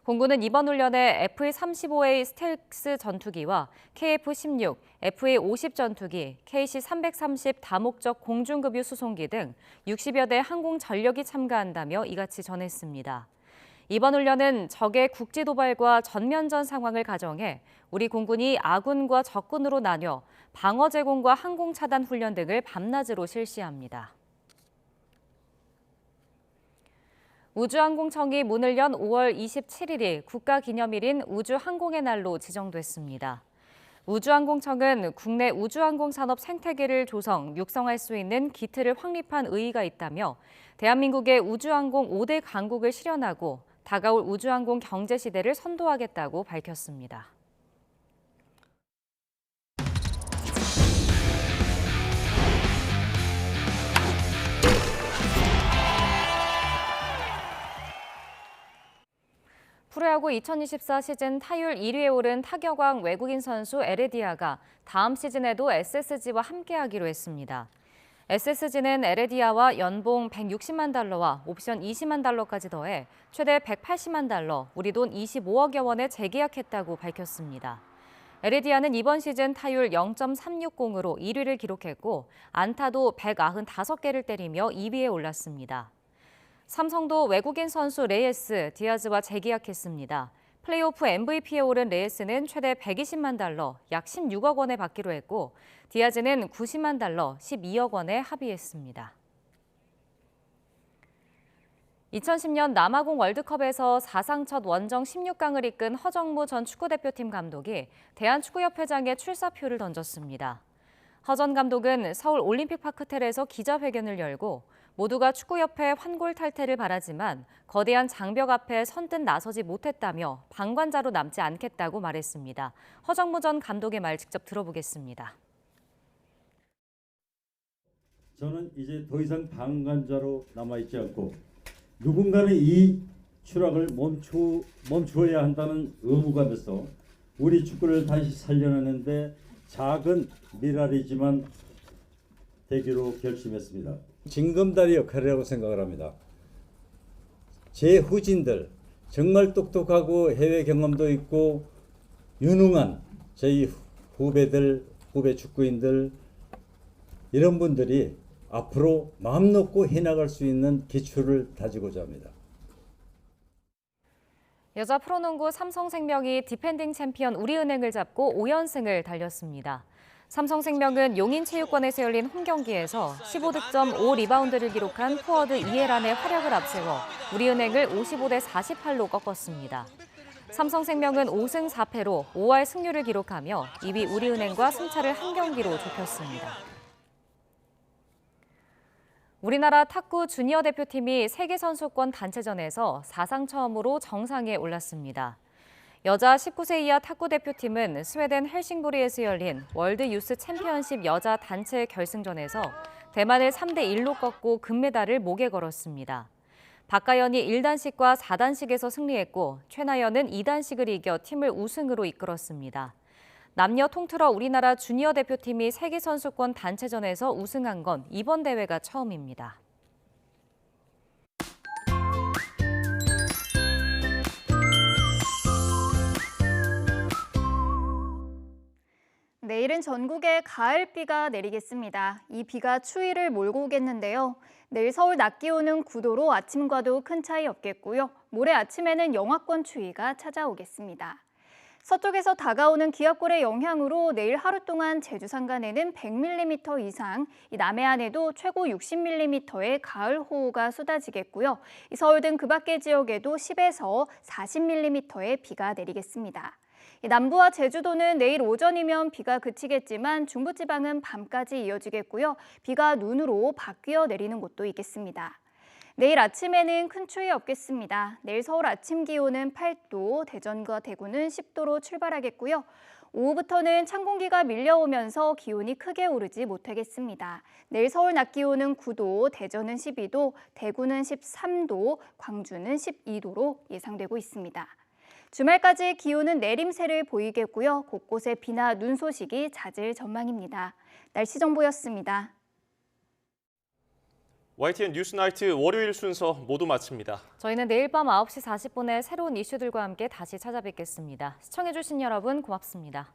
공군은 이번 훈련에 F-35A 스텔스 전투기와 KF-16, FA-50 전투기, KC-330 다목적 공중급유 수송기 등 60여 대 항공 전력이 참가한다며 이같이 전했습니다. 이번 훈련은 적의 국지 도발과 전면전 상황을 가정해 우리 공군이 아군과 적군으로 나뉘어 방어 제공과 항공 차단 훈련 등을 밤낮으로 실시합니다. 우주항공청이 문을 연 5월 27일이 국가기념일인 우주항공의 날로 지정됐습니다. 우주항공청은 국내 우주항공 산업 생태계를 육성할 수 있는 기틀을 확립한 의의가 있다며 대한민국의 우주항공 5대 강국을 실현하고 다가올 우주항공 경제 시대를 선도하겠다고 밝혔습니다. 프로야구 2024 시즌 타율 1위에 오른 타격왕 외국인 선수 에레디아가 다음 시즌에도 SSG와 함께하기로 했습니다. SSG는 에레디아와 연봉 160만 달러와 옵션 20만 달러까지 더해 최대 180만 달러, 우리 돈 25억여 원에 재계약했다고 밝혔습니다. 에레디아는 이번 시즌 타율 0.360으로 1위를 기록했고 안타도 195개를 때리며 2위에 올랐습니다. 삼성도 외국인 선수 레이스 디아즈와 재계약했습니다. 플레이오프 MVP에 오른 레이스는 최대 120만 달러, 약 16억 원에 받기로 했고 디아즈는 90만 달러, 12억 원에 합의했습니다. 2010년 남아공 월드컵에서 사상 첫 원정 16강을 이끈 허정무 전 축구대표팀 감독이 대한축구협회장에 출사표를 던졌습니다. 허 전 감독은 서울 올림픽파크텔에서 기자회견을 열고 모두가 축구협회 환골 탈퇴를 바라지만 거대한 장벽 앞에 선뜻 나서지 못했다며 방관자로 남지 않겠다고 말했습니다. 허정무 전 감독의 말 직접 들어보겠습니다. 저는 이제 더 이상 방관자로 남아있지 않고 누군가는 이 추락을 멈추어야 한다는 의무감에서 우리 축구를 다시 살려내는데 작은 미랄이지만 되기로 결심했습니다. 징검다리 역할이라고 생각을 합니다. 제 후진들, 정말 똑똑하고 해외 경험도 있고 유능한 저희 후배 축구인들, 이런 분들이 앞으로 마음 놓고 해나갈 수 있는 기초를 다지고자 합니다. 여자 프로농구 삼성생명이 디펜딩 챔피언 우리은행을 잡고 5연승을 달렸습니다. 삼성생명은 용인체육관에서 열린 홈경기에서 15득점 5리바운드를 기록한 포워드 이해란의 활약을 앞세워 우리은행을 55대 48로 꺾었습니다. 삼성생명은 5승 4패로 5할 승률을 기록하며 2위 우리은행과 승차를 한 경기로 좁혔습니다. 우리나라 탁구 주니어 대표팀이 세계선수권 단체전에서 사상 처음으로 정상에 올랐습니다. 여자 19세 이하 탁구 대표팀은 스웨덴 헬싱보리에서 열린 월드 유스 챔피언십 여자 단체 결승전에서 대만을 3대1로 꺾고 금메달을 목에 걸었습니다. 박가연이 1단식과 4단식에서 승리했고 최나연은 2단식을 이겨 팀을 우승으로 이끌었습니다. 남녀 통틀어 우리나라 주니어 대표팀이 세계선수권 단체전에서 우승한 건 이번 대회가 처음입니다. 내일은 전국에 가을비가 내리겠습니다. 이 비가 추위를 몰고 오겠는데요. 내일 서울 낮 기온은 9도로 아침과도 큰 차이 없겠고요. 모레 아침에는 영하권 추위가 찾아오겠습니다. 서쪽에서 다가오는 기압골의 영향으로 내일 하루 동안 제주 산간에는 100mm 이상, 남해안에도 최고 60mm의 가을 호우가 쏟아지겠고요. 서울 등 그 밖의 지역에도 10에서 40mm의 비가 내리겠습니다. 남부와 제주도는 내일 오전이면 비가 그치겠지만 중부지방은 밤까지 이어지겠고요. 비가 눈으로 바뀌어 내리는 곳도 있겠습니다. 내일 아침에는 큰 추위 없겠습니다. 내일 서울 아침 기온은 8도, 대전과 대구는 10도로 출발하겠고요. 오후부터는 찬 공기가 밀려오면서 기온이 크게 오르지 못하겠습니다. 내일 서울 낮 기온은 9도, 대전은 12도, 대구는 13도, 광주는 12도로 예상되고 있습니다. 주말까지 기온은 내림세를 보이겠고요. 곳곳에 비나 눈 소식이 잦을 전망입니다. 날씨 정보였습니다. YTN 뉴스나이트 월요일 순서 모두 마칩니다. 저희는 내일 밤 9시 40분에 새로운 이슈들과 함께 다시 찾아뵙겠습니다. 시청해주신 여러분 고맙습니다.